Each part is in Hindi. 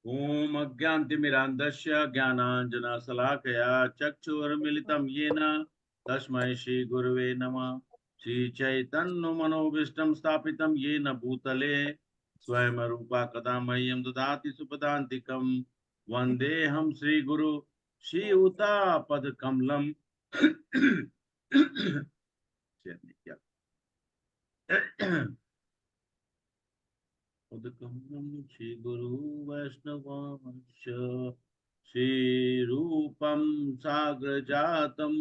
ओम अज्ञानतिमिरान्धस्य ज्ञानाञ्जनशलाकया चक्षुरुन्मीलितं येन तस्मै श्रीगुरवे नमः। श्रीचैतन्यमनोभीष्टं स्थापितं येन भूतले स्वयं रूपा कदा मह्यं ददाति सुपदान्तिकं। वन्देऽहं श्रीगुरु श्रीयुतापदकमलं। पदकमलं श्रीगुरु वैष्णवांश श्रीरूपं साग्रजातं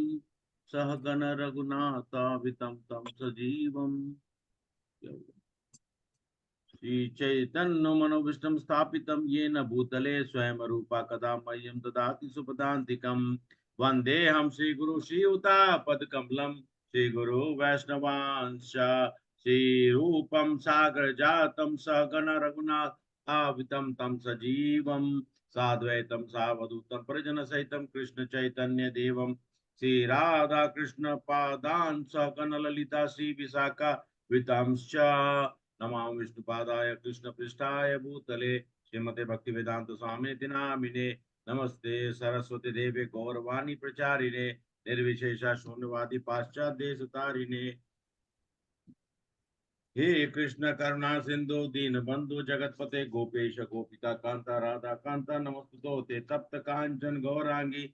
सहगण रघुनाथावितं तं सजीवम् श्रीचैतन्यमनोभीष्टं स्थापितं येन भूतले स्वयं रूपा कदा मह्यं ददाति सुपदान्तिकं। वन्देऽहं श्रीगुरु श्रीयुतापदकमलं श्रीगुरु वैष्णवांश श्रीरूपं साग्रजातं सहगण रघुनाथावितं तं सजीवं साद्वैतं सावधूतं परिजनसहितं कृष्ण चैतन्य देवं श्री राधा कृष्ण पादान् सहगण ललिता श्री विशाखा वितांश्च नमामि विष्णुपादाय कृष्णपृष्ठाय भूतले श्रीमते भक्तिवेदांत स्वामी नामिने। नमस्ते सरस्वती देवे गौरवाणी प्रचारिणे निर्विशेषा शून्यवादी पाश्चात्य देश तारिणे। हे कृष्ण करुणा सिंधु दीन बंधु जगतपते गोपेश गोपिका कांता राधा कांता नमस्तुते तप्त कांचन गौरांगी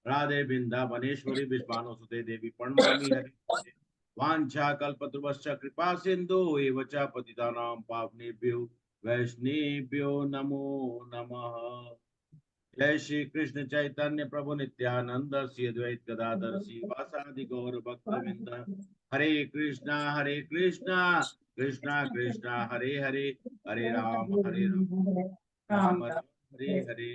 राधे वृंदावनेश्वरी विश्वानुसुते देवी प्रणमामि हरि। वांछा कल्पतरुश्च कृपा सिंधु एव च पतितानां पावनेभ्यो वैष्णेभ्यो नमो नमः। जय श्री कृष्ण चैतन्य प्रभु नित्यानंद श्री अद्वैत गदाधर श्रीवासादि गौर भक्तवृंद। हरे कृष्णा कृष्णा कृष्णा हरे हरे, हरे राम राम राम हरे हरे।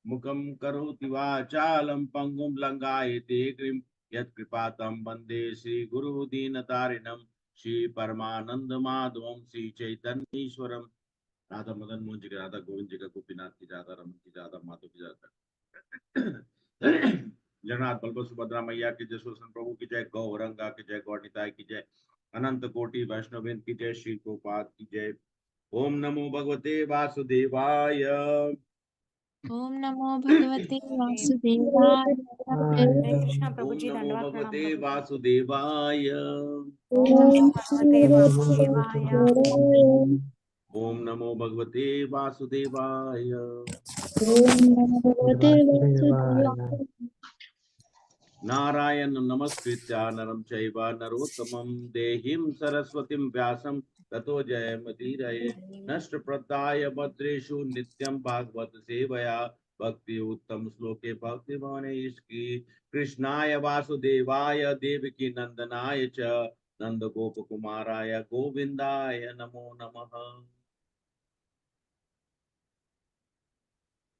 मुखं करोति वाचालं पंगुं लंघयते गिरिं यत्कृपातं वन्दे श्रीगुरु दीनतारिणं। श्री परमानंद माधवं श्री चैतन्येश्वरम। राधा मदन मोहन जी का राधा, गोविंद जी का गोपीनाथ की राधा, रमन की राधा, माधव की राधा। जगन्नाथ बलभद्र सुभद्रा मैया की जय, सुदर्शन प्रभु की जय, गौरंगा की जय, गौरनिताय की जय, अनंत कोटि वैष्णवेंद्र की जय, श्री गोपाद की जय। ओम नमो भगवते वासुदेवाय। ओम नमो भगवते वासुदेवाय। हरे कृष्णा प्रभु ओम जी, नमो दंडवत प्रणाम भगवते प्रभु जी। वासुदेवाय। ओम नमो भगवते वासुदेवाय। ओम नमो भगवते वासुदेवाय। ओम नमो भगवते वासुदेवाय। नारायण नमस्कृत्य नरं चैव नरोत्तमं देवीं सरस्वतीं व्यासं ततो जयमुदीरये। नष्टप्रदाय भद्रेषु नित्यं भागवत सेवया भक्ति उत्तम श्लोके भक्तिमानेष्की। कृष्णाय वासुदेवाय देवकी नंदनाय च नंद गोप कुमाराय गोविंदाय नमो नमः।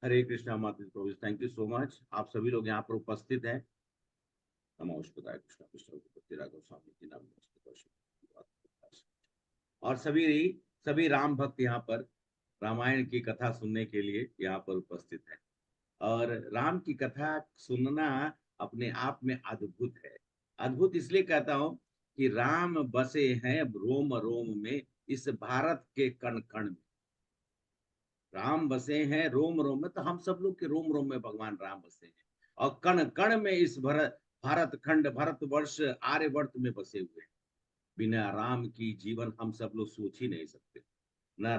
हरे कृष्णा माता प्रभु, थैंक यू सो मच। आप सभी लोग यहाँ पर उपस्थित हैं। नमोस्तुताय कृष्ण कृष्ण भक्ति राघव स्वामी जी नाम। और सभी राम भक्त यहाँ पर रामायण की कथा सुनने के लिए यहाँ पर उपस्थित है। और राम की कथा सुनना अपने आप में अद्भुत है। अद्भुत इसलिए कहता हूँ कि राम बसे हैं रोम रोम में, इस भारत के कण कण में। राम बसे हैं रोम रोम में, तो हम सब लोग के रोम रोम में भगवान राम बसे हैं। और कण कण में इस भारत खंड, भारतवर्ष, आर्यवर्त में बसे हुए हैं। बिना राम की जीवन हम सब लोग सोच ही नहीं सकते। न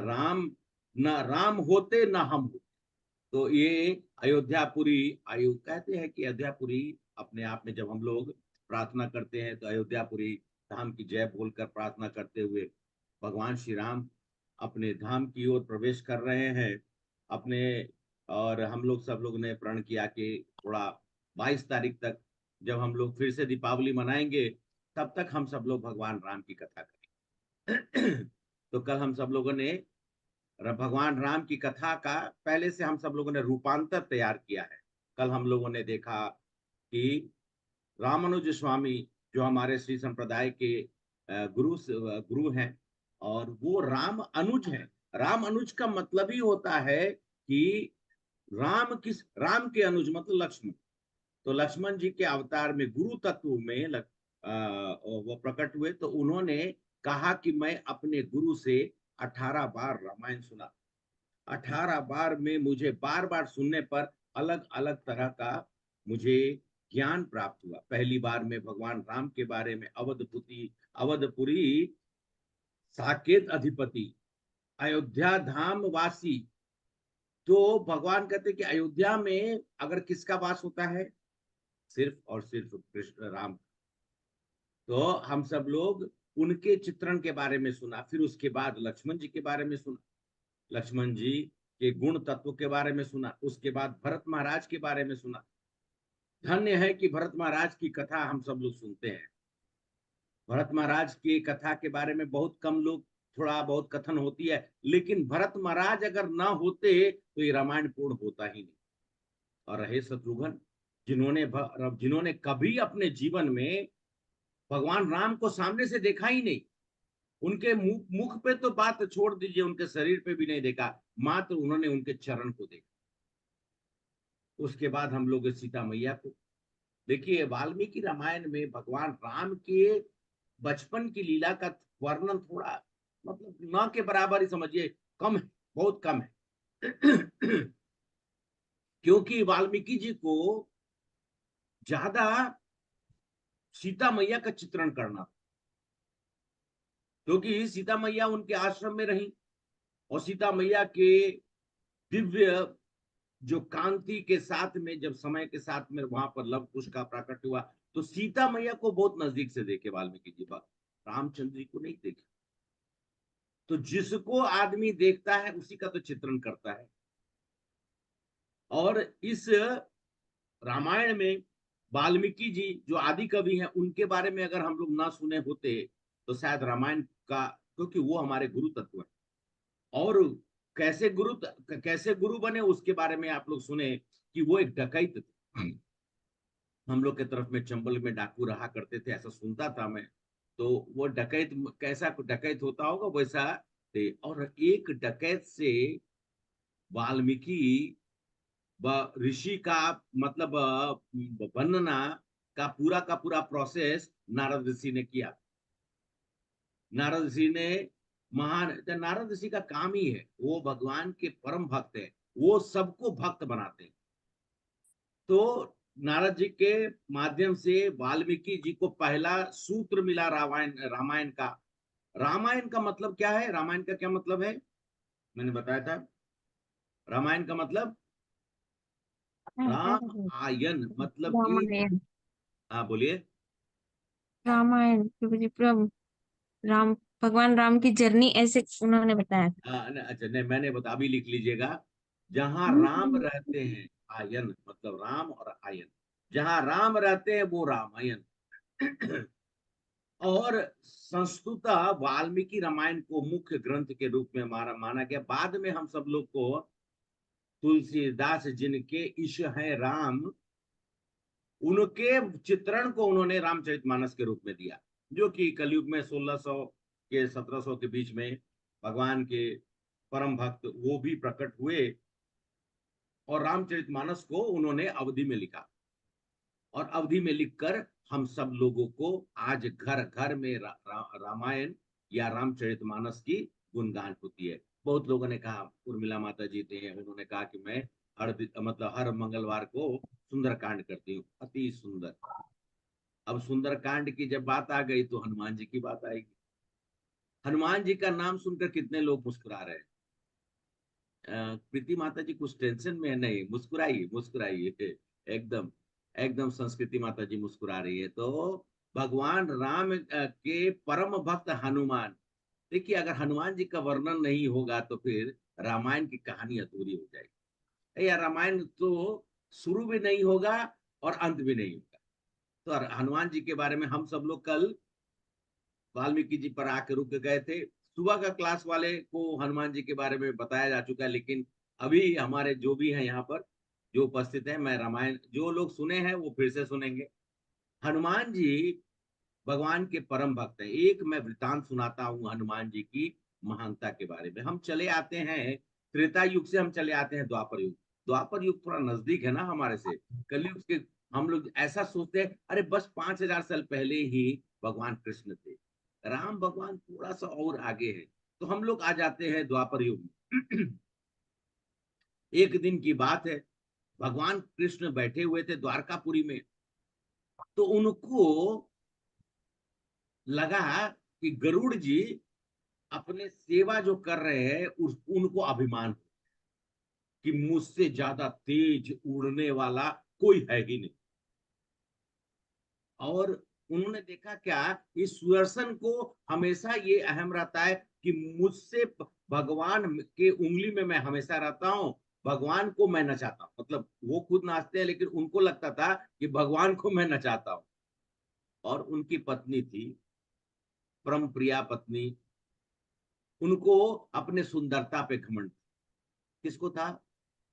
राम होते न हम होते। तो ये अयोध्यापुरी, कहते हैं कि अयोध्यापुरी अपने आप में जब हम लोग प्रार्थना करते हैं तो अयोध्यापुरी धाम की जय बोलकर प्रार्थना करते हुए भगवान श्री राम अपने धाम की ओर प्रवेश कर रहे हैं अपने। और हम लोग सब लोग ने प्रण किया कि थोड़ा 22 तारीख तक जब हम लोग फिर से दीपावली मनाएंगे, तब तक हम सब लोग भगवान राम की कथा करेंगे। तो कल हम सब लोगों ने भगवान राम की कथा का पहले से हम सब लोगों ने रूपांतर तैयार किया है। कल हम लोगों ने देखा कि रामानुज स्वामी जो हमारे श्री संप्रदाय के गुरु हैं, और वो राम अनुज हैं। राम अनुज का मतलब ही होता है कि राम के अनुज मतलब लक्ष्मण। तो लक्ष्मण जी के अवतार में गुरु तत्व में वो प्रकट हुए। तो उन्होंने कहा कि मैं अपने गुरु से 18 बार रामायण सुना। 18 बार में मुझे बार बार सुनने पर अलग अलग तरह का मुझे ज्ञान प्राप्त हुआ। पहली बार में भगवान राम के बारे में, अवधपुरी साकेत अधिपति, अयोध्या धाम वासी। तो भगवान कहते कि अयोध्या में अगर किसका वास होता है, सिर्फ और सिर्फ कृष्ण राम। तो हम सब लोग उनके चित्रण के बारे में सुना। फिर उसके बाद लक्ष्मण जी के बारे में सुना, लक्ष्मण जी के गुण तत्व के बारे में सुना। उसके बाद भरत महाराज के बारे में सुना। धन्य है कि भरत महाराज की कथा हम सब लोग सुनते हैं। भरत महाराज की कथा के बारे में बहुत कम लोग, थोड़ा बहुत कथन होती है, लेकिन भरत महाराज अगर ना होते तो ये रामायण पूर्ण होता ही नहीं। और रहे शत्रुघ्न, जिन्होंने कभी अपने जीवन में भगवान राम को सामने से देखा ही नहीं, उनके मुख पे तो बात छोड़ दीजिए, उनके शरीर पे भी नहीं देखा, मात्र उन्होंने उनके चरण को देखा। उसके बाद हम लोग सीता मैया को देखिए। वाल्मीकि रामायण में भगवान राम के बचपन की लीला का वर्णन थोड़ा, मतलब न के बराबर ही समझिए, कम है, बहुत कम है। क्योंकि वाल्मीकि जी को ज्यादा सीता मैया का चित्रण करना, क्योंकि सीता मैया उनके आश्रम में रही और सीता मैया के दिव्य जो कांति के साथ में, जब समय के साथ में वहां पर लव कुश का प्रकट हुआ, तो सीता मैया को बहुत नजदीक से देखे वाल्मीकि जी, रामचंद्र जी को नहीं देखे। तो जिसको आदमी देखता है उसी का तो चित्रण करता है। और इस रामायण में वाल्मीकि जी जो आदि कवि हैं, उनके बारे में अगर हम लोग ना सुने होते तो शायद रामायण का, क्योंकि वो हमारे गुरु तत्व है। और कैसे गुरु बने उसके बारे में आप लोग सुने कि वो एक डकैत थे। हम लोग के तरफ में चंबल में डाकू रहा करते थे, ऐसा सुनता था मैं। तो वो डकैत, कैसा डकैत होता होगा वैसा थे। और एक डकैत से वाल्मीकि ऋषि का, मतलब बनना का पूरा प्रोसेस नारद ऋषि ने किया। नारद ऋषि ने महान, नारद ऋषि का काम ही है, वो भगवान के परम भक्त है, वो सबको भक्त बनाते हैं। तो नारद जी के माध्यम से वाल्मीकि जी को पहला सूत्र मिला रामायण का। रामायण का मतलब क्या है? रामायण का क्या मतलब है? मैंने बताया था, रामायण का मतलब राम आयन, मतलब कि, रामायण। हाँ बोलिए। रामायण क्योंकि पूरा राम, भगवान राम की जर्नी ऐसे उन्होंने बताया था। अच्छा नहीं, मैंने बता, अभी लिख लीजिएगा। जहां राम रहते हैं, आयन मतलब राम और आयन, जहां राम रहते हैं वो रामायण। और संस्कृतः वाल्मीकि रामायण को मुख्य ग्रंथ के रूप में माना गया। बाद में हम सब लोग को तुलसीदास जिनके ईश है राम, उनके चित्रण को उन्होंने रामचरितमानस के रूप में दिया, जो कि कलयुग में 1600 के 1700 के बीच में भगवान के परम भक्त वो भी प्रकट हुए और रामचरितमानस को उन्होंने अवधि में लिखा। और अवधि में लिखकर हम सब लोगों को आज घर घर में रामायण या रामचरितमानस की गुणगान होती है। बहुत लोगों ने कहा, उर्मिला माता जी थे, उन्होंने कहा कि मैं मतलब हर मंगलवार को सुंदरकांड करती हूँ, अति सुंदर। अब सुंदरकांड की जब बात आ गई तो हनुमान जी की बात आएगी। हनुमान जी का नाम सुनकर कितने लोग मुस्कुरा रहे हैं? प्रीति माता जी कुछ टेंशन में है? नहीं, मुस्कुराइए मुस्कुराइए। एकदम एकदम संस्कृति माता जी मुस्कुरा रही है। तो भगवान राम के परम भक्त हनुमान, देखिए अगर हनुमान जी का वर्णन नहीं होगा तो फिर रामायण की कहानी अधूरी हो जाएगी। या रामायण तो शुरू भी नहीं होगा और अंत भी नहीं होगा। तो हनुमान जी के बारे में हम सब लोग कल वाल्मीकि जी पर आके रुक गए थे। सुबह का क्लास वाले को हनुमान जी के बारे में बताया जा चुका है, लेकिन अभी हमारे जो भी हैं यहाँ पर जो उपस्थित है, मैं रामायण जो लोग सुने हैं वो फिर से सुनेंगे। हनुमान जी भगवान के परम भक्त हैं। एक मैं वृतांत सुनाता हूँ हनुमान जी की महानता के बारे में। हम चले आते हैं त्रेता युग से, हम चले आते हैं द्वापर युग। द्वापर युग थोड़ा नजदीक है ना हमारे से, कलयुग के। हम लोग ऐसा सोचते हैं अरे बस 5000 साल पहले ही भगवान कृष्ण थे, राम भगवान थोड़ा सा और आगे है। तो हम लोग आ जाते हैं द्वापर युग में। एक दिन की बात है, भगवान कृष्ण बैठे हुए थे द्वारकापुरी में, तो उनको लगा कि गरुड़ जी अपने सेवा जो कर रहे हैं उनको अभिमान कि मुझसे ज्यादा तेज उड़ने वाला कोई है ही नहीं। और उन्होंने देखा क्या, इस सुदर्शन को हमेशा ये अहम रहता है कि मुझसे भगवान के उंगली में मैं हमेशा रहता हूँ, भगवान को मैं नचाता हूँ। मतलब वो खुद नाचते हैं लेकिन उनको लगता था कि भगवान को मैं नचाता हूँ। और उनकी पत्नी थी, परम प्रिया पत्नी, उनको अपने सुंदरता पे घमंड। किसको था?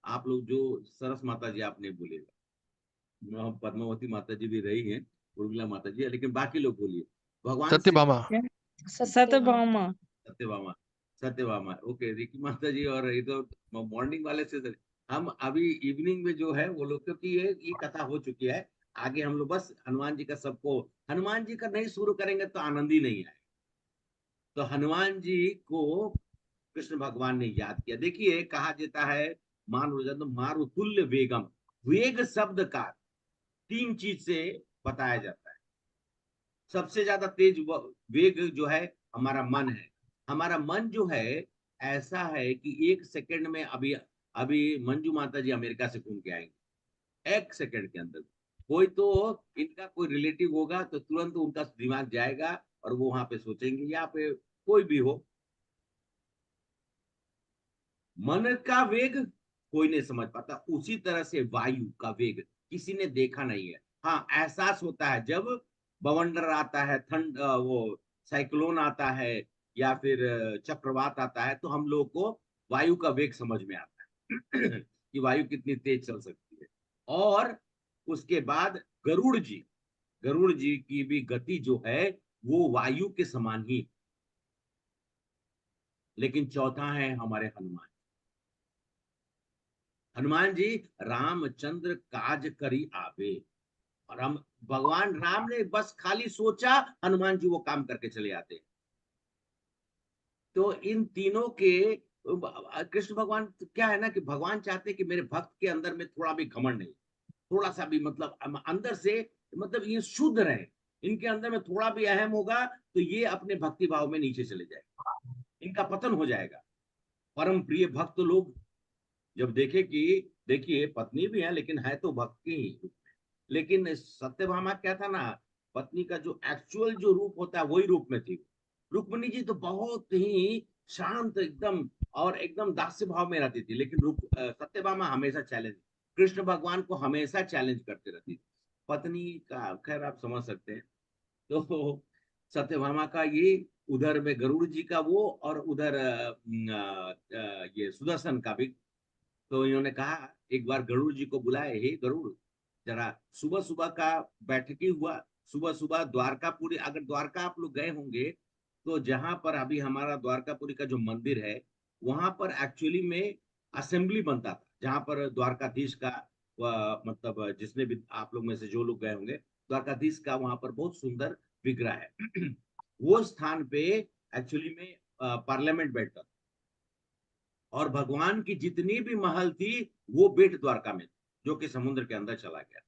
आप लोग जो सरस माता जी आपने बोलेगा, पद्मावती माता जी भी रही हैं, उर्मिला माता जी, लेकिन बाकी लोग बोलिए। भगवान से सत्यभामा। सत्यभामा। सत्यभामा, सत्यभामा, ओके, रिकी माता जी। और ये तो मॉर्निंग वाले से हम अभी इवनिंग में जो है वो लोग, क्योंकि ये कथा हो चुकी है। आगे हम लोग बस हनुमान जी का सबको, हनुमान जी का नहीं शुरू करेंगे तो आनंद ही नहीं आए। तो हनुमान जी को कृष्ण भगवान ने याद किया। देखिए कहा जाता है मारुतुल्य वेगम, वेग शब्द का 3 चीज से बताया जाता है। सबसे ज्यादा तेज वेग जो है हमारा मन है। हमारा मन जो है ऐसा है कि 1 सेकंड में, अभी अभी मंजू माता जी अमेरिका से घूम के आएंगे, 1 सेकंड के अंदर। कोई तो इनका कोई रिलेटिव होगा तो तुरंत उनका दिमाग जाएगा और वो वहां पे सोचेंगे, यहाँ पे कोई भी हो। मन का वेग कोई नहीं समझ पाता, उसी तरह से वायु का वेग किसी ने देखा नहीं है। हाँ, एहसास होता है जब बवंडर आता है, वो साइक्लोन आता है, या फिर चक्रवात आता है, तो हम लोग को वायु का वेग समझ में आता है कि वायु कितनी तेज चल सकती है। और उसके बाद गरुड़ जी, गरुड़ जी की भी गति जो है वो वायु के समान ही। लेकिन चौथा है हमारे हनुमान। हनुमान जी रामचंद्र काज करी आवे, और हम भगवान राम ने बस खाली सोचा, हनुमान जी वो काम करके चले आते। तो इन तीनों के कृष्ण भगवान क्या है ना, कि भगवान चाहते कि मेरे भक्त के अंदर में थोड़ा भी घमंड नहीं, थोड़ा सा भी, मतलब अंदर से, मतलब ये शुद्ध रहे। इनके अंदर में थोड़ा भी अहम होगा तो ये अपने भक्ति भाव में नीचे चले जाएगा, इनका पतन हो जाएगा। परम प्रिय भक्त लोग जब देखे कि देखिए पत्नी भी है लेकिन है तो भक्ति ही रूप में, लेकिन सत्यभामा क्या था ना, पत्नी का जो एक्चुअल जो रूप होता है वही रूप में थी। रुक्मिणी जी तो बहुत ही शांत एकदम, और एकदम दास्य भाव में रहती थी, लेकिन सत्यभामा हमेशा चैलेंज, कृष्ण भगवान को हमेशा चैलेंज करते रहती थी। पत्नी का खैर आप समझ सकते हैं। तो सत्यभामा का ये, उधर में गरुड़ जी का वो, और उधर ये सुदर्शन का भी। तो इन्होंने कहा, एक बार गरुड़ जी को बुलाए, हे गरुड़, जरा सुबह सुबह का बैठकी हुआ, सुबह सुबह द्वारकापुरी, अगर द्वारका आप लोग गए होंगे तो जहां पर अभी हमारा द्वारकापुरी का जो मंदिर है, वहां पर एक्चुअली में असेंबली बनता था, जहां पर द्वारकाधीश का मतलब जिसने भी आप लोग में से जो लोग गए होंगे, द्वारकाधीश का वहां पर बहुत सुंदर विग्रह है वो स्थान पे एक्चुअली में पार्लियामेंट बैठता था। और भगवान की जितनी भी महल थी वो बेट द्वारका में, जो कि समुद्र के अंदर चला गया।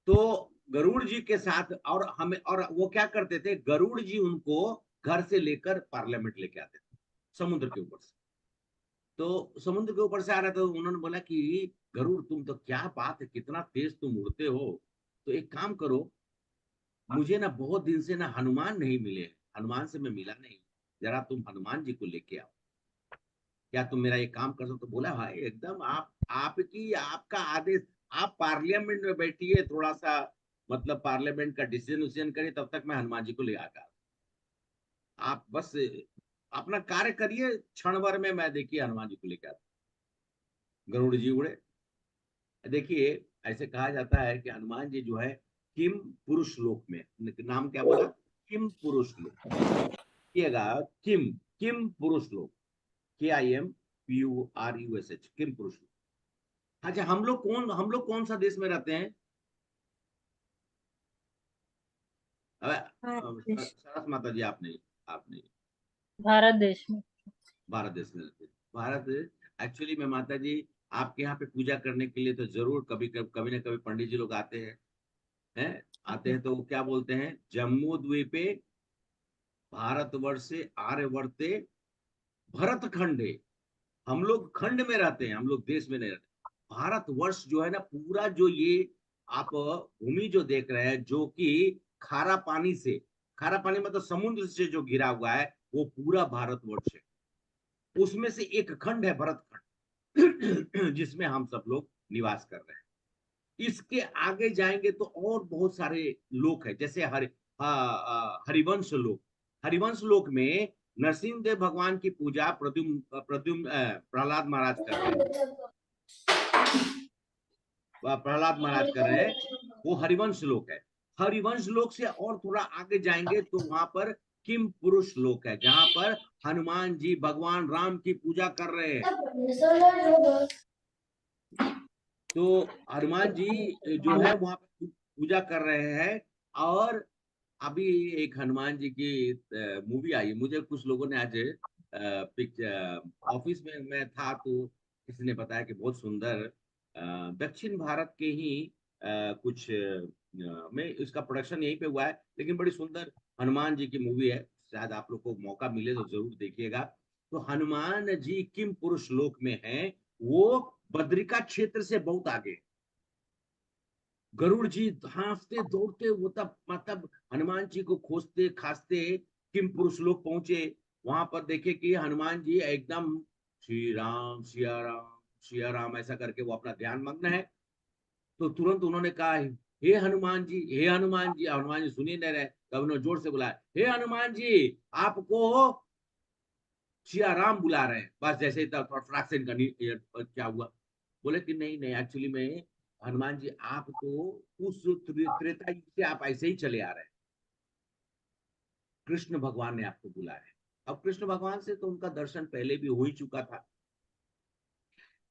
तो गरुड़ जी के साथ, और हमें, और वो क्या करते थे, गरुड़ जी उनको घर से लेकर पार्लियामेंट लेके आते थे, समुद्र के ऊपर से। तो समुद्र के ऊपर से आ रहा था, उन्होंने बोला कि गरुड़ तुम तो, क्या बात है, कितना तेज तुम उड़ते हो, तो एक काम करो, मुझे ना बहुत दिन से ना हनुमान नहीं मिले, हनुमान से मैं मिला नहीं, जरा तुम हनुमान जी को लेके आओ, क्या तुम मेरा ये काम कर सकते हो? बोला भाई एकदम, आप आपकी आपका आदेश, आप पार्लियामेंट में बैठिए, थोड़ा सा मतलब पार्लियामेंट का डिसीजन करिए, तब तक मैं हनुमान जी को ले आकर, आप बस अपना कार्य करिए, क्षण भर में मैं देखिए हनुमान जी को लेकर आता। गरुड़ जी उड़े। देखिए ऐसे कहा जाता है कि हनुमान जी जो है किम पुरुष लोक में, नाम क्या बोला, किम पुरुष लोक, किम, किम पुरुष लोक, KIMPURUSH, किम पुरुष लोक। अच्छा, हम लोग कौन सा देश में रहते हैं? सरस माता जी, आपने आपने भारत देश में। भारत देश में रहते हैं। भारत एक्चुअली में माता जी, आपके यहाँ पे पूजा करने के लिए तो जरूर कभी ना कभी पंडित जी लोग आते हैं आते हैं, तो वो क्या बोलते हैं, जम्मू द्वीपे भारतवर्षे आर्यवर्ते भरत खंडे। हम लोग खंड में रहते हैं, हम लोग देश में नहीं रहते। भारतवर्ष जो है ना, पूरा जो ये आप भूमि जो देख रहे हैं, जो कि खारा पानी से, खारा पानी मतलब समुद्र से जो घिरा हुआ है, वो पूरा भारतवर्ष है। उसमें से एक खंड है भरत खंड जिसमें हम सब लोग निवास कर रहे हैं। इसके आगे जाएंगे तो और बहुत सारे लोक है, जैसे हरिवंश लोक। हरिवंश लोक में नरसिंह देव भगवान की पूजा प्रहलाद महाराज कर रहे हैं, प्रहलाद महाराज कर रहे हैं, वो हरिवंश लोक है। हरिवंश लोक से और थोड़ा आगे जाएंगे तो वहां पर किम पुरुष लोक है, जहां पर हनुमान जी भगवान राम की पूजा कर रहे हैं। तो हनुमान जी जो है वहां पर पूजा कर रहे हैं। और अभी एक हनुमान जी की मूवी आई, मुझे कुछ लोगों ने आज पिक्चर ऑफिस में मैं था तो किसी ने बताया कि बहुत सुंदर दक्षिण भारत के ही कुछ में इसका प्रोडक्शन यहीं पे हुआ है, लेकिन बड़ी सुंदर हनुमान जी की मूवी है। शायद आप लोग को मौका मिले तो जरूर देखिएगा। तो हनुमान जी किम पुरुष लोक में हैं, वो बद्रिका क्षेत्र से बहुत आगे। गरुड़ जी हाँफते दौड़ते वो तब मतलब हनुमान जी को खोजते खासते किम पुरुष लोग पहुंचे। वहां पर देखे कि हनुमान जी एकदम श्री राम सिया राम सिया राम ऐसा करके वो अपना ध्यान मग्न है। तो तुरंत उन्होंने कहा, हे हनुमान जी, हे हनुमान जी। हनुमान जी सुनी नहीं रहे, तब उन्होंने जोर से बुलाया, हे हनुमान जी, आपको सिया राम बुला रहे हैं। बस जैसे ही तब फटाक से इनका क्या हुआ, बोले कि नहीं नहीं, एक्चुअली में हनुमान जी आप तो उस त्रेता युग से आप ऐसे ही चले आ रहे हैं, कृष्ण भगवान ने आपको बुलाया है। अब कृष्ण भगवान से तो उनका दर्शन पहले भी हो ही चुका था।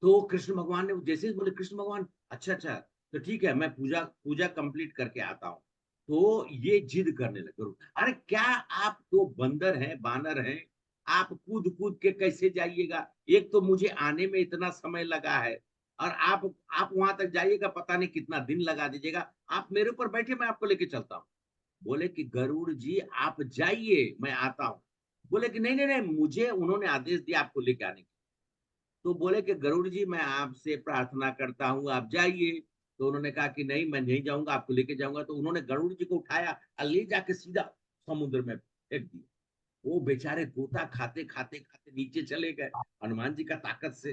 तो कृष्ण भगवान ने जैसे ही बोले, कृष्ण भगवान अच्छा अच्छा तो ठीक है, मैं पूजा पूजा कंप्लीट करके आता हूँ। तो ये जिद करने लगे, अरे क्या आप तो बंदर हैं, बानर हैं, आप कूद कूद के कैसे जाइएगा? एक तो मुझे आने में इतना समय लगा है, और आप वहां तक जाइएगा, पता नहीं कितना दिन लगा दीजिएगा। आप मेरे ऊपर बैठे, मैं आपको लेके चलता हूँ। बोले कि गरुड़ जी आप जाइए, मैं आता हूँ। बोले कि नहीं नहीं नहीं, मुझे उन्होंने आदेश दिया आपको लेके आने का। तो बोले कि गरुड़ जी मैं आपसे प्रार्थना करता हूँ, आप जाइए। तो उन्होंने कहा कि नहीं मैं नहीं जाऊंगा, आपको लेके जाऊंगा। तो उन्होंने गरुड़ जी को उठाया और ले जाके सीधा समुद्र में फेंक दिया। वो बेचारे गोता खाते खाते खाते नीचे चले गए हनुमान जी का ताकत से।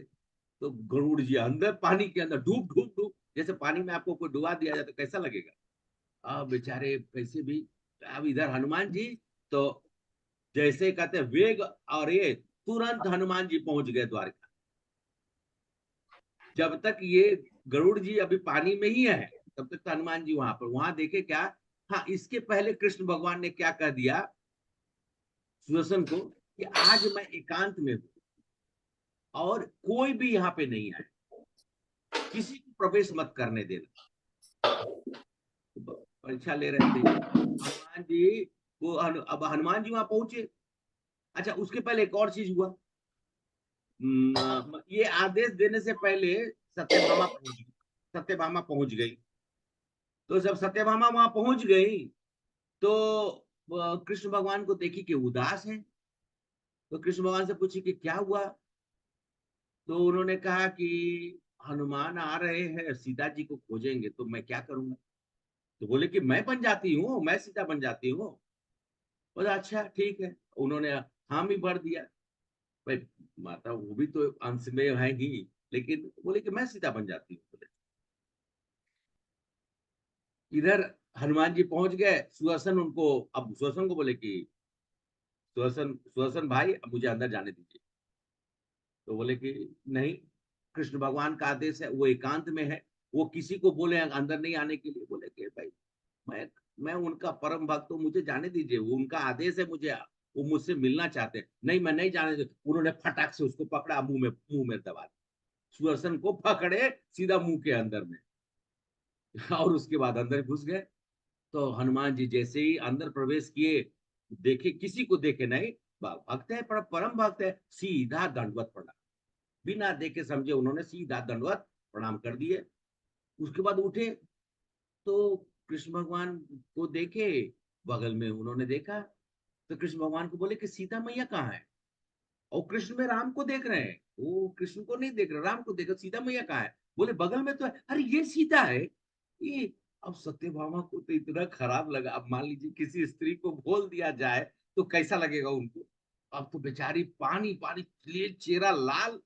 तो गरुड़ जी अंदर पानी के अंदर डूब डूब डूब, जैसे पानी में आपको कोई डुबा दिया जाए तो कैसा लगेगा। अब बेचारे कैसे भी। अब इधर हनुमान जी तो जैसे कहते वेग, और ये तुरंत हनुमान जी पहुंच गए द्वारका। जब तक ये गरुड़ जी अभी पानी में ही है, तब तक तो हनुमान जी वहां पर, वहां देखे क्या। हाँ, इसके पहले कृष्ण भगवान ने क्या कह दिया सुदर्शन को कि आज मैं एकांत में हूं और कोई भी यहाँ पे नहीं आए, किसी को प्रवेश मत करने देना। परीक्षा ले रहे थे हनुमान जी को। अब हनुमान जी वहां पहुंचे। अच्छा, उसके पहले एक और चीज हुआ। ये आदेश देने से पहले सत्यभामा पहुंच गई। तो जब सत्यभामा वहां पहुंच गई तो कृष्ण भगवान को देखी कि उदास है। तो कृष्ण भगवान से पूछी कि क्या हुआ। तो उन्होंने कहा कि हनुमान आ रहे हैं, सीता जी को खोजेंगे, तो मैं क्या करूंगा। तो बोले कि मैं बन जाती हूँ, मैं सीता बन जाती हूँ। बोला अच्छा ठीक है। उन्होंने हामी भर दिया। भाई माता वो भी तो अंश में है ही, लेकिन बोले कि मैं सीता बन जाती हूँ। बोले इधर हनुमान जी पहुंच गए। सुदर्शन उनको, अब सुदर्शन को बोले कि सुदर्शन सुदर्शन भाई अब मुझे अंदर जाने दीजिए। तो बोले कि नहीं, कृष्ण भगवान का आदेश है, वो एकांत में है, वो किसी को बोले अंदर नहीं आने के लिए। बोले कि भाई मैं मैं उनका परम भक्त हूँ, मुझे जाने दीजिए, वो उनका आदेश है, मुझे वो मुझसे मिलना चाहते हैं। नहीं मैं नहीं जाने दे। उन्होंने फटाक से उसको पकड़ा, मुंह में दबा दिया। सुदर्शन को पकड़े सीधा मुंह के अंदर में और उसके बाद अंदर घुस गए। तो हनुमान जी जैसे ही अंदर प्रवेश किए, देखे किसी को देखे नहीं, भक्त है, परम भक्त है, सीधा दंडवत पड़ा। बिना देखे समझे उन्होंने सीधा दंडवत प्रणाम कर दिए। उसके बाद उठे तो कृष्ण भगवान को देखे, बगल में उन्होंने देखा, तो कृष्ण भगवान को बोले कि सीता मैया कहाँ है? और कृष्ण में राम को देख रहे हैं, वो कृष्ण को नहीं देख रहे, राम को देख रहे, सीता मैया कहाँ है? बोले बगल में तो है। अरे ये सीता है ये। अब सत्यभामा को तो इतना खराब लगा। अब मान लीजिए किसी स्त्री को बोल दिया जाए तो कैसा लगेगा उनको। अब तो बेचारी पानी पानी चेहरा लाल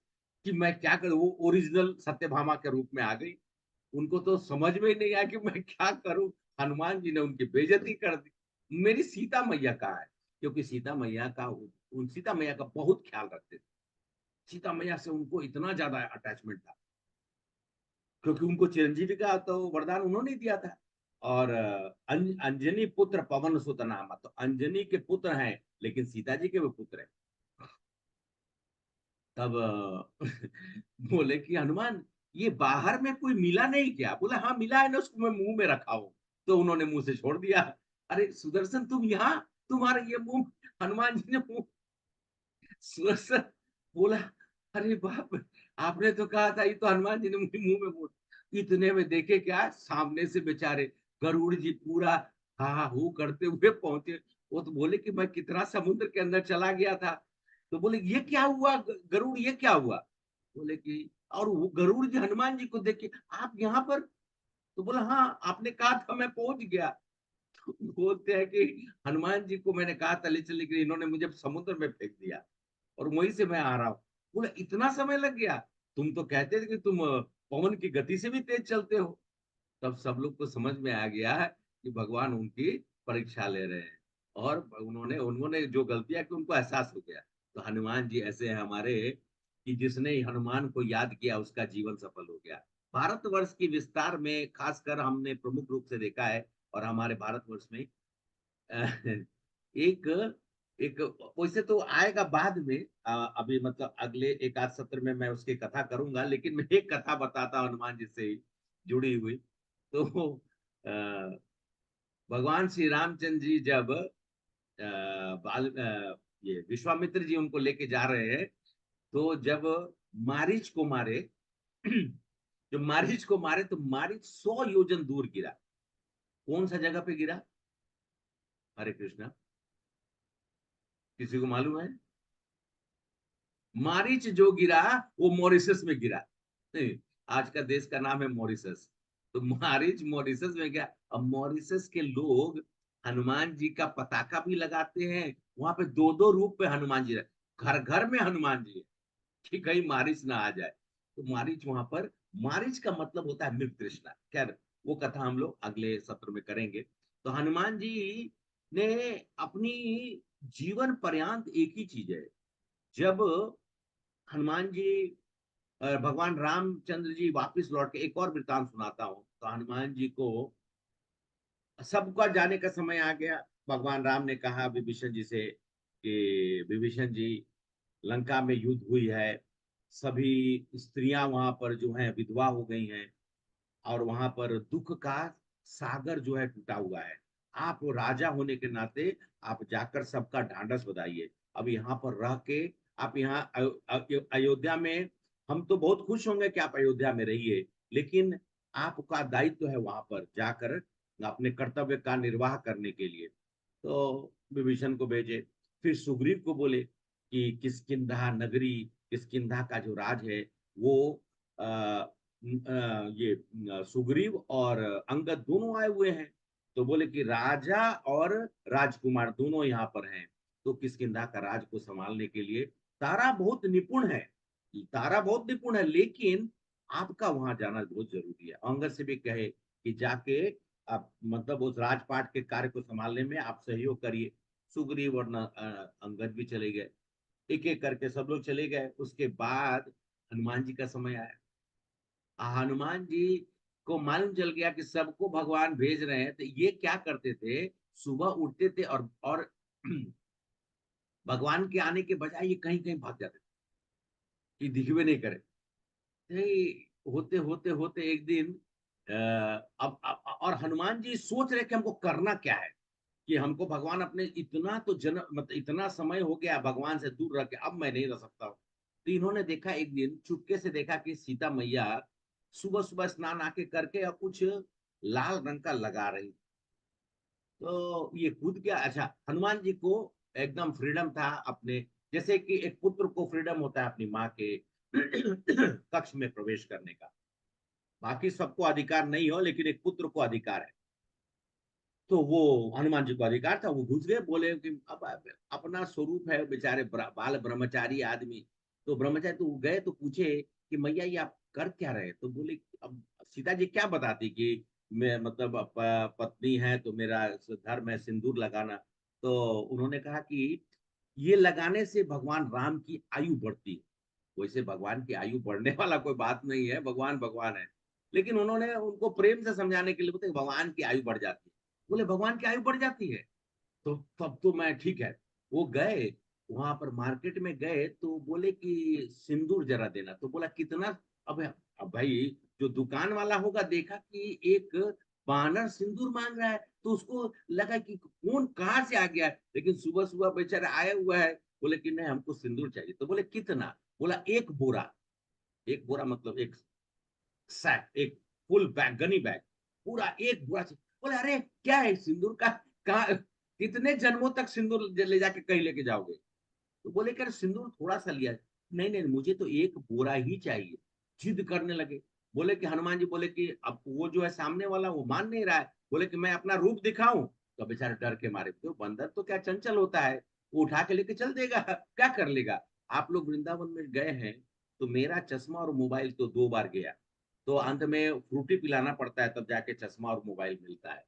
कि मैं क्या करूं, वो ओरिजिनल सत्यभामा के रूप में आ गई। उनको तो समझ में ही नहीं आया कि मैं क्या करूं। हनुमान जी ने उनकी बेइज्जती कर दी। मेरी सीता मैया कहाँ है? क्योंकि सीता मैया का उन सीता मैया का बहुत ख्याल रखते थे। सीता मैया से उनको इतना ज्यादा अटैचमेंट था, क्योंकि उनको चिरंजीवी का तो वरदान उन्होंने ही दिया था। और अंजनी पुत्र पवन सुत नाम, तो अंजनी के पुत्र हैं लेकिन सीता जी के वो पुत्र हैं। तब बोले कि हनुमान ये बाहर में कोई मिला नहीं क्या? बोला हाँ मिला है ना, उसको मैं मुंह में रखा हूं। तो उन्होंने मुंह से छोड़ दिया। अरे सुदर्शन तुम यहाँ, तुम्हारा ये मुंह। हनुमान जी ने मुंह, सुदर्शन बोला अरे बाप, आपने तो कहा था। ये तो हनुमान जी ने मुंह में बोल। इतने में देखे क्या, सामने से बेचारे गरुड़ जी पूरा हा हा हू करते हुए पहुंचे। वो तो बोले कि मैं कितना समुद्र के अंदर चला गया था। तो बोले ये क्या हुआ गरुड़, ये क्या हुआ? बोले कि, और वो गरुड़ जी हनुमान जी को देख के, आप यहाँ पर? तो बोला हाँ आपने कहा था मैं पहुंच गया। तो बोलते हैं कि हनुमान जी को मैंने कहा था ले चलने के लिए, इन्होंने मुझे समुद्र में फेंक दिया और वहीं से मैं आ रहा हूँ। बोला इतना समय लग गया? तुम तो कहते थे कि तुम पवन की गति से भी तेज चलते हो। तब सब लोग को समझ में आ गया है कि भगवान उनकी परीक्षा ले रहे हैं। और उन्होंने उन्होंने जो गलतियां की उनको एहसास हो गया। तो हनुमान जी ऐसे हैं हमारे कि जिसने हनुमान को याद किया उसका जीवन सफल हो गया। भारतवर्ष की विस्तार में खासकर हमने प्रमुख रूप से देखा है, और हमारे भारतवर्ष में एक एक वैसे तो आएगा बाद में, अभी मतलब अगले एक आध सत्र में मैं उसकी कथा करूंगा, लेकिन मैं एक कथा बताता हूं हनुमान जी से जुड़ी हुई। तो भगवान श्री रामचंद्र जी जब ये विश्वामित्र जी उनको लेके जा रहे हैं, तो जब मारीच को मारे, जब मारीच को मारे तो मारीच 100 योजन दूर गिरा। कौन सा जगह पे गिरा? हरे कृष्णा, किसी को मालूम है? मारीच जो गिरा वो मॉरिशस में गिरा। नहीं, आज का देश का नाम है मॉरिशस। तो मारीच मॉरिशस में गया। अब मॉरिशस के लोग हनुमान जी का पताका भी लगाते हैं। वहां पे दो दो रूप पे हनुमान जी रहे, घर घर में हनुमान जी है कि कहीं मारिच ना आ जाए। तो मारिच वहां पर, मारिच का मतलब होता है मृग तृष्णा। खैर वो कथा हम लोग अगले सत्र में करेंगे। तो हनुमान जी ने अपनी जीवन पर्यंत एक ही चीज है, जब हनुमान जी भगवान रामचंद्र जी वापस लौट के, एक और वृतांत सुनाता हूँ। तो हनुमान जी को सबका जाने का समय आ गया। भगवान राम ने कहा विभीषण जी से कि विभीषण जी लंका में युद्ध हुई है, सभी स्त्रियां वहां पर जो हैं विधवा हो गई हैं, और वहां पर दुख का सागर जो है टूटा हुआ है। आप राजा होने के नाते आप जाकर सबका ढांढस बधाइए। अब यहाँ पर रह के आप यहाँ अयोध्या में, हम तो बहुत खुश होंगे कि आप अयोध्या में रहिए, लेकिन आपका दायित्व है वहां पर जाकर अपने कर्तव्य का निर्वाह करने के लिए। तो विभीषण को भेजे। फिर सुग्रीव को बोले कि किष्किंधा नगरी, किष्किंधा का जो राज है वो ये सुग्रीव और अंगद दोनों आए हुए हैं। तो बोले कि राजा और राजकुमार दोनों यहाँ पर हैं। तो किष्किंधा का राज को संभालने के लिए तारा बहुत निपुण है, तारा बहुत निपुण है, लेकिन आपका वहां जाना बहुत जरूरी है। अंगद से भी कहे कि जाके आप मतलब उस राजपाट के कार्य को संभालने में आप सहयोग करिए। सुग्रीव और अंगद भी चले गए, एक एक करके सब लोग चले गए। उसके बाद हनुमान जी का समय आया। हनुमान जी को मालूम चल गया कि सबको भगवान भेज रहे हैं। तो ये क्या करते थे, सुबह उठते थे और भगवान के आने के बजाय ये कहीं कहीं भाग जाते थे कि दिखवे नहीं करे। होते होते होते एक दिन अब और हनुमान जी सोच रहे कि हमको करना क्या है, कि हमको भगवान अपने इतना तो जन्म मतलब इतना समय हो गया भगवान से दूर रह के, अब मैं नहीं रह सकता हूँ। तो इन्होंने देखा एक दिन चुपके से देखा कि सीता मैया सुबह सुबह स्नान आके करके और कुछ लाल रंग का लगा रही। तो ये कूद गया। अच्छा, हनुमान जी को एकदम फ्रीडम था अपने, जैसे कि एक पुत्र को फ्रीडम होता है अपनी माँ के कक्ष में प्रवेश करने का। बाकी सबको अधिकार नहीं हो, लेकिन एक पुत्र को अधिकार है। तो वो हनुमान जी को अधिकार था, वो घुस गए। बोले कि अब अपना स्वरूप है बेचारे बाल ब्रह्मचारी आदमी। तो ब्रह्मचारी तो गए तो पूछे कि मैया ये आप कर क्या रहे? तो बोले अब सीता जी क्या बताती कि मैं मतलब पत्नी है तो मेरा धर्म है सिंदूर लगाना। तो उन्होंने कहा कि ये लगाने से भगवान राम की आयु बढ़ती है। वैसे भगवान की आयु बढ़ने वाला कोई बात नहीं है, भगवान भगवान है। लेकिन उन्होंने उनको प्रेम से समझाने के लिए बोलते भगवान की आयु बढ़ जाती है। बोले भगवान की आयु बढ़ जाती है? तो तब तो मैं ठीक है। वो गए वहां पर मार्केट में गए तो बोले कि सिंदूर जरा देना। तो बोला कितना? अब भाई जो दुकान वाला होगा देखा कि एक बानर सिंदूर मांग रहा है तो उसको लगा कि कौन कहाँ से आ गया है। लेकिन सुबह सुबह बेचारा आया हुआ है। बोले कि नहीं हमको सिंदूर चाहिए। तो बोले कितना? बोला एक बोरा। एक बोरा मतलब एक सैक, एक फुल बैग, गनी बैग, पूरा एक बोरा। बोले अरे क्या है सिंदूर का? कहा कितने जन्मों तक सिंदूर ले जाके कहीं लेके जाओगे? तो बोले कि सिंदूर थोड़ा सा लिया। नहीं नहीं मुझे तो एक बोरा ही चाहिए। जिद करने लगे। बोले कि हनुमान जी बोले कि अब वो जो है सामने वाला वो मान नहीं रहा है। बोले कि मैं अपना रूप दिखाऊं? तो बेचारे डर के मारे, तो बंदर तो क्या चंचल होता है, वो उठा के लेके चल देगा, क्या कर लेगा। आप लोग वृंदावन में गए हैं तो मेरा चश्मा और मोबाइल तो 2 बार गया। तो अंत में फ्रूटी पिलाना पड़ता है तब जाके चश्मा और मोबाइल मिलता है।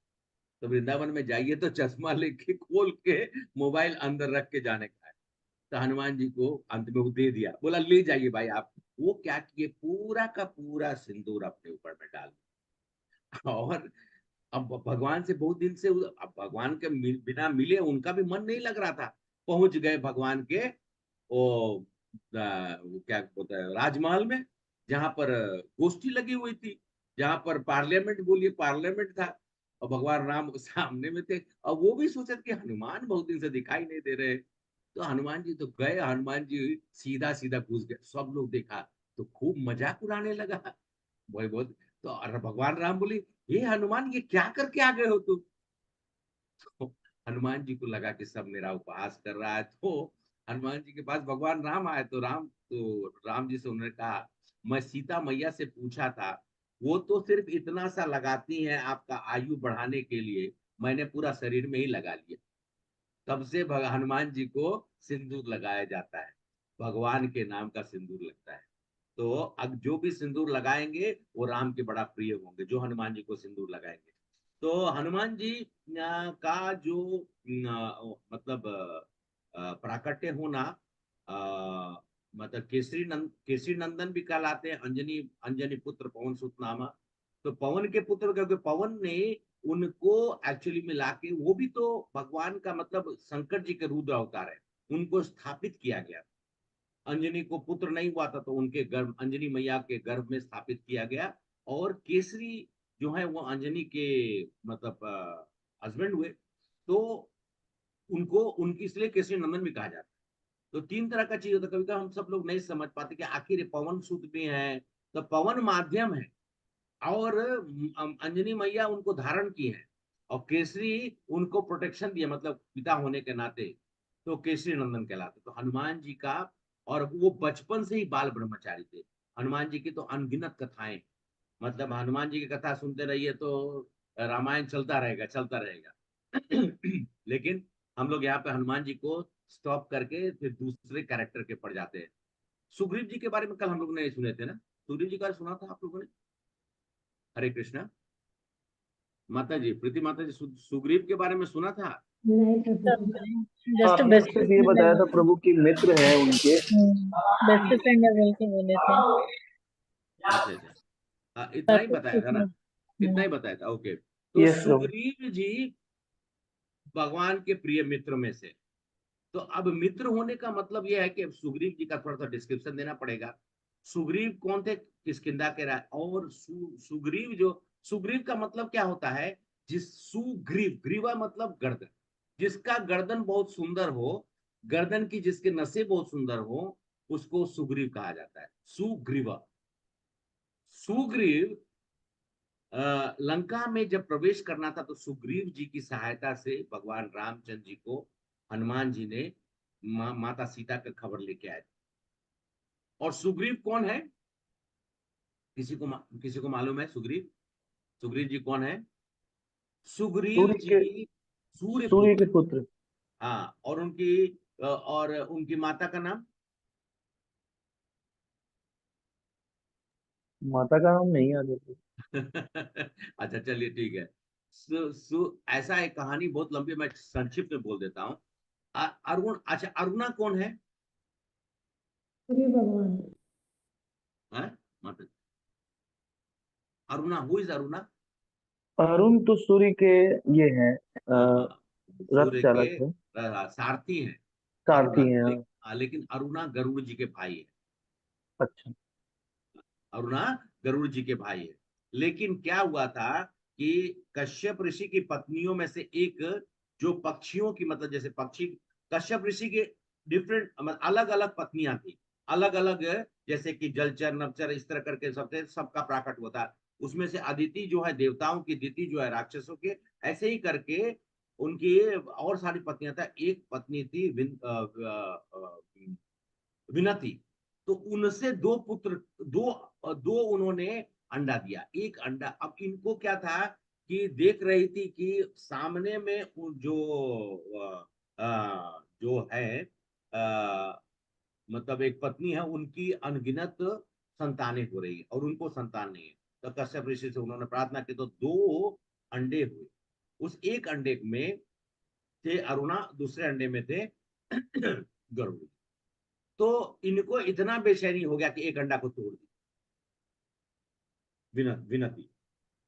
तो वृंदावन में जाइए तो चश्मा लेके खोल के मोबाइल अंदर रख के जाने का है। तो हनुमान जी को अंत में वो दे दिया। बोला ले जाइए भाई आप। वो क्या किए पूरा का पूरा सिंदूर अपने ऊपर में डाल दिया। और अब भगवान से बहुत दिन से अब भगवान के बिना मिले उनका भी मन नहीं लग रहा था। पहुंच गए भगवान के वो वो क्या बोलता है राजमहल में, जहां पर गोष्ठी लगी हुई थी, जहां पर पार्लियामेंट बोलिए पार्लियामेंट था। और भगवान राम सामने में थे और वो भी सोचे कि हनुमान बहुत दिन से दिखाई नहीं दे रहे। तो हनुमान जी तो गए, हनुमान जी सीधा सीधा घुस गए। सब लोग देखा तो खूब मजाक उड़ाने लगा। वही बहुत। तो अरे भगवान राम बोले ये हनुमान ये क्या करके आ गए हो तुम? तो हनुमान जी को लगा कि सब मेरा उपहास कर रहा है। तो हनुमान जी के पास भगवान राम आए तो राम जी से उन्होंने कहा मैं सीता मैया से पूछा था, वो तो सिर्फ इतना सा लगाती हैं आपका आयु बढ़ाने के लिए, मैंने पूरा शरीर में ही लगा लिया। तब से हनुमान जी को सिंदूर लगाया जाता है, भगवान के नाम का सिंदूर लगता है। तो अब जो भी सिंदूर लगाएंगे वो राम के बड़ा प्रिय होंगे, जो हनुमान जी को सिंदूर लगाएंगे। तो हनुमान जी का जो मतलब प्राकट्य होना, मतलब केसरी नंदन भी कहलाते हैं, अंजनी अंजनी पुत्र पवन सुत नामा। तो पवन के पुत्र क्योंकि पवन ने उनको एक्चुअली मिला के, वो भी तो भगवान का मतलब शंकर जी के रुद्र अवतार है, उनको स्थापित किया गया। अंजनी को पुत्र नहीं हुआ था तो उनके गर्भ, अंजनी मैया के गर्भ में स्थापित किया गया। और केसरी जो है वो अंजनी के मतलब हस्बैंड हुए। तो उनको उनकी इसलिए केसरी नंदन भी कहा जाता है। तो 3 तरह का चीज होता है, कभी कभी हम सब लोग नहीं समझ पाते कि आखिर ये पवन सुत भी है, तो पवन माध्यम है और अंजनी मैया उनको धारण की है और केसरी उनको प्रोटेक्शन दिया, मतलब पिता होने के नाते। तो केसरी नंदन कहलाते। तो हनुमान जी का, और वो बचपन से ही बाल ब्रह्मचारी थे। हनुमान जी की तो अनगिनत कथाएं हैं। मतलब हनुमान जी की कथा सुनते रहिए तो रामायण चलता रहेगा चलता रहेगा। लेकिन हम लोग यहाँ पे हनुमान जी को स्टॉप करके फिर दूसरे कैरेक्टर के पड़ जाते हैं। सुग्रीव जी के बारे में कल हम लोग ने सुने थे ना, सुग्रीव जी का सुना था आप लोगों ने? हरे कृष्णा। माता जी, प्रीति माता जी, सुग्रीव के बारे में सुना था? जस्ट हमने बेस्ट सिर्फ ये फ्रेंड बताया था प्रभु की मित्र है उनके। बेस्ट फ्रेंड है बोल के बोले थे। अच्छा अच्छा। इतना ही काफी बताया खुश था है। ना? इतना ही बताया था, ओके। तो यस प्रभु। सुग्रीव जी भगवान के प्रिय मित्र में से। तो अब मित्र होने का मतलब यह है कि अब सुग्रीव जी का थोड़ा सा डिस्क्रिप्शन देना पड़ेगा। सुग्रीव कौन थे? किष्किंधा के राज। और सुग्रीव जो, सुग्रीव का मतलब क्या होता है? जिस सुग्रीव, ग्रीवा मतलब गर्दन, जिसका गर्दन बहुत सुंदर हो, गर्दन की जिसके नसें बहुत सुंदर हो, उसको सुग्रीव कहा जाता है। सुग्रीव। सुग्रीव लंका में जब प्रवेश करना था तो सुग्रीव जी की सहायता से भगवान रामचंद्र जी को हनुमान जी ने माता सीता का खबर लेके आए। और सुग्रीव कौन है? किसी को मालूम है सुग्रीव? सुग्रीव जी कौन है? सुग्रीव सूर्य के जी सूर्य सूर्य के पुत्र। पुत्र। हाँ, और उनकी माता का नाम? माता का नाम नहीं याद है। अच्छा चलिए ठीक है। ऐसा एक कहानी बहुत लंबी, मैं संक्षिप्त में बोल देता हूँ। अरुण, अच्छा अरुणा कौन है? सूर्य भगवान। हाँ? माता अरुणा, हु इज अरुणा? अरुण तो सूर्य के ये हैं, हाँ, रथ सूर्य के चालक है। सारथी हैं अरुणा। सारथी हैं, हाँ। लेकिन अरुणा गरुड़ जी के भाई है। अच्छा। अरुणा गरुड़ जी के भाई है। लेकिन क्या हुआ था कि कश्यप ऋषि की पत्नियों में से एक, जो पक्षियों की, मतलब जैसे पक्षी, कश्यप ऋषि के डिफरेंट, मतलब अलग अलग पत्नियां थी, अलग अलग, जैसे कि जलचर नवचर इस तरह करके सबका प्राकट हुआ था। उसमें से अदिति जो है देवताओं की, दिति जो है राक्षसों के, ऐसे ही करके उनकी और सारी पत्नियां था। एक पत्नी थी विनती। तो उनसे दो पुत्र, दो दो उन्होंने अंडा दिया। एक अंडा, अब इनको क्या था कि देख रही थी कि सामने में जो है मतलब एक पत्नी है, उनकी अनगिनत संतानें हो रही है और उनको संतान नहीं है। तो कश्यप ऋषि से उन्होंने प्रार्थना की तो दो अंडे हुए। उस एक अंडे में थे अरुणा, दूसरे अंडे में थे गरुड़। तो इनको इतना बेचैनी हो गया कि एक अंडा को तोड़ दिया, विनती।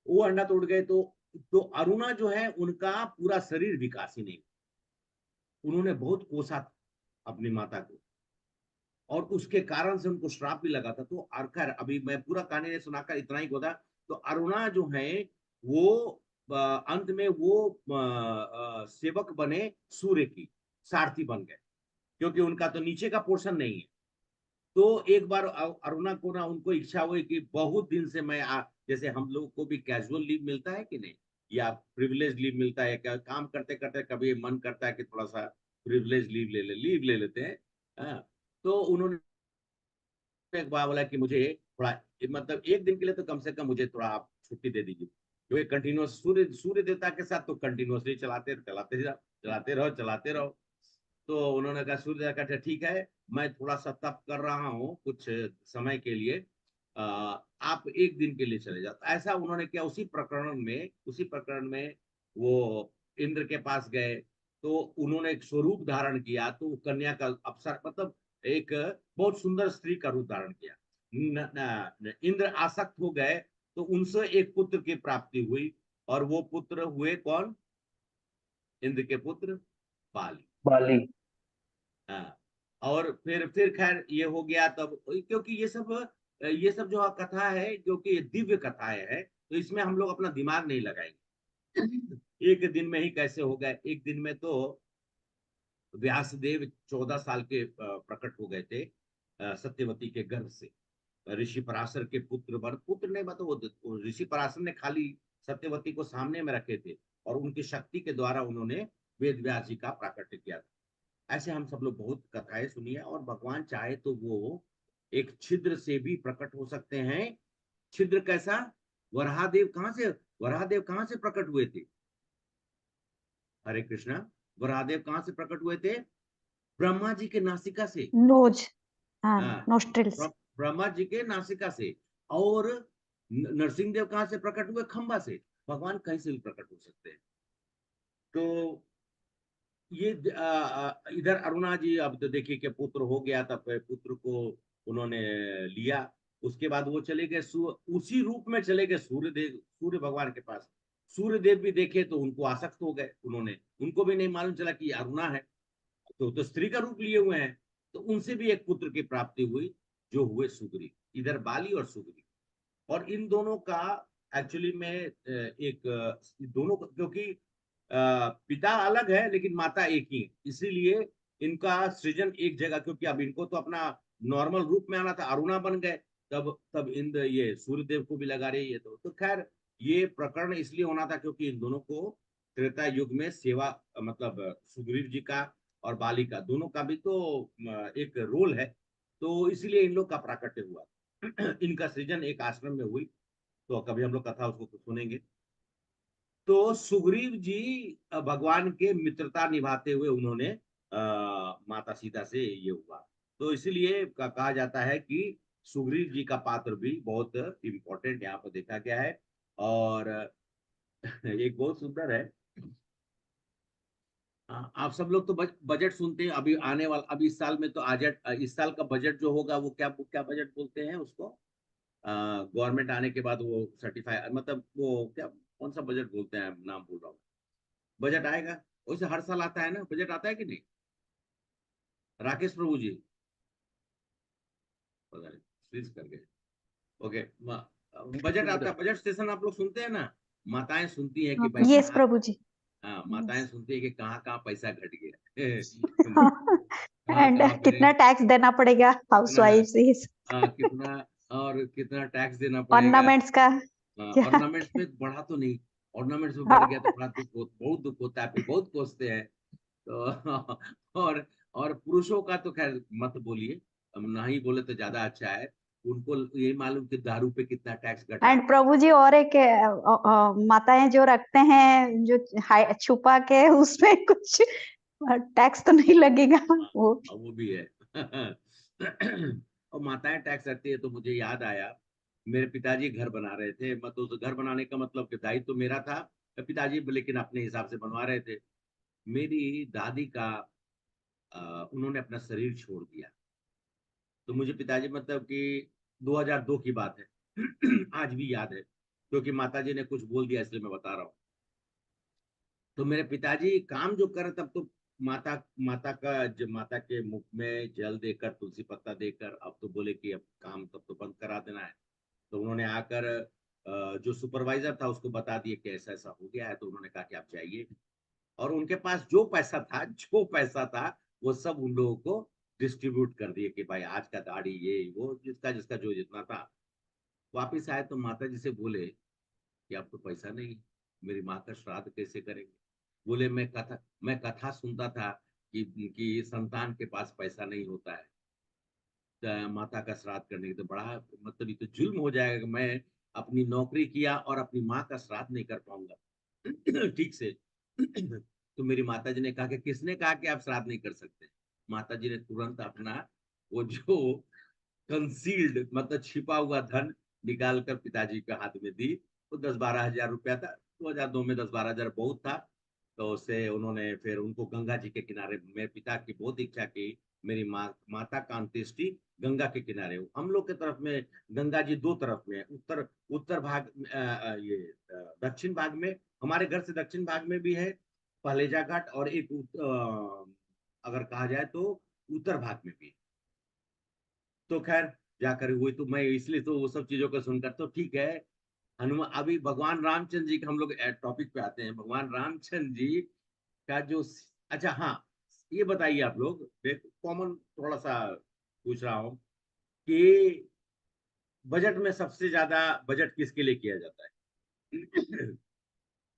वो अंडा तोड़ गए तो अरुणा जो है उनका पूरा शरीर विकासी नहीं। उन्होंने बहुत कोसा अपनी माता को, और उसके कारण से उनको श्राप भी लगा था। तो आखिर, अभी मैं पूरा कहानी नहीं सुनाकर इतना ही होता। तो अरुणा जो है वो अंत में वो सेवक बने सूर्य की, सारथी बन गए, क्योंकि उनका तो नीचे का पोर्शन नहीं है। तो एक बार अरुणा को ना, उनको इच्छा हुई कि बहुत दिन से मैं जैसे हम लोग को भी कैजुअल लीव मिलता है कि नहीं, या प्रिविलेज लीव मिलता है क्या, काम करते करते कभी मन करता है कि थोड़ा सा प्रिविलेज लीव ले लेते हैं। हाँ, तो उन्होंने एक बार बोला कि मुझे थोड़ा, मतलब एक दिन के लिए तो कम से कम मुझे थोड़ा आप छुट्टी दे दीजिए, क्योंकि कंटिन्यूस सूर्य देवता के साथ तो कंटिन्यूसली चलाते रहो। तो उन्होंने कहा, सूर्य देवता कहते ठीक है, मैं थोड़ा सा तप कर रहा हूँ कुछ समय के लिए, आप एक दिन के लिए चले जाओ। ऐसा उन्होंने किया। उसी प्रकरण में वो इंद्र के पास गए। तो उन्होंने एक स्वरूप धारण किया, तो कन्या का अवसर, मतलब एक बहुत सुंदर स्त्री का रूप धारण किया। इंद्र आसक्त हो गए, तो उनसे एक पुत्र की प्राप्ति हुई। और वो पुत्र हुए कौन? इंद्र के पुत्र बाली। बाली। हाँ, और फिर खैर ये हो गया तब, क्योंकि ये सब जो कथा है, क्योंकि ये दिव्य कथाएं है, तो इसमें हम लोग अपना दिमाग नहीं लगाएंगे। एक दिन में ही कैसे हो गए? एक दिन में तो व्यासदेव 14 साल के प्रकट हो गए थे सत्यवती के गर्भ से। ऋषि पराशर के पुत्र ने, मतलब वो ऋषि पराशर ने खाली सत्यवती को सामने में रखे थे, और उनकी शक्ति के द्वारा उन्होंने वेद व्यास जी का प्राकट्य किया था। ऐसे हम सब लोग बहुत कथाएं सुनी है, और भगवान चाहे तो वो एक छिद्र से भी प्रकट हो सकते हैं। छिद्र कैसा? वराहदेव कहां से प्रकट हुए थे? हरे कृष्णा। वराहदेव कहां से प्रकट हुए थे? ब्रह्मा जी के नासिका से। नोज, हाँ, हाँ, नोस्ट्रिल्स। ब्रह्मा जी के नासिका से। और नरसिंह देव कहां से प्रकट हुए? खंबा से। भगवान कहीं से भी प्रकट हो सकते हैं। तो ये इधर अरुणा जी, अब तो देखिए कि पुत्र हो गया, तब पुत्र को उन्होंने लिया। उसके बाद वो चले गए, उसी रूप में चले गए सूर्य भगवान के पास। सूर्य देव भी देखे तो उनको आसक्त हो गए। उनको भी नहीं मालूम चला कि अरुणा है, तो स्त्री का रूप लिए हुए हैं। तो उनसे भी एक पुत्र की प्राप्ति हुई, जो हुए सुग्रीव। इधर बाली और सुग्रीव। और इन दोनों का एक्चुअली में दोनों क्योंकि पिता अलग है लेकिन माता एक ही है, इसीलिए इनका सृजन एक जगह, क्योंकि अब इनको तो अपना नॉर्मल रूप में आना था, अरुणा बन गए, तब तब इंद्र ये सूर्यदेव को भी लगा रही है। तो खैर ये प्रकरण इसलिए होना था क्योंकि इन दोनों को त्रेता युग में सेवा, मतलब सुग्रीव जी का और बाली का दोनों का भी तो एक रोल है, तो इसीलिए इन लोग का प्राकट्य हुआ। इनका सृजन एक आश्रम में हुई, तो कभी हम लोग कथा उसको सुनेंगे। तो सुग्रीव जी भगवान के मित्रता निभाते हुए उन्होंने माता सीता से ये हुआ, तो इसीलिए कहा जाता है कि सुग्रीव जी का पात्र भी बहुत इम्पोर्टेंट यहाँ पर देखा गया है। और एक बहुत सुंदर है। आप सब लोग तो बजट सुनते हैं, अभी आने वाला, अभी इस साल में तो इस साल का बजट जो होगा वो क्या क्या बजट बोलते हैं उसको, गवर्नमेंट आने के बाद वो सर्टिफाई, मतलब वो क्या, कौन सा बजट बोलते हैं, नाम भूल रहा हूँ। बजट आएगा, वैसे हर साल आता है ना बजट, आता है कि नहीं राकेश प्रभु जी? पता नहीं, फ्रीज कर गए। ओके, बजट आता है, बजट सेशन आप लोग सुनते हैं ना, माताएं सुनती हैं कि भाई यस कहाँ, प्रभु जी। हाँ माताएं सुनती है कि कहाँ कहाँ पैसा घट गया। कहाँ एंड कहाँ पे कितना टैक्स देना पड़ेगा कितना, हाउसवाइफ इस कितना, और कितना टैक्स देना पड़ेगा। ऑर्नामेंट्स का क्या? ऑर्नामेंट्स में बढ़ा तो नहीं, ऑर्नामेंट्स में बढ़ गया तो बड़ा बहुत दुख होता है, फिर बहुत कोसते हैं। तो और पुरुषों का तो खैर मत बोलिए, अब ना ही बोले तो ज्यादा अच्छा है। उनको ये मालूम कि दारू पे कितना टैक्स घटा। एंड प्रभु जी और एक माताएं जो रखते हैं जो छुपा के उसमें कुछ टैक्स तो नहीं लगेगा वो वो भी है। और माताएं टैक्स रखती है, तो मुझे याद आया, मेरे पिताजी घर बना रहे थे, मतलब उस घर बनाने का मतलब कि दायित्व तो मेरा था, पिताजी लेकिन अपने हिसाब से बनवा रहे थे। मेरी दादी का उन्होंने अपना शरीर छोड़ दिया, तो मुझे पिताजी, मतलब कि 2002 की बात है। आज भी याद है, क्योंकि माताजी ने कुछ बोल दिया इसलिए मैं बता रहा हूँ। तो मेरे पिताजी काम जो कर, तब तो माता माता का जब माता के मुख में जल देकर, तुलसी पत्ता देकर, अब तो बोले कि अब काम तब तो बंद करा देना है। तो उन्होंने आकर जो सुपरवाइजर था उसको बता दिए कि ऐसा ऐसा हो गया है, तो उन्होंने कहा कि आप जाइए। और उनके पास जो पैसा था वो सब उन लोगों को डिस्ट्रीब्यूट कर दिए कि भाई आज का दाढ़ी ये वो, जिसका जिसका जो जितना था। वापिस आए तो माता जी से बोले कि अब तो पैसा नहीं, मेरी माँ का श्राद्ध कैसे करेंगे? बोले मैं कथा सुनता था कि संतान के पास पैसा नहीं होता है, माता का श्राद्ध करने की, तो बड़ा, मतलब ये तो जुल्म हो जाएगा कि मैं अपनी नौकरी किया और अपनी माँ का श्राद्ध नहीं कर पाऊंगा ठीक से। तो मेरी माता जी ने कहा कि किसने कहा कि आप श्राद्ध नहीं कर सकते? माता जी ने तुरंत अपना वो जो कंसील्ड, मतलब छिपा हुआ धन निकाल कर पिताजी के हाथ में दी। वो 10-12 हजार रुपया था, 2002 में 10-12 हजार बहुत था। तो उससे उन्होंने फिर उनको गंगा जी के किनारे, मेरे पिता की बहुत इच्छा की मेरी माता का अंत्येष्टि गंगा के किनारे हो। हम लोग के तरफ में गंगा जी दो तरफ में है, उत्तर उत्तर भाग, ये दक्षिण भाग में, हमारे घर से दक्षिण भाग में भी है पहलेजा घाट, और एक अगर कहा जाए तो उत्तर भाग में भी है। तो खैर जाकर हुई, तो मैं इसलिए तो वो सब चीजों को सुनकर तो ठीक है। हनुमान, अभी भगवान रामचंद्र जी का हम लोग टॉपिक पे आते हैं, भगवान रामचंद्र जी का जो, अच्छा हाँ, ये बताइए आप लोग, कॉमन थोड़ा सा पूछ रहा हूँ कि बजट में सबसे ज्यादा बजट किसके लिए किया जाता है?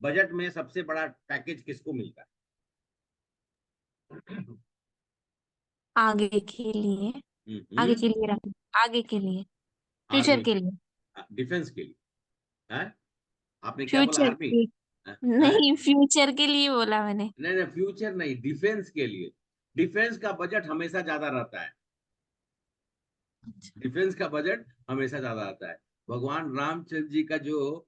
बजट में सबसे बड़ा पैकेज किसको मिलता है? आगे के लिए, आगे के लिए रख, आगे के लिए, फ्यूचर आर्मी, के लिए, डिफेंस के लिए, है? आपने क्या बोला, फ्यूचर आर्मी? के, है? नहीं फ्यूचर के लिए बोला मैंने। नहीं नहीं, फ्यूचर नहीं, डिफेंस के लिए। डिफेंस का बजट हमेशा ज्यादा रहता है, डिफेंस का बजट हमेशा ज्यादा रहता है। भगवान रामचंद्र जी का जो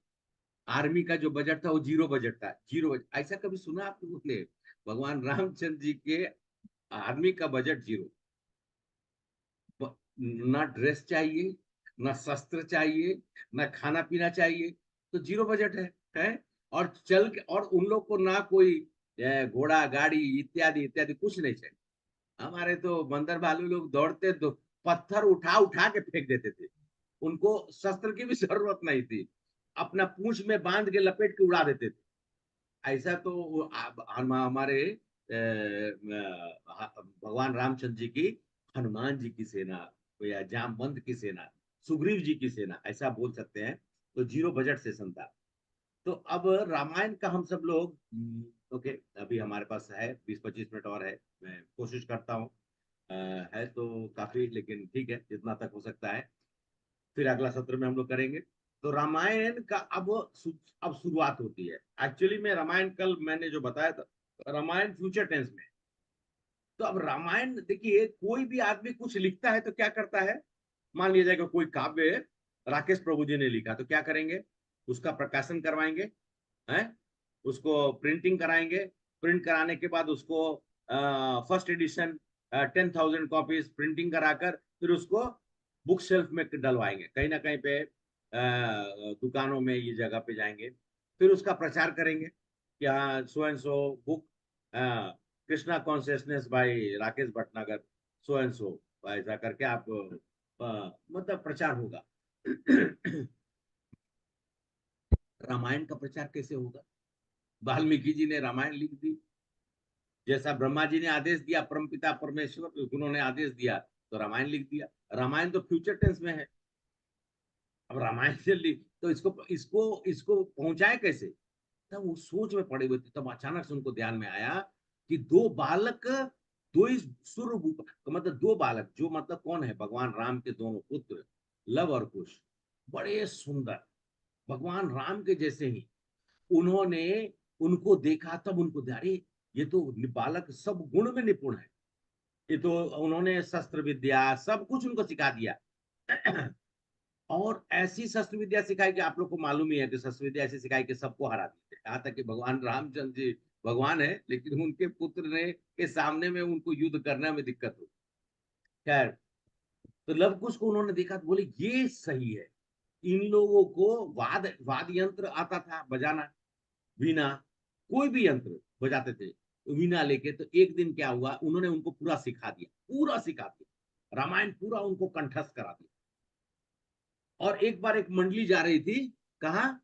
आर्मी का जो बजट था वो जीरो बजट था, जीरो बजट। ऐसा कभी सुना आप लोगों ने? भगवान रामचंद्र जी के आर्मी का बजट जीरो। ना ड्रेस चाहिए, ना शस्त्र चाहिए, ना खाना पीना चाहिए, तो जीरो बजट है। और चल के, और उन लोग को ना कोई घोड़ा गाड़ी इत्यादि इत्यादि कुछ नहीं चाहिए। हमारे तो बंदर भालू लोग दौड़ते तो पत्थर उठा उठा के फेंक देते थे, उनको शस्त्र की भी जरूरत नहीं थी, अपना पूंछ में बांध के लपेट के उड़ा देते थे। ऐसा तो हमारे भगवान रामचंद्र जी की, हनुमान जी की सेना या जामवंत की सेना, सुग्रीव जी की सेना, ऐसा बोल सकते हैं। तो 0 बजट सेशन था। तो अब रामायण का हम सब लोग ओके, अभी हमारे पास है 20-25 मिनट और है, मैं कोशिश करता हूँ। है तो काफी, लेकिन ठीक है जितना तक हो सकता है, फिर अगला सत्र में हम लोग करेंगे। तो रामायण का अब शुरुआत होती है। एक्चुअली में रामायण कल मैंने जो बताया था, रामायण फ्यूचर टेंस में। तो अब रामायण देखिए, कोई भी आदमी कुछ लिखता है तो क्या करता है, मान लिया जाएगा कोई काव्य राकेश प्रभु जी ने लिखा, तो क्या करेंगे, उसका प्रकाशन करवाएंगे, हैं, उसको प्रिंटिंग कराएंगे। प्रिंट कराने के बाद उसको फर्स्ट एडिशन 10,000 कॉपीज प्रिंटिंग कराकर फिर उसको बुक शेल्फ में डलवाएंगे, कहीं ना कहीं पे दुकानों में, ये जगह पे जाएंगे। फिर उसका प्रचार करेंगे कि हाँ, so and so book, Krishna consciousness by Rakesh Bhatnagar, so and so, ऐसा करके आप मतलब प्रचार होगा। रामायण का प्रचार कैसे होगा? वाल्मीकि जी ने रामायण लिख दी, जैसा ब्रह्मा जी ने आदेश दिया, परमपिता परमेश्वर उन्होंने आदेश दिया तो रामायण लिख दिया। रामायण तो फ्यूचर टेंस में है। अब रामायण से लिख तो इसको इसको इसको पहुंचाए कैसे? तब वो सोच में पड़े हुए थे, तब अचानक से उनको ध्यान में आया कि दो बालक, दो ही सूर्यभूप, मतलब दो बालक, जो मतलब कौन है, भगवान राम के दोनों पुत्र लव और कुश, बड़े सुंदर, भगवान राम के जैसे ही। उन्होंने उनको देखा, तब उनको अरे ये तो बालक सब गुण में निपुण है, ये तो, उन्होंने शस्त्र विद्या सब कुछ उनको सिखा दिया। और ऐसी शस्त्र विद्या सिखाई कि आप लोग को मालूम ही है कि शस्त्र विद्या ऐसी सिखाई कि सबको हरा देते, यहाँ तक कि भगवान रामचंद्र जी भगवान है, लेकिन उनके पुत्र ने के सामने में उनको युद्ध करने में दिक्कत हो। खैर, तो लव कुश को उन्होंने देखा तो बोले ये सही है। इन लोगों को वाद वाद यंत्र आता था बजाना, वीणा, कोई भी यंत्र बजाते थे, वीणा लेके। तो एक दिन क्या हुआ, उन्होंने उनको पूरा सिखा दिया, पूरा सिखा दिया, रामायण पूरा उनको कंठस्थ करा दिया। और एक बार एक मंडली जा रही थी, कहाँ,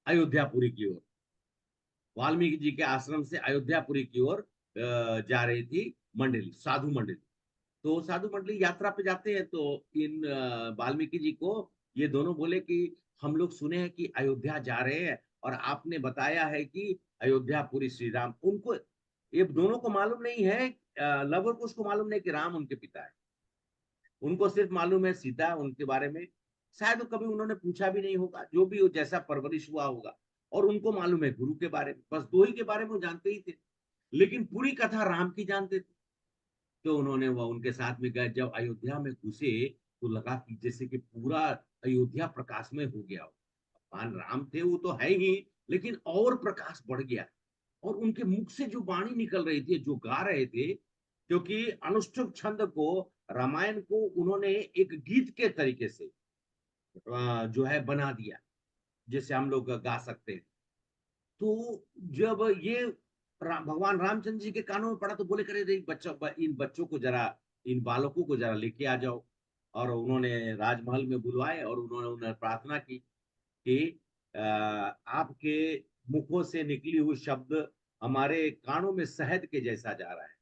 अयोध्यापुरी की ओर, वाल्मीकि जी के आश्रम से अयोध्यापुरी की ओर जा रही थी मंडली, साधु मंडली। तो साधु मंडली यात्रा पे जाते हैं, तो इन वाल्मीकि जी को ये दोनों बोले कि हम लोग सुने हैं कि अयोध्या जा रहे हैं, और आपने बताया है कि अयोध्यापुरी श्री राम। उनको, ये दोनों को मालूम नहीं है, लवर को उसको मालूम नहीं कि राम उनके पिता है। उनको सिर्फ मालूम है सीता, उनके बारे में शायद कभी उन्होंने पूछा भी नहीं होगा, जो भी हो, जैसा परवरिश हुआ होगा। और उनको मालूम है गुरु के बारे में, बस दो ही के बारे में वो जानते ही थे, लेकिन पूरी कथा राम की जानते थे। तो उन्होंने वो उनके साथ में गए, जब अयोध्या में घुसे तो लगा कि जैसे कि पूरा अयोध्या प्रकाश में हो गया हो। भगवान राम थे वो तो है ही, लेकिन और प्रकाश बढ़ गया। और उनके मुख से जो वाणी निकल रही थी, जो गा रहे थे, क्योंकि अनुष्टुप छंद को, रामायण को उन्होंने एक गीत के तरीके से जो है बना दिया, जिसे हम लोग गा सकते हैं। तो जब ये भगवान रामचंद्र जी के कानों में पड़ा तो बोले, करे इन बच्चों को जरा, इन बालकों को जरा लेके आ जाओ। और उन्होंने राजमहल में बुलवाए और उन्होंने उन्हें प्रार्थना की कि आपके मुखों से निकली हुई शब्द हमारे कानों में शहद के जैसा जा रहा है,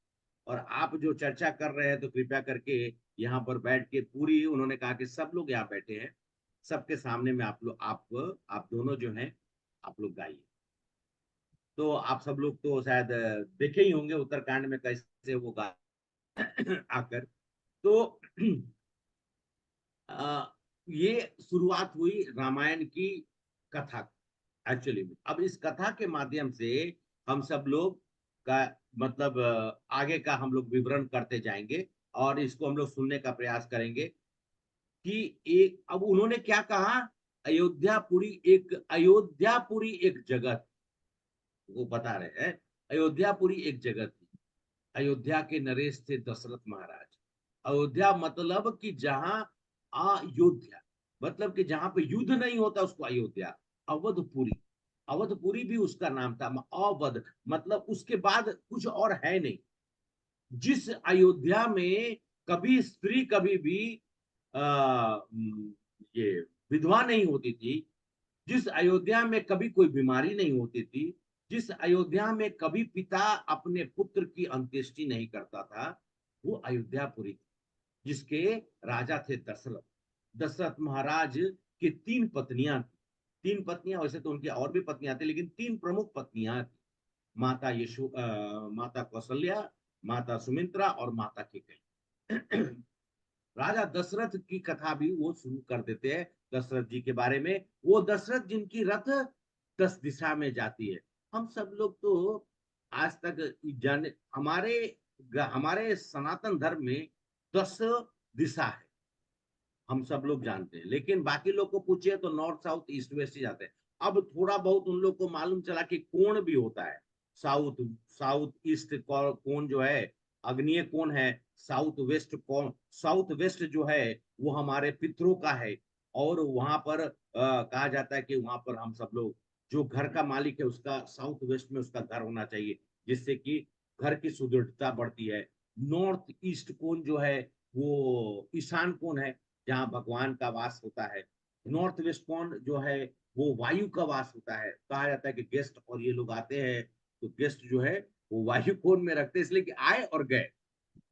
और आप जो चर्चा कर रहे हैं तो कृपया करके यहाँ पर बैठ के पूरी, उन्होंने कहा कि सब लोग यहाँ बैठे हैं, सबके सामने में आप लोग, आप दोनों जो हैं, आप लोग गाइए। तो आप सब लोग तो शायद देखे ही होंगे उत्तरकांड में कैसे वो गा आकर। तो ये शुरुआत हुई रामायण की कथा एक्चुअली में। अब इस कथा के माध्यम से हम सब लोग का मतलब आगे का हम लोग विवरण करते जाएंगे, और इसको हम लोग सुनने का प्रयास करेंगे कि एक, अब उन्होंने क्या कहा, अयोध्यापुरी एक जगत, वो बता रहे हैं, अयोध्यापुरी एक जगत थी। अयोध्या के नरेश थे दशरथ महाराज। अयोध्या मतलब कि जहां अयोध्या, मतलब कि जहां पे युद्ध नहीं होता उसको अयोध्या। अवधपुरी, अवधपुरी भी उसका नाम था। अवध मतलब उसके बाद कुछ और है नहीं। जिस अयोध्या में कभी स्त्री कभी भी ये विधवा नहीं होती थी, जिस अयोध्या में कभी कोई बीमारी नहीं होती थी, जिस अयोध्या में कभी पिता अपने पुत्र की अंत्येष्टि नहीं करता था, वो अयोध्यापुरी थी। जिसके राजा थे दशरथ। दशरथ महाराज की 3 पत्नियां थी। 3 पत्नियां, वैसे तो उनकी और भी पत्नियां थी, लेकिन 3 प्रमुख पत्नियां थी। माता कौशल्या, माता सुमित्रा और माता केकई। राजा दशरथ की कथा भी वो शुरू कर देते हैं दशरथ जी के बारे में। वो दशरथ जिनकी रथ 10 दिशा में जाती है। हम सब लोग तो आज तक जाने, हमारे सनातन धर्म में 10 दिशा है, हम सब लोग जानते हैं। लेकिन बाकी लोग को पूछिए तो नॉर्थ साउथ ईस्ट वेस्ट ही जाते हैं। अब थोड़ा बहुत उन लोग को मालूम चला कि कोण भी होता है। साउथ साउथ ईस्ट कोण जो है अग्निय कोण है। साउथ वेस्ट कोण, साउथ वेस्ट जो है वो हमारे पितरों का है। और वहां पर कहा जाता है कि वहां पर हम सब लोग, जो घर का मालिक है उसका साउथ वेस्ट में उसका घर होना चाहिए, जिससे कि घर की सुदृढ़ता बढ़ती है। नॉर्थ ईस्ट कोण जो है वो ईशान कोण है, जहाँ भगवान का वास होता है। नॉर्थ वेस्ट कोण जो है वो वायु का वास होता है। कहा जाता है कि गेस्ट और ये लोग आते हैं तो गेस्ट जो है वो वायु कोण में रखते हैं, इसलिए कि आए और गए।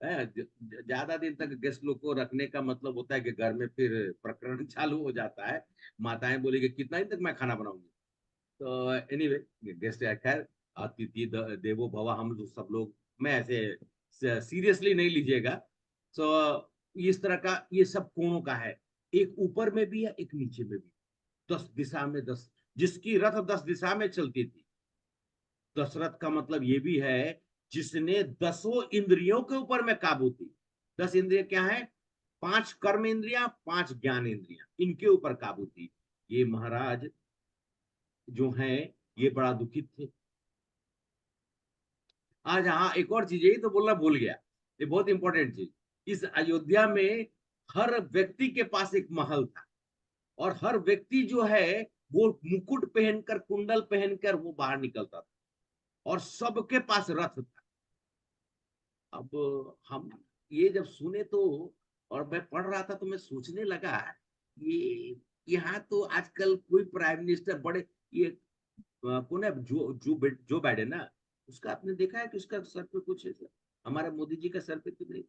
ज्यादा दिन तक गेस्ट लोग को रखने का मतलब होता है कि घर में फिर प्रकरण चालू हो जाता है। माताएं बोलेगी कितना दिन तक मैं खाना बनाऊंगी। तो एनीवे, गेस्ट खैर, अतिथि देवो भव, हम सब लोग, मैं ऐसे सीरियसली नहीं लीजिएगा। तो इस तरह का ये सब कोणों का है। एक ऊपर में भी है, एक नीचे में भी। 10 दिशा में 10, जिसकी रथ 10 दिशा में चलती थी। दशरथ का मतलब ये भी है जिसने 10 इंद्रियों के ऊपर में काबू थी। 10 इंद्रिय क्या है? 5 कर्म इंद्रिया, 5 ज्ञान इंद्रिया, इनके ऊपर काबू थी। ये महाराज जो है ये बड़ा दुखित थे। आज हाँ, एक और चीज यही तो बोलना भूल गया, ये बहुत इंपॉर्टेंट चीज। इस अयोध्या में हर व्यक्ति के पास एक महल था, और हर व्यक्ति जो है वो मुकुट पहनकर, कुंडल पहनकर वो बाहर निकलता था, और सबके पास रथ था। अब हम ये जब सुने तो, और मैं पढ़ रहा था तो मैं सोचने लगा, ये यहाँ तो आजकल कोई प्राइम मिनिस्टर बड़े, ये कौन है, जो बाइडेन ना, उसका आपने देखा है कि उसका सर पे कुछ है? हमारे मोदी जी का सर पे तो नहीं।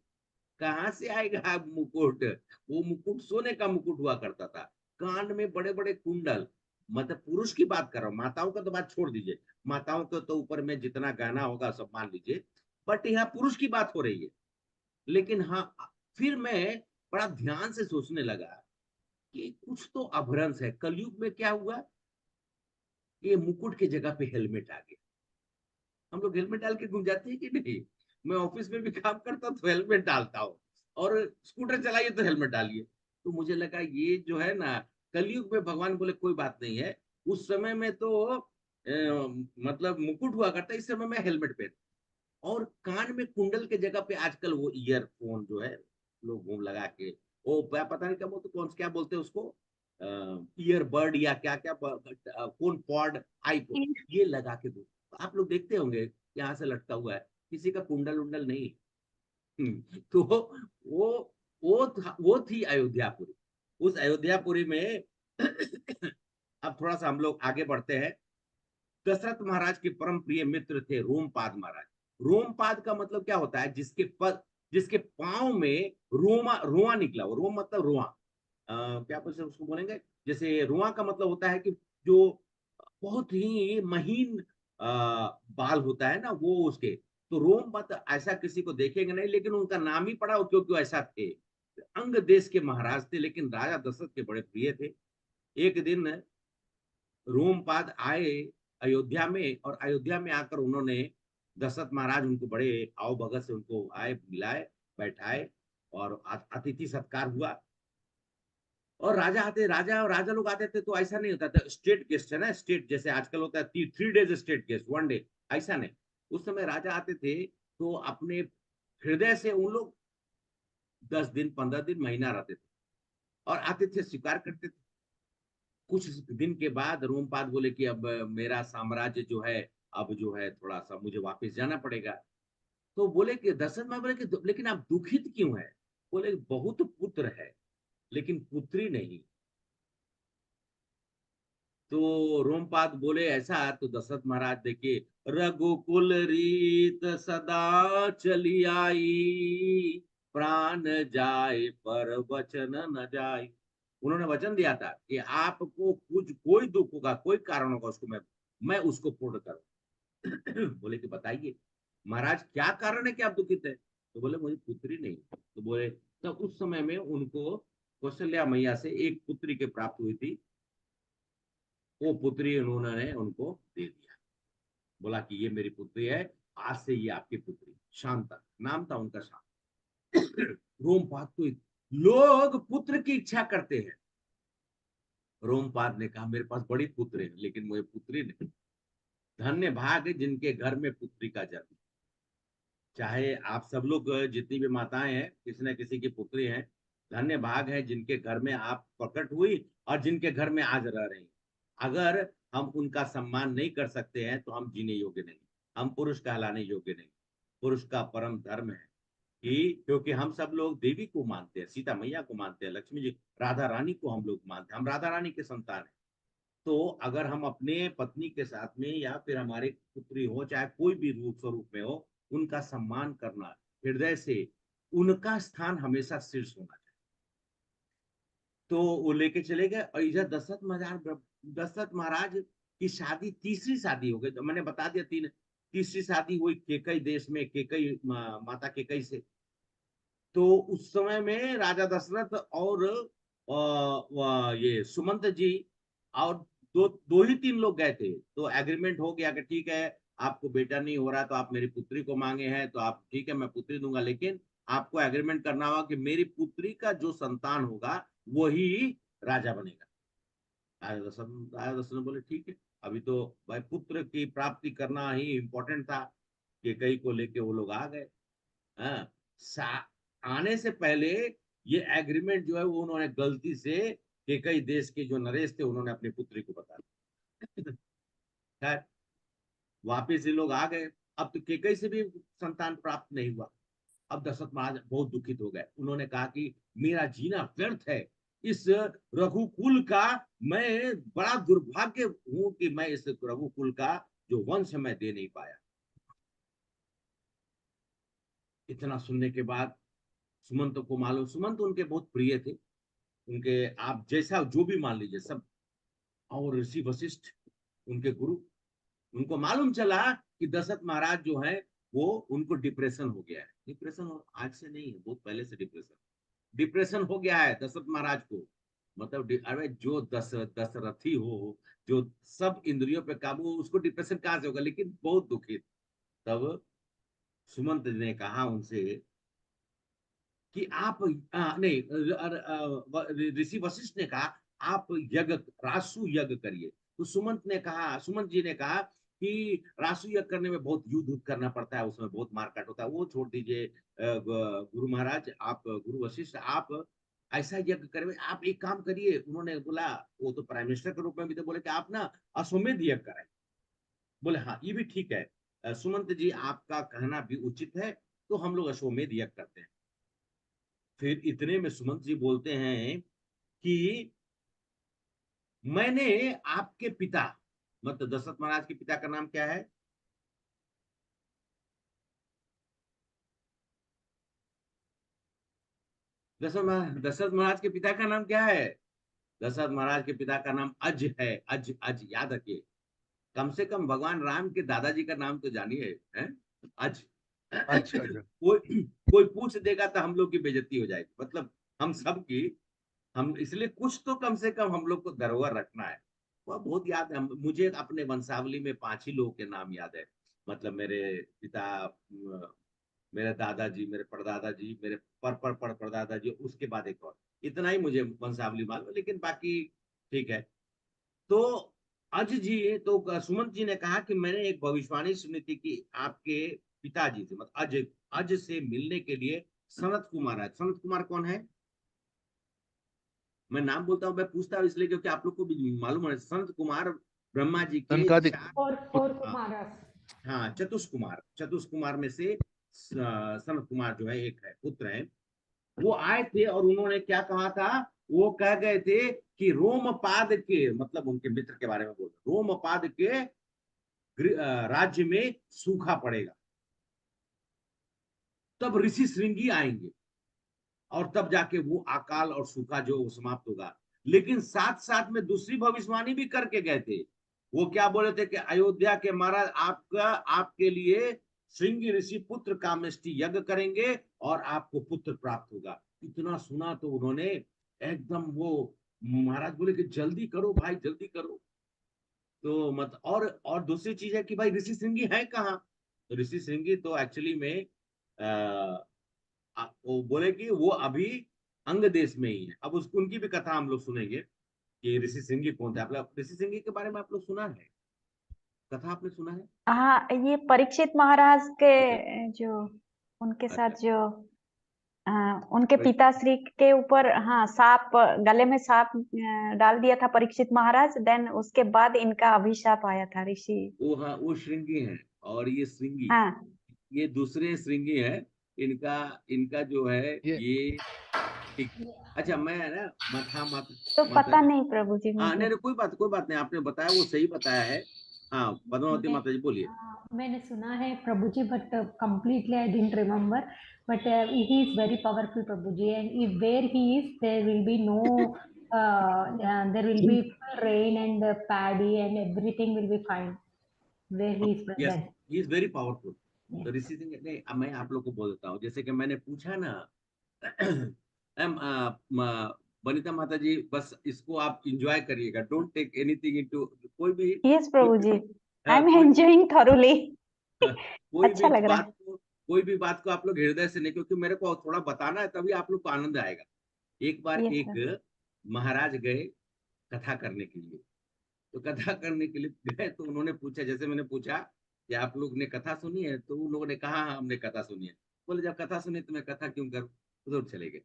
कहाँ से आएगा मुकुट? वो मुकुट सोने का मुकुट हुआ करता था। कान में बड़े बड़े कुंडल। मतलब पुरुष की बात कर रहा हूँ, माताओं का तो बात छोड़ दीजिए। माताओं को तो ऊपर में जितना गहना होगा सब मान लीजिए, बट यहाँ पुरुष की बात हो रही है। लेकिन हाँ, फिर मैं बड़ा ध्यान से सोचने लगा कि कुछ तो अभ्रंश है। कलयुग में क्या हुआ, ये मुकुट की जगह पे हेलमेट आ गया। हम लोग हेलमेट डाल के घूम जाते हैं कि नहीं? मैं ऑफिस में भी काम करता हूँ तो हेलमेट डालता हूँ, और स्कूटर चलाइए तो हेलमेट डालिए। तो मुझे लगा ये जो है ना, कलयुग में भगवान बोले कोई बात नहीं है। उस समय में तो मतलब मुकुट हुआ करता, इस समय में हेलमेट पहन। और कान में कुंडल के जगह पे आजकल वो ईयरफोन जो है लोग घूम लगा के, वो पता नहीं क्या बोलते, क्या बोलते हैं उसको, ईयरबड या क्या क्या, फोन पॉड, आईपोड, ये लगा के दो। आप लोग देखते होंगे यहाँ से लटका हुआ है, किसी का कुंडल उंडल नहीं। तो वो थी अयोध्यापुरी। उस अयोध्यापुरी में अब थोड़ा सा हम लोग आगे बढ़ते हैं। दशरथ महाराज के परम प्रिय मित्र थे रोमपाद महाराज। रोमपाद का मतलब क्या होता है? जिसके पांव में रोआ निकला हो। रोम मतलब रोआ, क्या उसको बोलेंगे, जैसे रुआ का मतलब होता है कि जो बहुत ही महीन बाल होता है ना वो उसके। तो रोम मत ऐसा किसी को देखेंगे नहीं, लेकिन उनका नाम ही पड़ा क्योंकि ऐसा थे। अंग देश के महाराज थे, लेकिन राजा दशरथ के बड़े प्रिय थे। एक दिन रोमपाद आए अयोध्या में, और अयोध्या में आकर उन्होंने, दशरथ महाराज उनको बड़े आओ भगत से उनको आए, मिलाए, बैठाए, और अतिथि सत्कार हुआ। और राजा और राजा लोग आते थे तो ऐसा नहीं होता था, स्टेट गेस्ट है ना, स्टेट जैसे आजकल होता है 3 डेज स्टेट गेस्ट, 1 डे, ऐसा नहीं। उस समय राजा आते थे तो अपने हृदय से उन लोग 10 दिन, 15 दिन, महीना रहते थे, और आतिथ्य स्वीकार करते थे। कुछ दिन के बाद रोमपाद बोले कि अब मेरा साम्राज्य जो है, अब जो है थोड़ा सा मुझे वापस जाना पड़ेगा। तो बोले कि दशरथ महाराज बोले कि लेकिन आप दुखित क्यों है? बोले बहुत पुत्र है लेकिन पुत्री नहीं। तो रोमपाद बोले ऐसा, तो दशरथ महाराज देखिए, रघुकुल रीत सदा चली आई, प्राण जाए पर वचन न जाए। उन्होंने वचन दिया था कि आपको कुछ कोई दुख होगा, कोई कारण होगा, उसको मैं उसको पूर्ण करूं। बोले कि बताइए महाराज क्या कारण है कि आप दुखित है? तो बोले मुझे पुत्री नहीं। तो बोले तो उस समय में उनको कौशल्या मैया से एक पुत्री के प्राप्त हुई थी। वो पुत्री उन्होंने उनको दे दिया। बोला कि ये मेरी पुत्री है, आज से ये आपकी पुत्री। शांता नाम था उनका। शांता रोमपाद तो लोग पुत्र की इच्छा करते हैं। रोमपाद ने कहा मेरे पास बड़ी पुत्र है लेकिन मुझे पुत्री नहीं। धन्य भाग है जिनके घर में पुत्री का जन्म। चाहे आप सब लोग जितनी भी माताएं हैं किसी न किसी की पुत्री हैं। धन्य भाग है जिनके घर में आप प्रकट हुई और जिनके घर में आज रह रही। अगर हम उनका सम्मान नहीं कर सकते हैं तो हम जीने योग्य नहीं, हम पुरुष कहलाने योग्य नहीं। पुरुष का परम धर्म है कि क्योंकि हम सब लोग देवी को मानते हैं, सीता मैया को मानते हैं, लक्ष्मी जी राधा रानी को हम लोग मानते हैं, हम राधा रानी के संतान हैं। तो अगर हम अपने पत्नी के साथ में या फिर हमारे पुत्री हो चाहे कोई भी रूप स्वरूप में हो, उनका सम्मान करना हृदय से, उनका स्थान हमेशा शीर्ष होना चाहिए। तो वो लेके चले गए और इधर दशरथ महाराज की शादी, तीसरी शादी हो गई। तो मैंने बता दिया तीसरी शादी हुई केकई देश में, केकई माता केकई से। तो उस समय में राजा दशरथ और ये सुमंत जी और दो दो ही तीन लोग गए थे। तो एग्रीमेंट हो गया कि ठीक है आपको बेटा नहीं हो रहा तो आप मेरी पुत्री को मांगे हैं तो आप ठीक है मैं पुत्री दूंगा, लेकिन आपको एग्रीमेंट करना होगा कि मेरी पुत्री का जो संतान होगा वही राजा बनेगा। राजा दशरथ बोले ठीक है। अभी तो भाई पुत्र की प्राप्ति करना ही इम्पोर्टेंट था कि कई को लेके वो लोग आ गए। हाँ, आने से पहले ये एग्रीमेंट जो है वो उन्होंने गलती से कई देश के जो नरेश थे उन्होंने अपनी पुत्री को बता दिया। खैर वापिस ये लोग आ गए। अब तो केकई से भी संतान प्राप्त नहीं हुआ। अब दशरथ महाराज बहुत दुखित हो गए। उन्होंने कहा कि मेरा जीना व्यर्थ है। इस रघुकुल का मैं बड़ा दुर्भाग्य हूं कि मैं इस रघुकुल का जो वंश मैं दे नहीं पाया। इतना सुनने के बाद सुमंत को मालूम, सुमंत उनके बहुत प्रिय थे, उनके आप जैसा जो भी मान लीजिए सब। और ऋषि वशिष्ठ उनके गुरु, उनको मालूम चला कि दशरथ महाराज जो है वो उनको डिप्रेशन हो गया है। डिप्रेशन आज से नहीं है, बहुत पहले से डिप्रेशन हो गया है दशरथ महाराज को। मतलब अरे जो दशरथी हो, जो सब इंद्रियों पे काबू, उसको डिप्रेशन कहां से होगा। लेकिन बहुत दुखित। तब सुमंत ने कहा उनसे कि आप नहीं, ऋषि वशिष्ठ ने कहा आप यज्ञ, रासु यज्ञ करिए। तो सुमंत जी ने कहा कि रासु यज्ञ करने में बहुत युद्ध करना पड़ता है, उसमें बहुत मारकाट होता है, वो छोड़ दीजिए। गुरु महाराज, आप गुरु वशिष्ठ, आप ऐसा यज्ञ करें, आप एक काम करिए। उन्होंने बोला, वो तो प्राइम मिनिस्टर के रूप में भी थे, बोले कि आप ना अश्वमेध यज्ञ करें। बोले हाँ ये भी ठीक है सुमंत जी, आपका कहना भी उचित है, तो हम लोग अश्वमेध यज्ञ करते हैं। फिर इतने में सुमंत जी बोलते हैं कि मैंने आपके पिता, मतलब दशरथ महाराज के पिता का नाम क्या है? दशरथ महाराज के पिता का नाम क्या है? दशरथ महाराज के पिता का नाम अज है। अज अज याद रखिए। कम से कम भगवान राम के दादाजी का नाम तो जानिए, है अज। अच्छा अच्छा। कोई पूछ देगा तो हम लोग की बेइज्जती हो जाएगी, मतलब हम सब की। हम इसलिए कुछ तो कम से कम हम लोग को धरोहर रखना है। वह बहुत याद है मुझे, अपने वंशावली में 5 ही लोगों के नाम याद है। मतलब मेरे पिता, मेरे दादाजी, मेरे परदादा जी, मेरे पर परदादा जी, उसके बाद एक और। इतना ही मुझे वंशावली मालूम है, लेकिन बाकी ठीक है। तो अज जी, तो सुमंत जी ने कहा कि मैंने एक भविष्यवाणी सुनी थी कि आपके पिताजी से, मतलब अज से मिलने के लिए सनत कुमार है। सनत कुमार कौन है? मैं नाम बोलता हूँ, मैं पूछता हूँ इसलिए क्योंकि आप लोग को भी मालूम है। संत कुमार ब्रह्मा जी के सनकादिक। 4, और हाँ, कुमारस। हाँ चतुष कुमार में से सनत कुमार जो है एक है, पुत्र है। वो आए थे और उन्होंने क्या कहा था? वो कह गए थे कि रोमपाद के, मतलब उनके मित्र के बारे में बोल, रोमपाद के राज्य में सूखा पड़ेगा, तब ऋषि श्रृंगी आएंगे। और तब जाके वो अकाल और सूखा जो समाप्त होगा। लेकिन साथ साथ में दूसरी भविष्यवाणी भी करके गए थे। वो क्या बोले थे कि अयोध्या के महाराज आपका आपके लिए श्रृंगी ऋषि पुत्र कामेष्टि यज्ञ करेंगे और आपको पुत्र प्राप्त होगा। इतना सुना तो उन्होंने एकदम वो महाराज बोले कि जल्दी करो भाई, जल्दी करो। तो मत और दूसरी चीज है कि भाई ऋषि श्रृंगी है कहाँ? तो ऋषि श्रृंगी तो एक्चुअली में वो बोले कि वो अभी अंग देश में ही है। अब उसको उनकी भी कथा हम लोग सुनेंगे कि ऋषि श्रृंगी कौन थे। आप लोग ऋषि श्रृंगी के बारे में आप लोग सुना है? कथा आपने सुना है? हाँ, ये परीक्षित महाराज के अच्छा जो उनके अच्छा। साथ जो उनके परी- पिताश्री के ऊपर, हाँ, सांप, गले में सांप डाल दिया था परीक्षित महाराज। देन उसके बाद इनका अभिशाप आया था ऋषि। वो हाँ वो श्रृंगी है और ये श्रृंगी, हाँ, ये दूसरे श्रृंगी है। इनका इनका जो है ये ठीक। अच्छा मैं ना माता तो माता पता जी, नहीं प्रभु जी हाँ मुझे। नहीं नहीं, कोई बात नहीं, आपने बताया वो सही बताया है। हाँ पद्मावती मैं माता जी बोलिए। मैंने सुना है Prabhu ji, but completely I didn't remember. But he is very powerful Prabhu ji, and if where he is, there will be no, there will be full rain and paddy and everything will be fine where he is yes, present. He is very powerful. तो Yes. ऋषि सिंह नहीं, अब मैं आप लोग को बोल देता हूँ, जैसे कि मैंने पूछा ना बनीता माता जी, बस इसको आप इंजॉय करिएगा, डोंट टेक एनीथिंग इनटू कोई भी यस कोई प्रभु भी जी, आई एम कोई एंजॉइंग थॉरोली। कोई अच्छा भी लग रहा बात है। को कोई भी बात को आप लोग हृदय से नहीं, क्योंकि मेरे को थोड़ा बताना है तभी आप लोग को आनंद आएगा। एक बार यस एक सर। महाराज गए कथा करने के लिए। तो कथा करने के लिए गए तो उन्होंने पूछा, जैसे मैंने पूछा कि आप लोग ने कथा सुनी है, तो उन लोगों ने कहा हाँ हमने कथा सुनी है। बोले जब कथा सुनी तो मैं कथा क्यों करूं, उधर चले गए।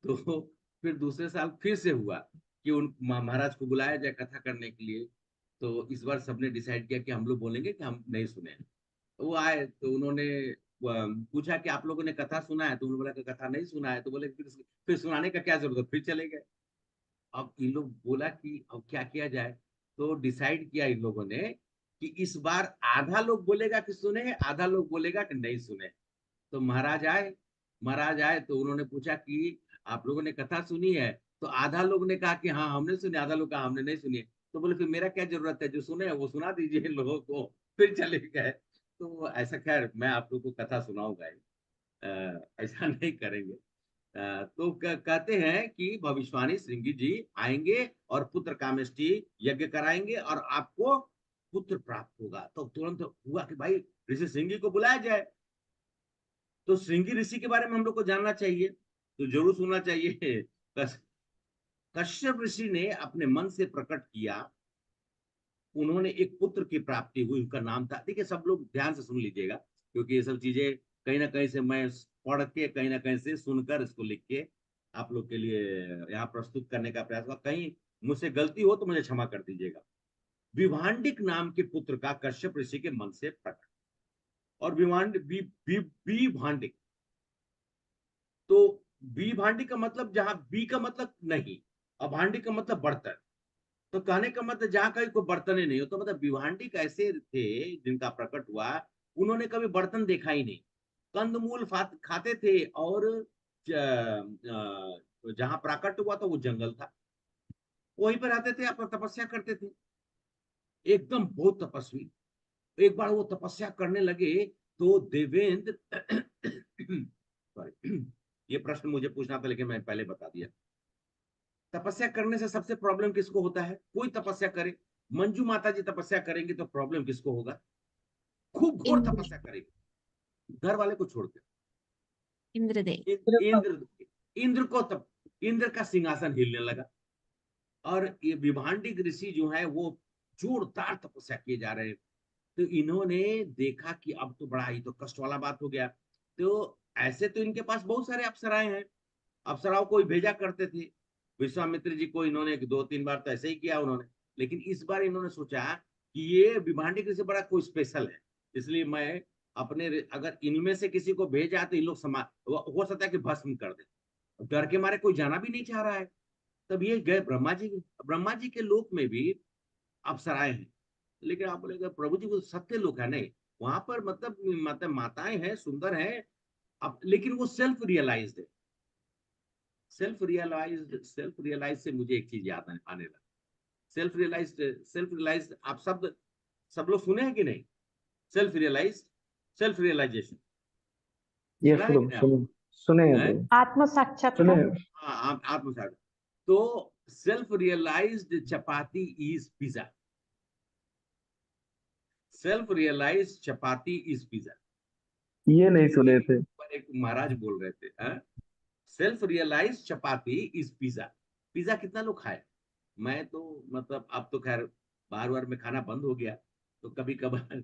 तो फिर दूसरे साल फिर से हुआ कि उन महाराज को बुलाया जाए कथा करने के लिए। तो इस बार सबने डिसाइड किया कि हम लोग बोलेंगे कि हम नहीं सुने। तो वो आए तो उन्होंने पूछा कि आप लोगों ने कथा सुना है? तो उन्होंने बोला कि कथा नहीं सुना है। तो बोले फिर सुनाने का क्या जरूरत, फिर चले गए। अब इन लोग बोला कि अब क्या किया जाए। तो डिसाइड किया इन लोगों ने कि इस बार आधा लोग बोलेगा कि सुने, आधा लोग बोलेगा कि नहीं सुने। तो महाराज आए तो उन्होंने पूछा कि आप लोगों ने कथा सुनी है? तो आधा लोग ने कहा कि हाँ हमने सुनी, आधा लोग कहा हमने नहीं सुनी। तो बोले फिर मेरा क्या जरूरत है, जो सुने वो सुना दीजिए इन लोगों को। फिर चले गए। तो ऐसा, खैर मैं आप लोगों को कथा सुनाऊंगा ही। ऐसा नहीं करेंगे। तो कहते हैं कि भविष्यवाणी श्रृंगी जी आएंगे और पुत्र कामेष्टि यज्ञ कराएंगे और आपको पुत्र प्राप्त होगा। तो तुरंत हुआ कि भाई ऋषि श्रृंगी को बुलाया जाए। तो श्रृंगी ऋषि के बारे में हम लोग को जानना चाहिए, तो जरूर सुनना चाहिए। कश्यप ऋषि ने अपने मन से प्रकट किया, उन्होंने एक पुत्र की प्राप्ति हुई, उनका नाम था, देखिए सब लोग ध्यान से सुन लीजिएगा, क्योंकि ये सब चीजें कहीं ना कहीं से मैं पढ़ के, कहीं ना कहीं से सुनकर इसको लिख के आप लोग के लिए यहाँ प्रस्तुत करने का प्रयास हुआ। कहीं मुझसे गलती हो तो मुझे क्षमा कर दीजिएगा। विभांडिक नाम के पुत्र का कश्यप ऋषि के मन से प्रकट। और बी भांडिक, तो बी भांडिक का मतलब, जहां बी का मतलब नहीं और भांडिक का मतलब बर्तन। तो कहने का मतलब जहां कहीं कोई बर्तन ही नहीं हो, तो मतलब विभांडिक ऐसे थे जिनका प्रकट हुआ, उन्होंने कभी बर्तन देखा ही नहीं। कंदमूल खाते थे और जहां प्रकट हुआ था वो जंगल था, वहीं पर रहते थे, अपना तपस्या करते थे। एकदम बहुत तपस्वी। एक बार वो तपस्या करने लगे तो देवेंद्र सॉरी, ये प्रश्न मुझे पूछना था लेकिन मैं पहले बता दिया। तपस्या करने से सबसे प्रॉब्लम किसको होता है? कोई तपस्या करे, मंजू माता जी तपस्या करेंगे तो प्रॉब्लम किसको होगा? खूब घोर इंद्र, तपस्या करेगी, घर वाले को छोड़कर। इंद्रदेव। इंद्र, इंद्र को तप इंद्र का सिंहासन हिलने लगा। और ये विभांडिक ऋषि जो है वो जोरदार तपस्या किए जा रहे हैं। तो इन्होंने देखा कि अब तो बड़ा ही तो कष्ट वाला बात हो गया। तो ऐसे तो इनके पास बहुत सारे अप्सराएं हैं, अप्सराओं को भेजा करते थे। विश्वामित्र जी को इन्होंने 2-3 बार तो ऐसे ही किया उन्होंने। लेकिन इस बार इन्होंने सोचा कि ये विभांडिक से बड़ा कोई स्पेशल है, इसलिए मैं अपने, अगर इनमें से किसी को भेजा तो इन लोग हो सकता है कि भस्म कर दे। डर के मारे कोई जाना भी नहीं चाह रहा है। तब ये गए ब्रह्मा जी के लोक में भी अप्सराएं हैं। लेकिन आप बोलेगा प्रभु जी वो सत्य लोक है, नहीं, वहां पर मतलब माताएं हैं, सुंदर हैं। अब लेकिन वो सेल्फ रियलाइज्ड है। सेल्फ रियलाइज से मुझे एक चीज याद आने लगा। सेल्फ रियलाइज आप सब लोग सुने हैं कि नहीं? सेल्फ रियलाइजेशन यस सुना है कि प्रभु, नहीं सुने आपने? सुने हैं हैं? प्रभु, आत्म सुने साक्षात्कार। हैं। हाँ, आत्मसात। तो self realised chapati is pizza. Self realised chapati is pizza. ये नहीं सुने थे। पर एक महाराज बोल रहे थे, self realise chapati is pizza. Pizza कितना लोग खाए? मैं तो मतलब अब तो खैर बार बार में खाना बंद हो गया, तो कभी कभार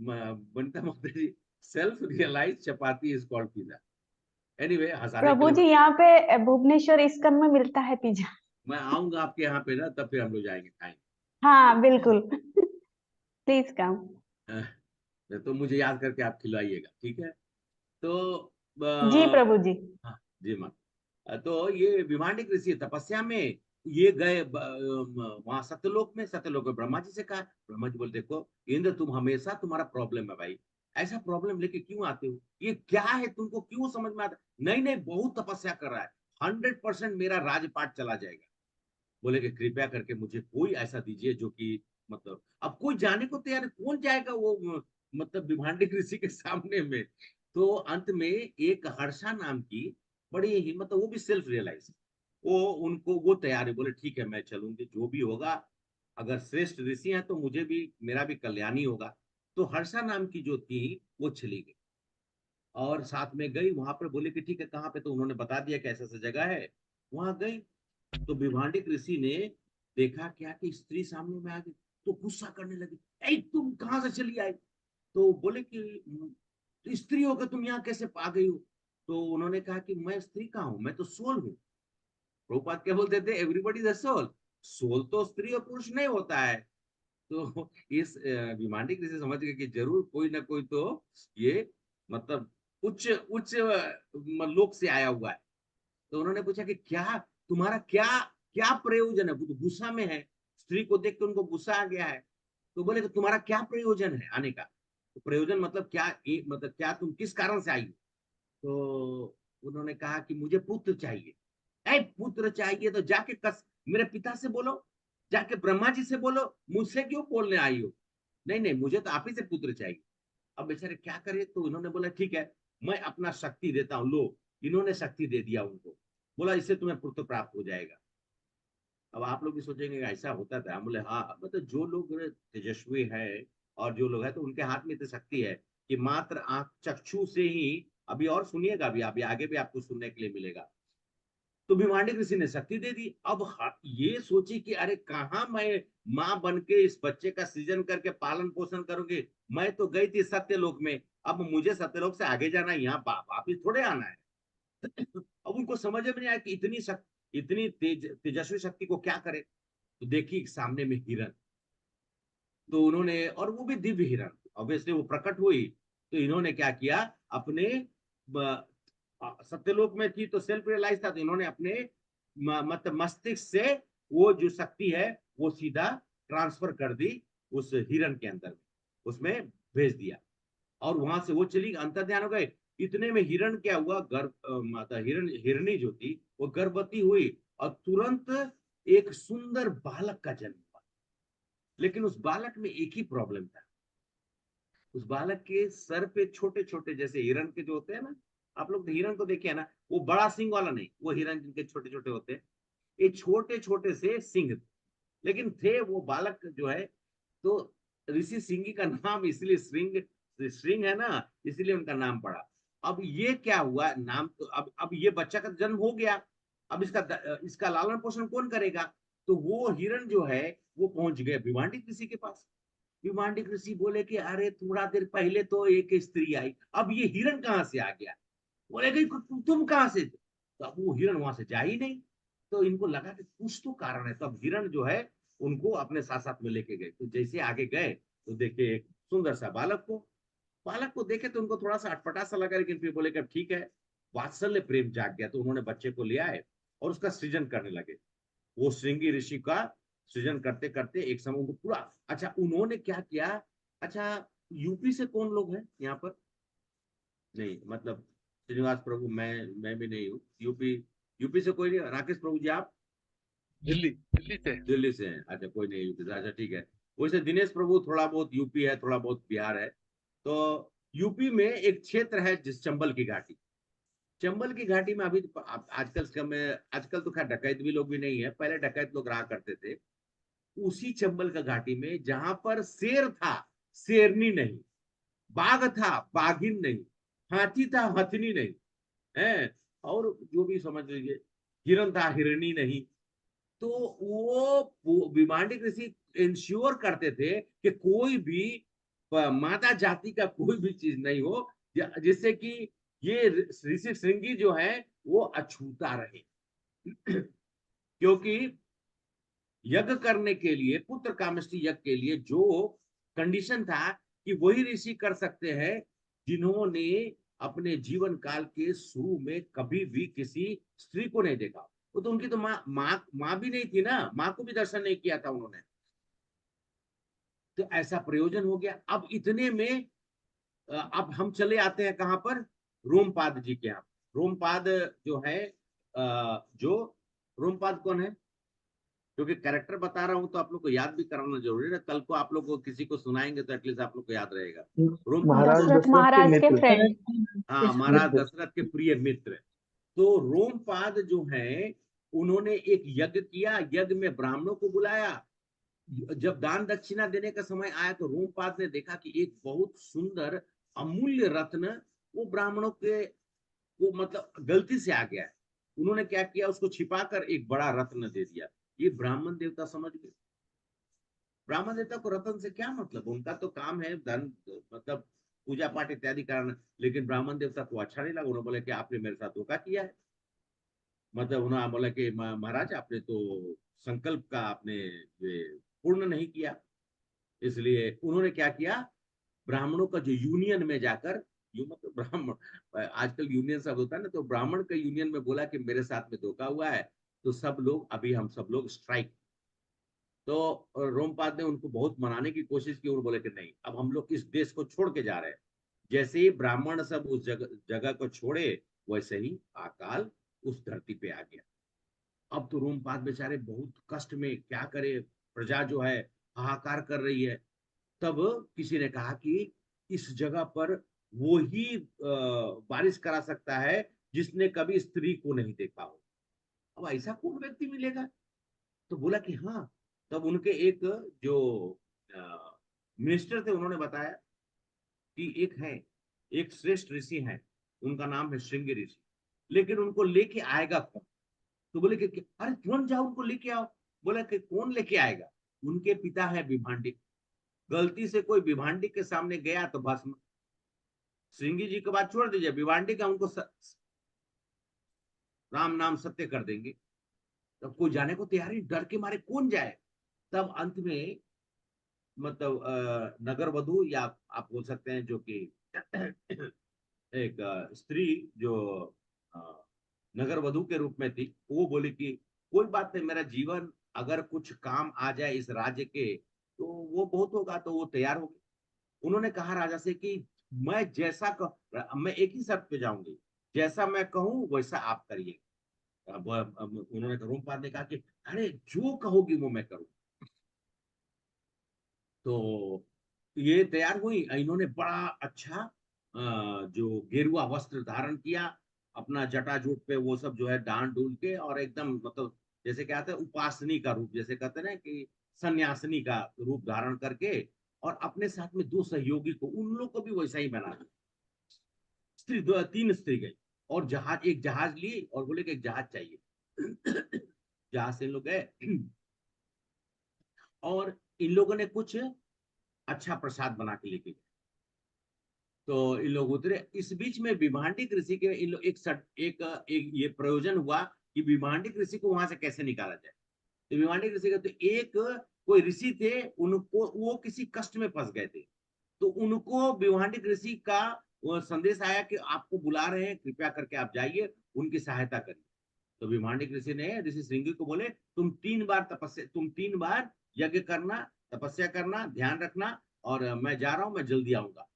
बनता माता जी, self realise chapati is called pizza. Anyway, हंसाने के प्रभु लिए जी यहाँ पे भुवनेश्वर इस्कन में मिलता है पिज्जा। मैं आऊंगा आपके यहाँ पे ना, तब फिर हम लोग जाएंगे खाएंगे। हाँ बिल्कुल। Please come. तो मुझे याद करके आप खिलाइएगा, ठीक है? तो जी प्रभु जी। हाँ जी माँ। तो ये विमांडिक ऋषि तपस्या में ये गए वहां सत्यलोक में। सत्यलोक में ब्रह्मा जी से कहा। ब्रह्मा जी बोले, देखो इंद्र, तुम हमेशा तुम्हारा प्रॉब्लम है भाई, ऐसा प्रॉब्लम लेके क्यों आते हो? ये क्या है, तुमको क्यों समझ में आता? नहीं नहीं, बहुत तपस्या कर रहा है, 100% मेरा राजपाट चला जाएगा। बोले कि कृपया करके मुझे कोई ऐसा दीजिए जो कि मतलब, अब कोई जाने को तैयार, कौन जाएगा वो मतलब विभांडिक ऋषि के सामने में। तो अंत में एक हर्षा नाम की बड़ी हिम्मत, वो भी सेल्फ रियलाइज, वो उनको वो तैयार है। बोले ठीक है, मैं चलूंगी, जो भी होगा, अगर श्रेष्ठ ऋषि हैं तो मुझे भी, मेरा भी कल्याण ही होगा। तो हर्षा नाम की जो थी वो चली गई और साथ में गई वहां पर। बोले कि ठीक है, कहाँ पे? तो उन्होंने बता दिया कि ऐसा ऐसा जगह है। वहां गई तो विभांडिक ऋषि ने देखा क्या कि स्त्री सामने में आ गई, तो गुस्सा करने लगी, ऐ तुम कहाँ से चली आई? तो बोले कि स्त्री होकर तुम यहाँ कैसे आ गई हो? तो उन्होंने कहा कि मैं स्त्री कहाँ हूँ, मैं तो सोल हूँ। प्रभुपाद क्या बोलते थे? Everybody is a soul. Soul तो स्त्री और पुरुष नहीं होता है। तो इस विमांडिक ऋषि समझ गए कि जरूर कोई ना कोई तो ये मतलब उच्च उच्च लोक से आया हुआ है। तो उन्होंने पूछा कि क्या तुम्हारा क्या क्या प्रयोजन है? वो तो गुस्सा में है, स्त्री को देख के उनको गुस्सा आ गया है। तो बोले कि तुम्हारा क्या प्रयोजन है आने का? तो प्रयोजन मतलब क्या, मतलब क्या, तुम किस कारण से आई? तो उन्होंने कहा कि मुझे पुत्र चाहिए। ऐ पुत्र चाहिए तो जाके मेरे पिता से बोलो, जाके ब्रह्मा जी से बोलो, मुझसे क्यों बोलने आई हो? नहीं नहीं, मुझे तो आप ही से पुत्र चाहिए। अब बेचारे क्या करे? तो इन्होंने बोला ठीक है, मैं अपना शक्ति देता हूँ, लो। इन्होंने शक्ति दे दिया उनको, बोला इससे तुम्हें पुत्र प्राप्त हो जाएगा। अब आप लोग भी सोचेंगे ऐसा होता था? हम बोले हाँ, मतलब जो लोग तेजस्वी है और जो लोग है तो उनके हाथ में इतनी शक्ति है कि मात्र आंख चक्षु से ही, अभी और सुनिएगा, अभी आगे भी आपको सुनने के लिए मिलेगा। तो भिमांडिक ऋषि ने शक्ति दे दी। अब ये सोची कि अरे कहाँ मैं माँ बन के इस बच्चे का सृजन करके पालन पोषण करूंगी? मैं तो गई थी सत्यलोक में, अब मुझे सत्यलोक से आगे जाना है, यहाँ वापिस थोड़े आना है। अब उनको समझ में नहीं आया कि इतनी तेजस्वी शक्ति को क्या करे। तो देखिए सामने में हिरण, तो उन्होंने, और वो भी दिव्य हिरण, ऑब्वियसली वो प्रकट हुई। तो इन्होंने क्या किया, अपने सत्यलोक में थी तो सेल्फ रियलाइज था, तो इन्होंने अपने मतलब मस्तिष्क से वो जो शक्ति है वो सीधा ट्रांसफर कर दी उस हिरण के अंदर, उसमें भेज दिया। और वहां से वो चली, अंतर ध्यान हो गए। इतने में हिरण क्या हुआ, गर्भ माता हिरणी जो थी वो गर्भवती हुई और तुरंत एक सुंदर बालक का जन्म हुआ। लेकिन उस बालक में एक ही प्रॉब्लम था, उस बालक के सर पे छोटे छोटे जैसे हिरण के जो होते हैं ना, आप लोग हिरण को देखिए ना, वो बड़ा सिंह वाला नहीं, वो हिरण जिनके छोटे छोटे होते हैं, ये छोटे छोटे से सिंह, लेकिन थे वो बालक जो है। तो ऋषि सिंह का नाम इसलिए श्रृंग, श्रृंग है ना, इसलिए उनका नाम पड़ा। अब ये क्या हुआ नाम, तो अब ये बच्चा का जन्म हो गया, अब इसका लालन पोषण कौन करेगा? तो वो हिरण जो है वो पहुंच गए भिवांडिक ऋषि के पास। भिवांडिक ऋषि बोले कि अरे थोड़ा देर पहले तो एक स्त्री आई, अब ये हिरण कहाँ से आ गया? बोले कि तुम कहाँ से? तो अब वो हिरण वहां से जा ही नहीं। तो इनको लगा कि कुछ तो कारण है, तो अब हिरण जो है उनको अपने साथ साथ में लेके गए। तो जैसे आगे गए तो देखे एक सुंदर सा बालक को देखे तो उनको थोड़ा सा अटपटा सा लगा, लेकिन फिर बोले कि ठीक है, वात्सल्य प्रेम जाग गया। तो उन्होंने बच्चे को ले आए और उसका सृजन करने लगे। वो श्रृंगी ऋषि का सृजन करते करते एक समय उनको पूरा, अच्छा उन्होंने क्या किया, अच्छा यूपी से कौन लोग हैं यहाँ पर? नहीं मतलब श्रीनिवास प्रभु, मैं भी नहीं हूँ। यूपी से कोई नहीं। राकेश प्रभु जी आप दिल्ली से। दिल्ली से हैं? अच्छा, कोई नहीं यूपी से। अच्छा ठीक है। वैसे दिनेश प्रभु थोड़ा बहुत यूपी है, थोड़ा बहुत बिहार है। तो यूपी में एक क्षेत्र है जिस चंबल की घाटी। चंबल की घाटी में अभी आजकल समय, आजकल तो खैर डकैत भी लोग भी नहीं है, पहले डकैत लोग रहा करते थे। उसी चंबल का घाटी में जहां पर शेर था, शेरनी नहीं, बाघ था, बाघिन नहीं, हाथी था, हथनी नहीं है, और जो भी समझ लीजिए, हिरन था, हिरनी नहीं। तो वो विमांडिक ऋषि इंश्योर करते थे कि कोई भी मादा जाति का कोई भी चीज नहीं हो जिससे कि ये ऋषि श्रृंगी जो है वो अछूता रहे। क्योंकि यज्ञ करने के लिए, पुत्र कामेष्टि यज्ञ के लिए जो कंडीशन था कि वही ऋषि कर सकते हैं जिन्होंने अपने जीवन काल के शुरू में कभी भी किसी स्त्री को नहीं देखा। वो तो उनकी तो माँ भी नहीं थी ना, माँ को भी दर्शन नहीं किया था उन्होंने। तो ऐसा प्रयोजन हो गया। अब इतने में अब हम चले आते हैं कहां पर, रोमपाद जी के यहाँ। रोमपाद जो है, जो रोमपाद कौन है, क्योंकि कैरेक्टर बता रहा हूं तो आप लोग को याद भी कराना जरूरी है। कल को आप लोग को किसी को सुनाएंगे तो एटलीस्ट आप लोग को याद रहेगा। महाराज दशरथ दशरथ के महाराज के मित्र। फ्रेंड। हाँ, महाराज मित्र। दशरथ के प्रिय मित्र। तो रोमपाद जो है, उन्होंने एक यज्ञ किया, यज्ञ में ब्राह्मणों को बुलाया। जब दान दक्षिणा देने का समय आया तो रोमपाद ने देखा कि एक बहुत सुंदर अमूल्य रत्न वो ब्राह्मणों के वो मतलब गलती से आ गया है। उन्होंने क्या किया, उसको छिपाकर एक बड़ा रत्न दे दिया। ये ब्राह्मण देवता समझ गए। ब्राह्मण देवता को रत्न से क्या मतलब, उनका तो काम है धन, मतलब पूजा पाठ इत्यादि करना। लेकिन ब्राह्मण देवता को अच्छा नहीं लगा। उन्होंने बोले कि आपने मेरे साथ धोखा किया है। मतलब उन्होंने बोला कि महाराज आपने तो संकल्प का आपने पूर्ण नहीं किया। इसलिए उन्होंने क्या किया, ब्राह्मणों का जो यूनियन में जाकर, यू मतलब ब्राह्मण आजकल यूनियन सब होता है ना, तो ब्राह्मण का यूनियन में बोला कि मेरे साथ में धोखा हुआ है, तो सब लोग अभी हम सब लोग स्ट्राइक। तो रोमपाद ने उनको बहुत मनाने की कोशिश की। उन्होंने बोले कि नहीं, अब हम लोग इस देश को छोड़ के जा रहे हैं। जैसे ही ब्राह्मण सब उस जगह को छोड़े, वैसे ही अकाल उस धरती पे आ गया। अब तो रोमपाद बेचारे बहुत कष्ट में, क्या करे, प्रजा जो है हाहाकार कर रही है। तब किसी ने कहा कि इस जगह पर वो ही बारिश करा सकता है जिसने कभी स्त्री को नहीं देखा हो। अब ऐसा कौन व्यक्ति मिलेगा। तो बोला कि हाँ। तब उनके एक जो मिनिस्टर थे, उन्होंने बताया कि एक है, एक श्रेष्ठ ऋषि है, उनका नाम है श्रृंगी ऋषि। लेकिन उनको लेके आएगा कौन। तो बोले कि अरे तुरंत जाओ उनको लेके आओ। बोला कि कौन लेके आएगा। उनके पिता है विभांडिक। गलती से कोई विभांडिक के सामने गया तो भस्म। श्रृंगी जी की बात छोड़ दीजिए, विभांडिक का उनको राम नाम सत्य कर देंगे। तब कोई जाने को तैयार ही, डर के मारे कौन जाए। तब अंत में मतलब नगर वधु, या आप बोल सकते हैं जो कि एक स्त्री जो अ, नगर वधु के रूप में थी, वो बोली कि कोई बात नहीं, मेरा जीवन अगर कुछ काम आ जाए इस राज्य के तो वो बहुत होगा। तो वो तैयार हो गई। उन्होंने कहा राजा से कि मैं जैसा मैं एक ही शर्त पे जाऊंगी, जैसा मैं कहूं वैसा आप करिए। अब उन्होंने रोमपाद ने कहा कि अरे जो कहोगी वो मैं करूँ। तो ये तैयार हुई। इन्होंने बड़ा अच्छा जो गेरुआ वस्त्र धारण किया, अपना जटाजूट पे वो सब जो है डांड डूल के, और एकदम मतलब जैसे कहते हैं उपासनी का रूप, जैसे कहते हैं ना कि सन्यासिनी का रूप धारण करके, और अपने साथ में दो सहयोगी को, उन लोग को भी वैसा ही बना दिया। स्त्री दो, तीन स्त्री गई, और जहाज, एक जहाज ली और बोले कि एक जहाज चाहिए। जहाज से इन लोग गए, और इन लोगों ने कुछ अच्छा प्रसाद बना के लेके गए। तो इन लोग उतरे। इस बीच में विभांडिक ऋषि के इन लोग एक ये प्रयोजन हुआ कि विभांडिक ऋषि को वहां से कैसे निकाला जाए। तो विभांडिक ऋषि का तो एक कोई ऋषि थे, उनको वो किसी कष्ट में फंस गए थे। तो उनको विभांडिक ऋषि का वो संदेश आया कि आपको बुला रहे हैं, कृपया करके आप जाइए, उनकी सहायता करिए। तो विभांडिक ऋषि ने ऋषि श्रृंगी को बोले, तुम 3 बार तपस्या, तुम 3 बार यज्ञ करना, तपस्या करना, ध्यान रखना, और मैं जा रहा हूं, मैं जल्दी आऊंगा।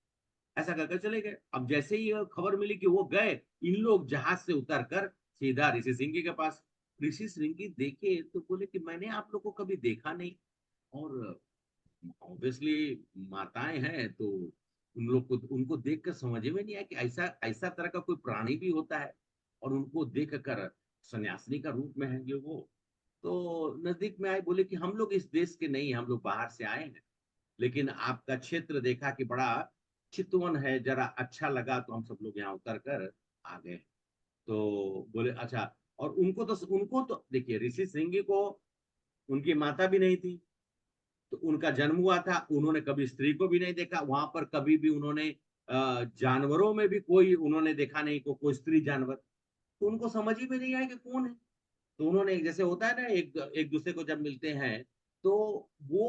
ऐसा कहकर चले गए। अब जैसे ही खबर मिली कि वो गए, इन लोग जहाज से उतर कर सीधा ऋषि सिंह के पास। ऋषि सिंह देखे तो बोले कि मैंने आप लोग को कभी देखा नहीं, और ऑब्वियसली माताएं हैं तो उन लोग को, उनको देखकर समझ में नहीं आया कि ऐसा ऐसा तरह का कोई प्राणी भी होता है, और उनको देखकर सन्यासिनी का रूप में है ये वो। तो नजदीक में आए, बोले कि हम लोग इस देश के नहीं हैं, हम लोग बाहर से आए हैं, लेकिन आपका क्षेत्र देखा कि बड़ा चितवन है, जरा अच्छा लगा, तो हम सब लोग यहाँ उतर कर आ गए। तो बोले अच्छा। और उनको तो देखिए, ऋषि सिंह को उनकी माता भी नहीं थी, तो उनका जन्म हुआ था, उन्होंने कभी स्त्री को भी नहीं देखा वहां पर, कभी भी उन्होंने जानवरों में भी कोई उन्होंने देखा नहीं को कोई स्त्री जानवर, तो उनको समझ ही में नहीं आया कि कौन है। तो उन्होंने, जैसे होता है ना, एक एक दूसरे को जब मिलते हैं तो वो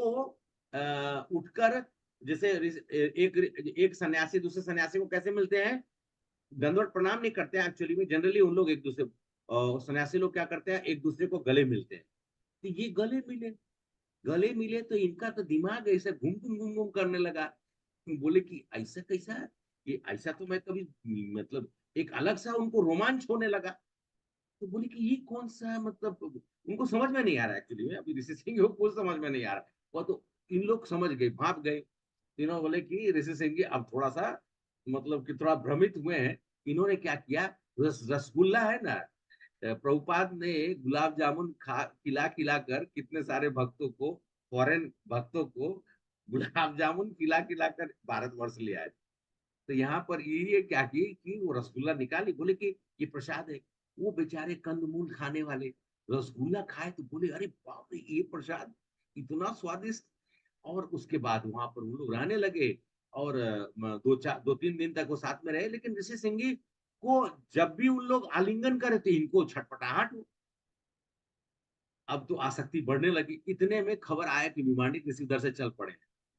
उठकर, जैसे एक एक सन्यासी दूसरे सन्यासी को कैसे मिलते हैं, दंडवत प्रणाम नहीं करते हैं एक्चुअली में, जनरली उन लोग एक दूसरे सन्यासी लोग क्या करते हैं, एक दूसरे को गले मिलते हैं। तो ये गले मिले तो इनका तो दिमाग ऐसे घूम घूम घूम घूम करने लगा। बोले कि ऐसा कैसा, ये ऐसा तो मैं कभी, मतलब एक अलग सा उनको रोमांच होने लगा। तो बोले कि ये कौन सा, मतलब उनको समझ में नहीं आ रहा एक्चुअली में, अभी ऋषि सिंह को कुछ समझ में नहीं आ रहा। वो तो इन लोग समझ गए, भाप गए तीनों। बोले कि ऋषि सिंह जी अब थोड़ा सा, मतलब कि थोड़ा भ्रमित हुए हैं। इन्होंने क्या किया, रसगुल्ला है ना, प्रभुपाद ने गुलाब जामुन खिला खिला कर कितने सारे भक्तों को, फॉरेन भक्तों को गुलाब जामुन खिला खिला कर भारतवर्ष ले आए। तो यहाँ पर ये क्या की कि वो रसगुल्ला निकाली, बोले कि ये प्रसाद है। वो बेचारे कंदमूल खाने वाले रसगुल्ला खाए तो बोले अरे बाप रे, ये प्रसाद इतना स्वादिष्ट। और उसके बाद वहां पर वो लोग रहने लगे, और 2-3 दिन तक वो साथ में रहे। लेकिन ऋषि सिंह को जब भी उन लोग आलिंगन करे तो इनको छटपटाहट हो। अब तो आसक्ति बढ़ने लगी। इतने में खबर आया कि भिमानी किसी दर से चल पड़े।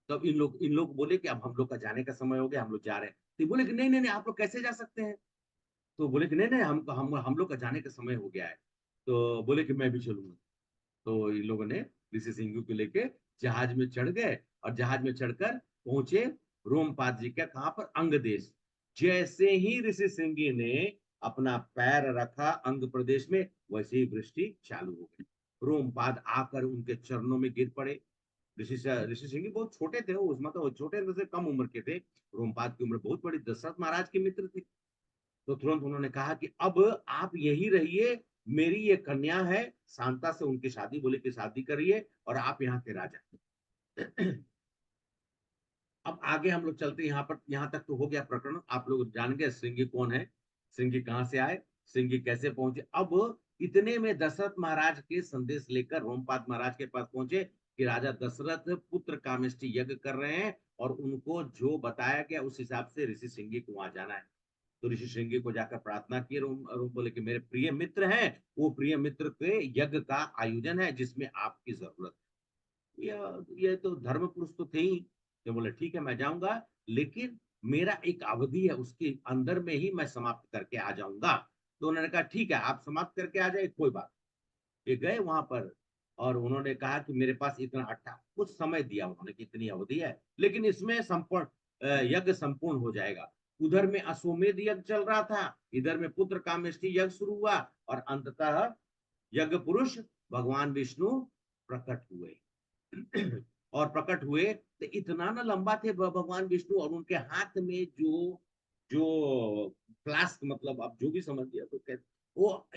तब इन लोग बोले कि अब हम लोग का जाने का समय हो गया, हम लोग जा रहे हैं। तो बोले कि नहीं नहीं नहीं, आप लोग कैसे जा सकते हैं। तो बोले कि नहीं नहीं, हम लोग का जाने का समय हो गया है। तो बोले कि मैं भी चलूंगा। तो इन लोगों ने ऋषि सिंह को लेके जहाज में चढ़ गए, और जहाज में चढ़कर पहुंचे रोमपाद जी का, कहां पर, अंग देश। जैसे ही ऋषि सिंह ने अपना पैर रखा अंग प्रदेश में, वैसे ही वृष्टि चालू हो गई। रोमपाद आकर उनके चरणों में गिर पड़े। ऋषि सिंह बहुत छोटे थे, उस मतलब छोटे से कम उम्र के थे। रोमपाद की उम्र बहुत बड़ी, दशरथ महाराज के मित्र थे। तो तुरंत उन्होंने कहा कि अब आप यही रहिए, मेरी ये कन्या है शांता से उनकी शादी, बोले कि शादी करिए, और आप यहाँ के राजा। अब आगे हम लोग चलते हैं, यहाँ पर, यहाँ तक तो हो गया प्रकरण, आप लोग जान गए श्रृंगी कौन है, श्रृंगी कहाँ से आए, श्रृंगी कैसे पहुंचे। अब इतने में दशरथ महाराज के संदेश लेकर रोमपाद महाराज के पास पहुंचे कि राजा दशरथ पुत्र कामेष्टि यज्ञ कर रहे हैं, और उनको जो बताया गया उस हिसाब से ऋषि सिंह को वहां जाना है। तो ऋषि श्रृंगी को जाकर प्रार्थना की, रोम बोले कि मेरे प्रिय मित्र हैं, वो प्रिय मित्र के यज्ञ का आयोजन है जिसमें आपकी जरूरत है। ये तो धर्म पुरुष तो थे ही। तो बोले ठीक है मैं जाऊंगा, लेकिन मेरा एक अवधि है, उसके अंदर में ही मैं समाप्त करके आ जाऊंगा। तो उन्होंने कहा ठीक है, आप समाप्त करके आ जाए, कोई बात। ये गए वहां पर, और उन्होंने कहा कि मेरे पास इतना कुछ समय दिया उन्होंने कि इतनी अवधि है, लेकिन इसमें संपूर्ण यज्ञ संपूर्ण हो जाएगा। उधर में अश्वमेध यज्ञ चल रहा था, इधर में पुत्र कामेष्टि यज्ञ शुरू हुआ, और अंततः यज्ञ पुरुष भगवान विष्णु प्रकट हुए। और प्रकट हुए तो इतना ना लंबा थे भगवान विष्णु, और उनके हाथ में जो जो फ्लास्क, मतलब आप जो भी समझ लिया तो कहते वो,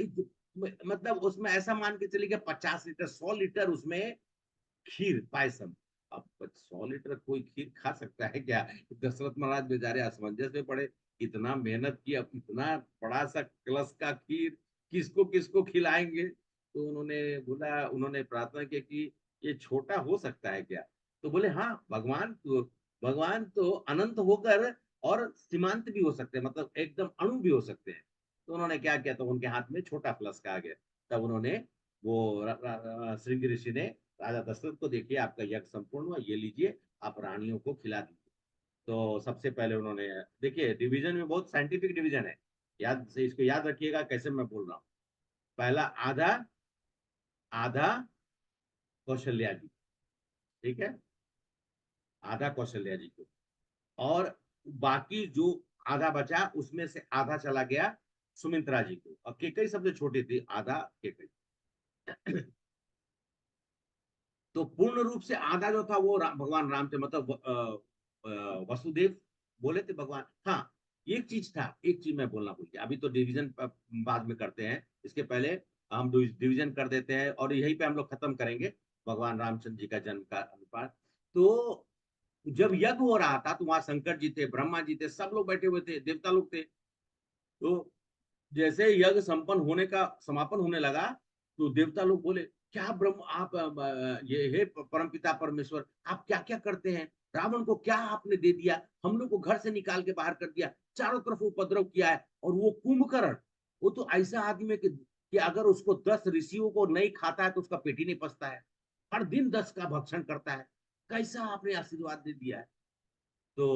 मतलब उसमें ऐसा मान के चलिए 50 लीटर 100 लीटर उसमें खीर पायसम। अब 100 लीटर कोई खीर खा सकता है क्या। दशरथ महाराज बेचारे असमंजस में पड़े, इतना मेहनत की, अब इतना बड़ा सा कलश का खीर किसको किसको खिलाएंगे। तो उन्होंने प्रार्थना की कि ये छोटा हो सकता है क्या। तो बोले हाँ, भगवान तो अनंत होकर और सीमांत भी हो सकते हैं, मतलब एकदम अणु भी हो सकते हैं। तो उन्होंने क्या किया, तो उनके हाथ में छोटा फ्लास्क आ गया। तब उन्होंने वो श्रृंगी ऋषि ने राजा दशरथ को, देखिए आपका यज्ञ संपूर्ण हुआ, ये लीजिए आप रानियों को खिला दीजिए। तो सबसे पहले उन्होंने, देखिए डिवीजन में बहुत साइंटिफिक डिवीजन है, याद से इसको याद रखिएगा कैसे मैं बोल रहा हूँ। पहला आधा, आधा कौशल्या जी, ठीक है, आधा कौशल्या जी को, और बाकी जो आधा बचा उसमें से आधा चला गया सुमित्रा जी को, और केकई सबसे छोटी थी, आधा केकई। तो पूर्ण रूप से आधा जो था वो भगवान राम थे, मतलब वसुदेव बोले थे भगवान। हाँ, एक चीज था, एक चीज मैं बोलना भूल गया, अभी तो डिवीजन बाद में करते हैं, इसके पहले हम डिवीजन कर देते हैं और यहीं पे हम लोग खत्म करेंगे भगवान रामचंद्र जी का जन्म का अनुपात। तो जब यज्ञ हो रहा था तो वहां शंकर जी थे, ब्रह्मा जी थे, सब लोग बैठे हुए थे, देवता लोग थे। तो जैसे यज्ञ संपन्न होने का समापन होने लगा तो देवता लोग बोले, क्या ब्रह्म आप ये हे परमपिता परमेश्वर, आप क्या क्या करते हैं? रावण को क्या आपने दे दिया? हम लोग को घर से निकाल के बाहर कर दिया, चारों तरफ उपद्रव किया है, और वो कुंभकर्ण, वो तो ऐसा आदमी है कि अगर उसको 10 ऋषियों को नहीं खाता है तो उसका पेट ही नहीं पचता है, हर दिन 10 का भक्षण करता है, कैसा आपने आशीर्वाद दे दिया है? तो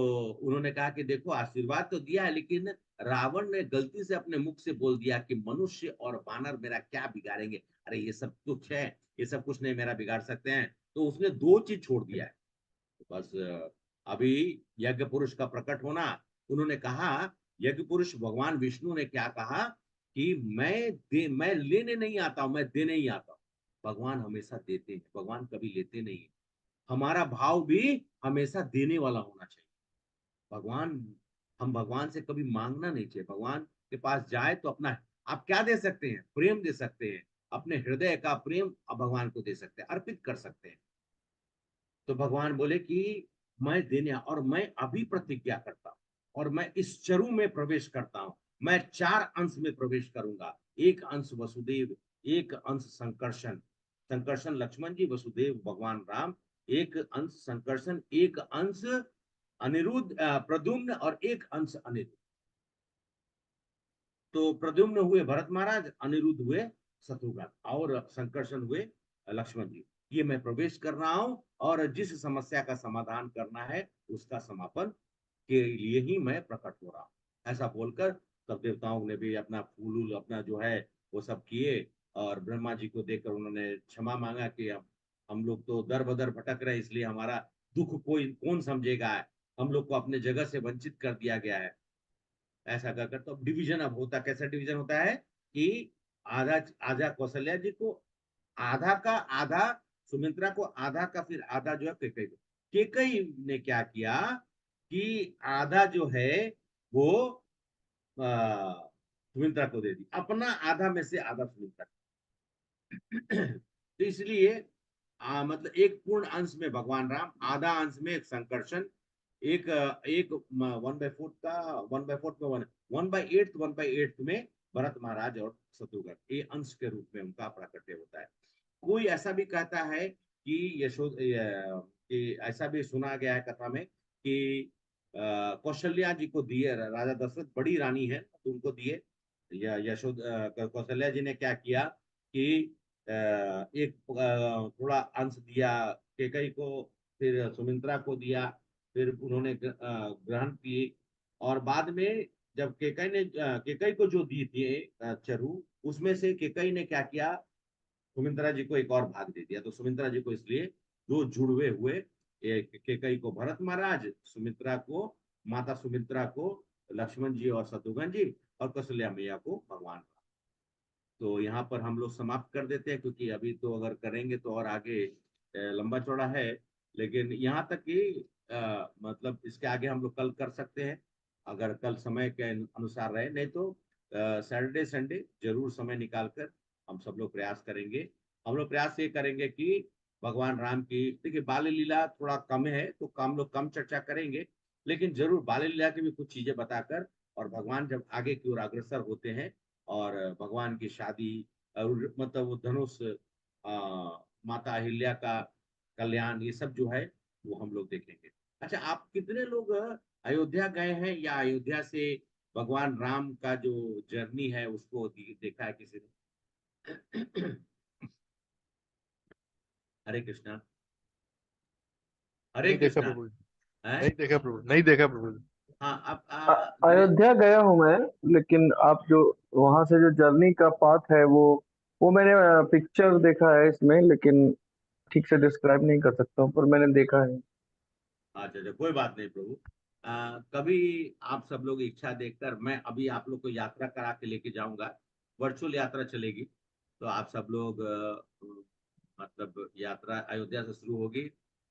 उन्होंने कहा कि देखो, आशीर्वाद तो दिया है, लेकिन रावण ने गलती से अपने मुख से बोल दिया कि मनुष्य और वानर मेरा क्या बिगाड़ेंगे, अरे ये सब कुछ है, ये सब कुछ नहीं मेरा बिगाड़ सकते हैं। तो उसने दो चीज छोड़ दिया है। तो बस अभी यज्ञ पुरुष का प्रकट होना, उन्होंने कहा, यज्ञ पुरुष भगवान विष्णु ने क्या कहा कि मैं लेने नहीं आता हूं, मैं देने ही आता हूं। भगवान हमेशा देते हैं, भगवान कभी लेते नहीं है। हमारा भाव भी हमेशा देने वाला होना चाहिए। भगवान, हम भगवान से कभी मांगना नहीं चाहिए। भगवान के पास जाए तो अपना, आप क्या दे सकते हैं? प्रेम दे सकते हैं, अपने हृदय का प्रेम आप भगवान को दे सकते हैं, अर्पित कर सकते हैं। तो भगवान बोले कि मैं देने, और मैं अभी प्रतिज्ञा करता हूं, और मैं इस चरु में प्रवेश करता हूं। मैं 4 अंश में प्रवेश करूंगा, एक अंश वसुदेव, एक अंश संकर्षण, संकर्षण लक्ष्मण जी, वसुदेव भगवान राम, एक अंश संकर्षण, एक अंश अनिरुद्ध प्रद्युम्न, और एक अंश अनिरुद्ध। तो प्रद्युम्न हुए भरत महाराज, अनिरुद्ध हुए शत्रुघ्न, और संकर्षण हुए लक्ष्मण जी। ये मैं प्रवेश कर रहा हूं, और जिस समस्या का समाधान करना है उसका समापन के लिए ही मैं प्रकट हो रहा हूं। ऐसा बोलकर सब देवताओं ने भी अपना फूल अपना जो है वो सब किए, और ब्रह्मा जी को देखकर उन्होंने क्षमा मांगा कि हम लोग तो दर बदर भटक रहे, इसलिए हमारा दुख कोई कौन समझेगा, हम लोग को अपने जगह से वंचित कर दिया गया है। ऐसा कर कर तो अब डिवीजन अब होता, कैसा डिवीजन होता है कि आधा आधा कौशल्या जी को, आधा का आधा सुमित्रा को, आधा का फिर आधा जो है केकई को। केकई ने क्या किया कि आधा जो है वो सुमित्रा को दे दी, अपना आधा में से आधा सुमित्रा को। तो इसलिए मतलब एक पूर्ण अंश में भगवान राम, आधा अंश में एक संकर्षण, एक 1/4 का, 1/4 में 1/8, 1/8 में भरत महाराज और शत्रुघ्न, ये अंश के रूप में उनका प्राकट्य होता है। कोई ऐसा भी कहता है कि कि ऐसा भी सुना गया है कथा में कि कौशल्या जी को दिए, राजा दशरथ बड़ी रानी है तो उनको दिए, या कौशल्या जी ने क्या किया कि एक थोड़ा अंश दिया केकई को, फिर सुमित्रा को दिया, फिर उन्होंने ग्रहण किए, और बाद में जब केकई को जो दी थी चरु, उसमें से केकई ने क्या किया, सुमित्रा जी को एक और भाग दे दिया। तो सुमित्रा जी को इसलिए दो जुड़वे हुए, एक केकई को भरत महाराज, सुमित्रा को, माता सुमित्रा को लक्ष्मण जी और शत्रुघ्न जी, और कौशल्या मैया को भगवान। तो यहाँ पर हम लोग समाप्त कर देते हैं, क्योंकि अभी तो अगर करेंगे तो और आगे लंबा चौड़ा है, लेकिन यहाँ तक कि मतलब इसके आगे हम लोग कल कर सकते हैं, अगर कल समय के अनुसार रहे, नहीं तो सैटरडे संडे जरूर समय निकाल कर हम सब लोग प्रयास करेंगे। हम लोग प्रयास ये करेंगे कि भगवान राम की, देखिए बाल लीला थोड़ा कम है तो हम लोग कम चर्चा करेंगे, लेकिन जरूर बाल लीला की भी कुछ चीजें बताकर, और भगवान जब आगे की ओर अग्रसर होते हैं और भगवान की शादी, मतलब वो धनुष, माता अहिल्या का कल्याण, ये सब जो है वो हम लोग देखेंगे। अच्छा, आप कितने लोग अयोध्या गए हैं, या अयोध्या से भगवान राम का जो जर्नी है उसको देखा है किसी ने? हरे कृष्णा, हरे नहीं देखा कृष्णा। प्रभु जी, है। नहीं देखा प्रभु, नहीं देखा प्रभु जी। हाँ, अब अयोध्या गया हूँ मैं, लेकिन आप जो वहां से जो जर्नी का पाथ है वो मैंने पिक्चर देखा है इसमें, लेकिन ठीक से डिस्क्राइब नहीं कर सकता हूँ, पर मैंने देखा है। अच्छा अच्छा, कोई बात नहीं प्रभु। कभी आप सब लोग इच्छा देखकर मैं अभी आप लोग को यात्रा करा के लेके जाऊंगा, वर्चुअल यात्रा चलेगी। तो आप सब लोग मतलब यात्रा अयोध्या से शुरू होगी,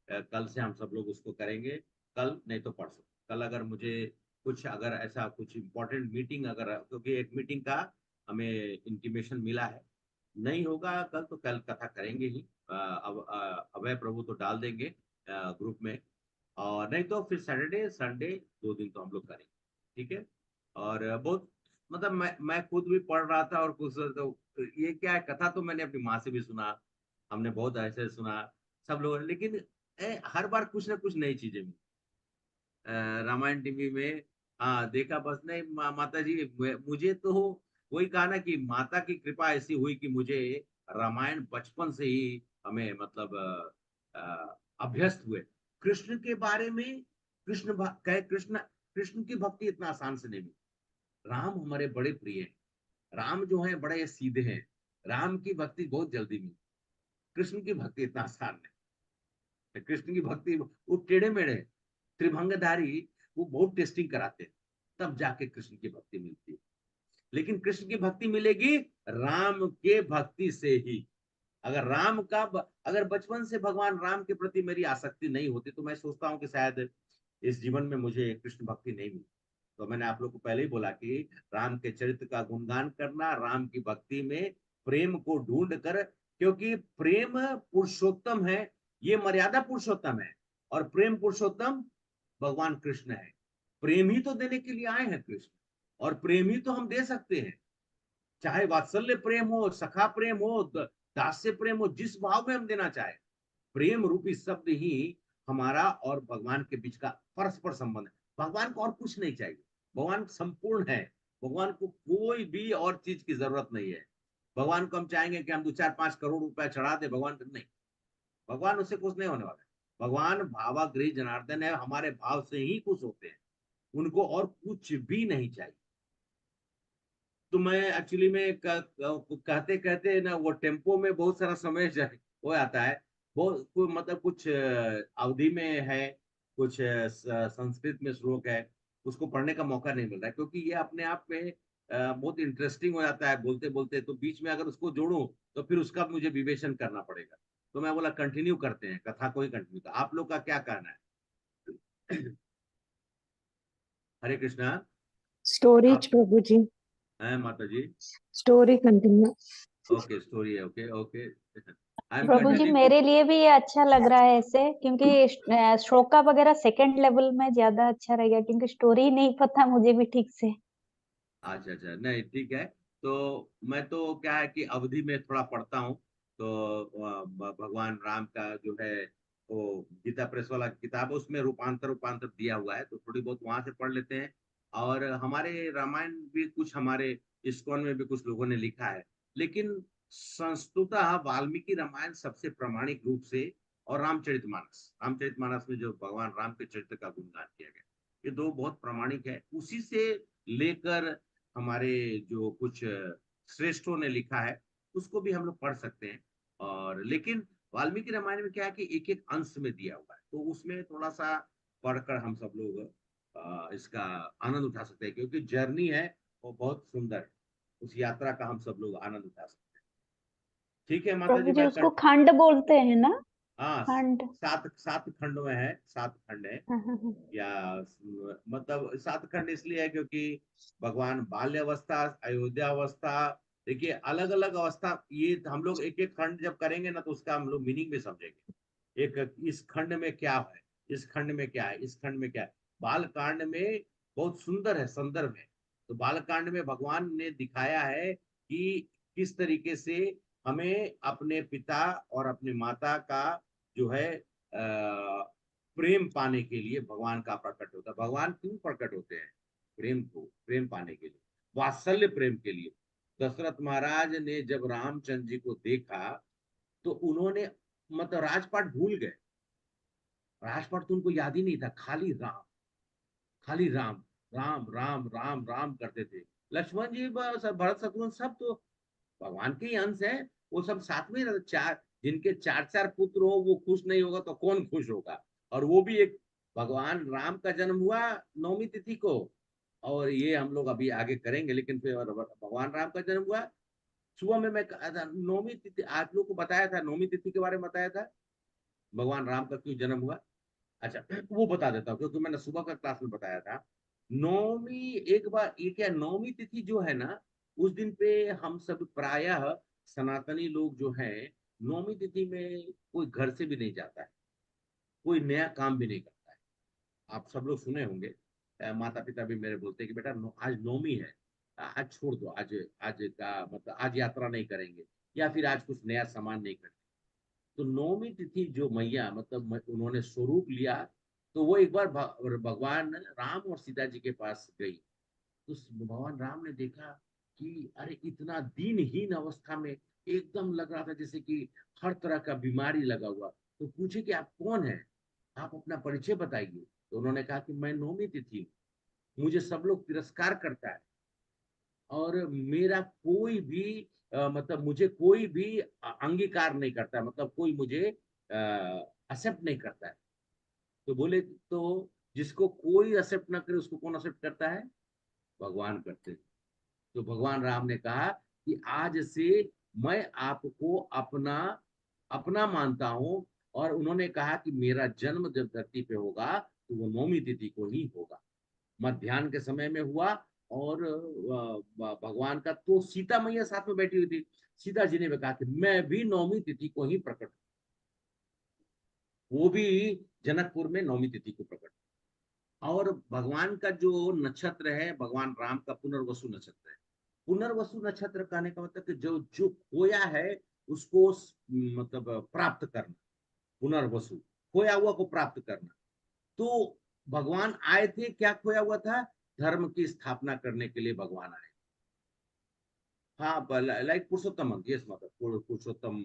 कल से हम सब लोग उसको करेंगे, कल नहीं तो परसों। कल अगर मुझे कुछ अगर ऐसा कुछ इम्पोर्टेंट मीटिंग अगर, क्योंकि एक मीटिंग का हमें इंटीमेशन मिला है, नहीं होगा कल तो कल कथा करेंगे ही। अब अभय प्रभु तो डाल देंगे ग्रुप में, और नहीं तो फिर सैटरडे संडे 2 दिन तो हम लोग करेंगे, ठीक है। और बहुत मतलब मैं खुद भी पढ़ रहा था, और कुछ तो ये क्या है, कथा तो मैंने अपनी माँ से भी सुना, हमने बहुत ऐसे सुना सब लोग, लेकिन हर बार कुछ ना कुछ नई चीजें मिली। रामायण टीवी में हाँ देखा, बस नहीं माता जी मुझे तो वही कहा ना कि माता की कृपा ऐसी हुई कि मुझे रामायण बचपन से ही हमें मतलब अभ्यस्त हुए कृष्ण के बारे में। कृष्ण कृष्ण की भक्ति इतना आसान से नहीं मिली। राम हमारे बड़े प्रिय हैं, राम जो है बड़े सीधे हैं, राम की भक्ति बहुत जल्दी मिली। कृष्ण की भक्ति इतना आसान नहीं। कृष्ण की भक्ति वो टेढ़े मेढ़े त्रिभंगधारी, वो बहुत टेस्टिंग कराते हैं, तब जाके कृष्ण की भक्ति मिलती है। लेकिन कृष्ण की भक्ति मिलेगी राम के भक्ति से ही। अगर बचपन से भगवान राम के प्रति मेरी आसक्ति नहीं होती तो मैं सोचता हूँ कि शायद इस जीवन में मुझे कृष्ण भक्ति नहीं मिली। तो मैंने आप लोग को पहले ही बोला कि राम के चरित्र का गुणगान करना, राम की भक्ति में प्रेम को ढूंढ कर, क्योंकि प्रेम पुरुषोत्तम है, ये मर्यादा पुरुषोत्तम है, और प्रेम पुरुषोत्तम भगवान कृष्ण है। प्रेम ही तो देने के लिए आए हैं कृष्ण, और प्रेम ही तो हम दे सकते हैं, चाहे वात्सल्य प्रेम हो, सखा प्रेम हो, दास्य प्रेम हो, जिस भाव में हम देना चाहे। प्रेम रूपी शब्द ही हमारा और भगवान के बीच का परस्पर संबंध है। भगवान को और कुछ नहीं चाहिए, भगवान संपूर्ण है, भगवान को कोई भी और चीज की जरूरत नहीं है। भगवान को हम चाहेंगे कि हम 2-4-5 करोड़ रुपया चढ़ा दे भगवान को, नहीं, भगवान उससे खुश नहीं होने वाला है। भगवान भावागृह जनार्दन है, हमारे भाव से ही खुश होते हैं, उनको और कुछ भी नहीं चाहिए। तो मैं एक्चुअली में कहते कहते ना वो टेम्पो में बहुत सारा समय हो जाता है। बहुत मतलब कुछ अवधि में है, कुछ संस्कृत में श्लोक है, उसको पढ़ने का मौका नहीं मिल रहा है, क्योंकि ये अपने आप में बहुत इंटरेस्टिंग हो जाता है बोलते बोलते। तो बीच में अगर उसको जोड़ूं तो फिर उसका मुझे विवेचन करना पड़ेगा। तो मैं बोला कंटिन्यू करते हैं, कथा को ही कंटिन्यू। आप लोग का क्या कहना है? हरे कृष्णा। स्टोरी आप प्रभु जी, हैं माता जी? Story continue. ओके, स्टोरी है, okay okay. I am Prabhu ji continue. मेरे लिए भी ये अच्छा लग रहा है ऐसे, क्योंकि श्लोका वगैरह सेकंड लेवल में ज्यादा अच्छा रहेगा, क्योंकि स्टोरी नहीं पता मुझे भी ठीक से। अच्छा अच्छा, नहीं ठीक है। तो मैं तो क्या है कि अवधि में थोड़ा पढ़ता हूँ, तो भगवान राम का जो है वो गीता प्रेस वाला किताब है, उसमें रूपांतर रूपांतर दिया हुआ है, तो थोड़ी बहुत वहां से पढ़ लेते हैं। और हमारे रामायण भी कुछ, हमारे इस्कॉन में भी कुछ लोगों ने लिखा है, लेकिन संस्तुतः वाल्मीकि रामायण सबसे प्रामाणिक रूप से, और रामचरितमानस में जो भगवान राम के चरित्र का गुणगान किया गया, ये दो बहुत प्रामाणिक है। उसी से लेकर हमारे जो कुछ श्रेष्ठों ने लिखा है उसको भी हम लोग पढ़ सकते हैं। और लेकिन वाल्मीकि रामायण में क्या है कि एक एक अंश में दिया हुआ है, तो उसमें थोड़ा सा पढ़कर हम सब लोग इसका आनंद उठा सकते हैं, क्योंकि जर्नी है वो बहुत सुंदर है, उस यात्रा का हम सब लोग आनंद उठा सकते हैं। ठीक है माता जी, प्रभु जी मैं उसको खंड बोलते हैं ना? हाँ, खंड। 7 खंड में है, 7 खंड है। हाँ, हाँ, हाँ। या मतलब 7 खंड इसलिए है क्योंकि भगवान बाल्य अवस्था, अयोध्या अवस्था, देखिए अलग अलग अवस्था, ये हम लोग एक एक खंड जब करेंगे ना तो उसका हम लोग मीनिंग भी समझेंगे। एक इस खंड में क्या है, इस खंड में क्या है, इस खंड में क्या है। बाल कांड में बहुत सुंदर है, संदर्भ है। तो बाल कांड में भगवान ने दिखाया है कि किस तरीके से हमें अपने पिता और अपनी माता का जो है प्रेम पाने के लिए भगवान का प्रकट होता है। भगवान क्यों प्रकट होते हैं? प्रेम पाने के लिए, वात्सल्य प्रेम के लिए। दशरथ महाराज ने जब रामचंद्र जी को देखा तो उन्होंने मतलब राजपाट भूल गए, राजपाट तो उनको याद ही नहीं था, खाली राम, खाली राम, राम राम राम राम करते थे। लक्ष्मण जी भरत शत्रुघ्न सब तो भगवान के ही अंश है, वो सब साथ में रहते। जिनके 4-4 पुत्र हो वो खुश नहीं होगा तो कौन खुश होगा? और वो भी एक भगवान राम का जन्म हुआ नौमी तिथि को, और ये हम लोग अभी आगे करेंगे, लेकिन फिर भगवान राम का जन्म हुआ सुबह में। मैं कहा था नौमी तिथि, आप लोग को बताया था, नौमी तिथि के बारे में बताया था, भगवान राम का क्यों जन्म हुआ। अच्छा, वो बता देता हूँ, क्योंकि मैंने सुबह का क्लास में बताया था। नौमी, एक बार ये क्या, नौमी तिथि जो है ना, उस दिन पे हम सब प्रायः सनातनी लोग जो हैं, नौमी तिथि में कोई घर से भी नहीं जाता है, कोई नया काम भी नहीं करता है। आप सब लोग सुने होंगे, माता पिता भी मेरे बोलते हैं कि बेटा आज नौमी है, आज छोड़ दो, आज आज का मतलब आज यात्रा नहीं करेंगे, या फिर आज कुछ नया सामान नहीं करेंगे। तो नौमी तिथि जो मैया मतलब उन्होंने स्वरूप लिया, तो वो एक बार भगवान राम और सीता जी के पास गई। तो भगवान राम ने देखा कि अरे इतना दीनहीन अवस्था में, एकदम लग रहा था जैसे कि हर तरह का बीमारी लगा हुआ। तो पूछे कि आप कौन है, आप अपना परिचय बताइए। तो उन्होंने कहा कि मैं नौमी तिथि हूँ, मुझे सब लोग तिरस्कार करता है, और मेरा कोई भी मतलब मुझे कोई भी अंगीकार नहीं करता है, मतलब कोई मुझे एक्सेप्ट नहीं करता है। तो बोले तो जिसको कोई एक्सेप्ट ना करे उसको कौन एक्सेप्ट करता है, भगवान करते हैं। तो भगवान राम ने कहा कि आज से मैं आपको अपना अपना मानता हूं, और उन्होंने कहा कि मेरा जन्म जब धरती पे होगा तो वो नौमी तिथि को ही होगा, मध्याह्न के समय में हुआ। और भगवान का तो सीता मैया साथ में बैठी हुई थी, सीता जी ने भी कहा कि मैं भी नौमी तिथि को ही प्रकट, वो भी जनकपुर में नौमी तिथि को प्रकट। और भगवान का जो नक्षत्र है, भगवान राम का पुनर्वसु नक्षत्र है। पुनर्वसु नक्षत्र कहने का मतलब कि जो जो खोया है उसको मतलब प्राप्त करना, पुनर्वसु, खोया हुआ को प्राप्त करना। तो भगवान आए थे, क्या खोया हुआ था, धर्म की स्थापना करने के लिए भगवान आए। हाँ, लाइक पुरुषोत्तम मंथ, यस, मतलब पुरुषोत्तम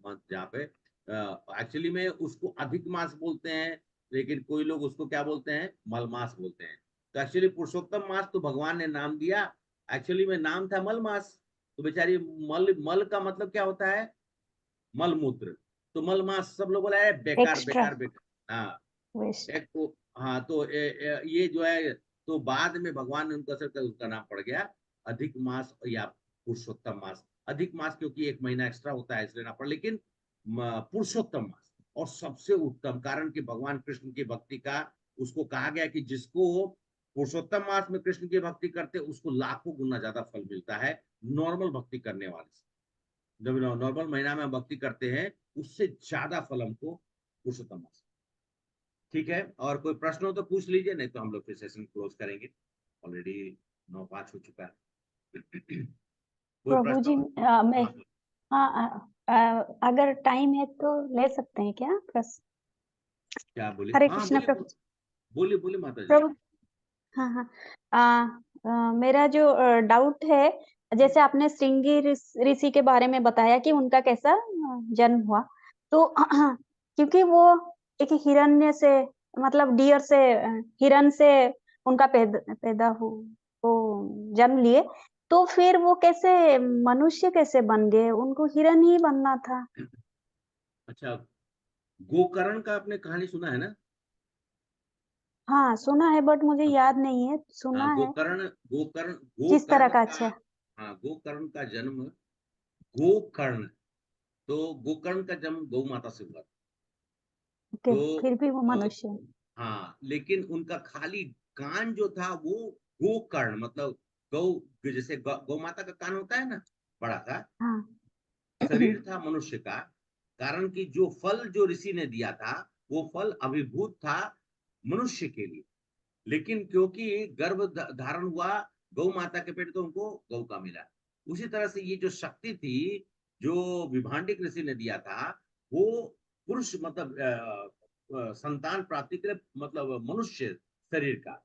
मंथ, जहाँ पे एक्चुअली में उसको अधिक मास बोलते हैं, लेकिन कोई लोग उसको क्या बोलते हैं, मल मास बोलते हैं। तो एक्चुअली पुरुषोत्तम मास तो भगवान ने नाम दिया, एक्चुअली में नाम था मल मास। तो बेचारी मल, मल का मतलब क्या होता है, मल मूत्र। तो मल मास सब लोग बोला है बेकार एक्स्ट्रा बेकार बेकार, हाँ वेस्ट। एक को। हाँ, तो ये जो है, तो बाद में भगवान ने उनका असर कर उसका नाम पड़ गया अधिक मास या पुरुषोत्तम मास। अधिक मास क्योंकि एक महीना एक्स्ट्रा होता है इसलिए ना पड़, लेकिन पुरुषोत्तम मास और सबसे उत्तम, कारण कि भगवान कृष्ण की भक्ति का उसको कहा गया कि जिसको पुरुषोत्तम मास में कृष्ण की भक्ति करते उसको लाखों गुना ज्यादा फल मिलता है नॉर्मल भक्ति करने वाले से। जब नॉर्मल महीना में हम भक्ति करते हैं उससे ज्यादा फल हमको पुरुषोत्तम मास। ठीक है, और कोई प्रश्न हो तो पूछ लीजिए, नहीं तो हम लोग फिर सेशन क्लोज करेंगे, ऑलरेडी 9:05 हो चुका है। कोई प्रभु प्रश्न जी, हो? मैं हाँ, हाँ, अगर टाइम है तो ले सकते हैं क्या प्रश्न? क्या बोले, हरे हाँ कृष्णा बोलिए प्रभु। बोलिए बोलिए माता जी। प्रभु, हाँ हाँ, मेरा जो डाउट है, जैसे आपने श्रृंगी ऋषि के बारे में बताया कि उनका कैसा जन्म हुआ, तो क्योंकि वो एक हिरण्य से, मतलब डियर से, हिरण से उनका पैदा हो, वो जन्म लिए, तो फिर वो कैसे मनुष्य कैसे बन गए? उनको हिरण ही बनना था। अच्छा, गोकर्ण का आपने कहानी सुना है ना। हाँ सुना है, बट मुझे याद नहीं है, हाँ, सुना है गोकर्ण गोकर्ण किस तरह गोकर्ण का। का, अच्छा, हाँ गोकर्ण का जन्म, गोकर्ण, तो गोकर्ण का जन्म गौ माता से हुआ। ओके, तो फिर भी वो अ, मनुष्य है। हाँ, लेकिन उनका खाली कान जो था वो गोकर्ण, मतलब गौ, जैसे गौ माता का कान होता है ना बड़ा सा, हाँ। शरीर था मनुष्य का। कारण कि जो फल जो ऋषि ने दिया था वो फल अभिभूत था मनुष्य के लिए, लेकिन क्योंकि गर्भ धारण हुआ गौ माता के पेट, तो उनको गौ का मिला। उसी तरह से ये जो शक्ति थी जो विभांडिक ऋषि ने दिया था, वो पुरुष मतलब संतान प्राप्ति के लिए, मतलब मनुष्य शरीर का,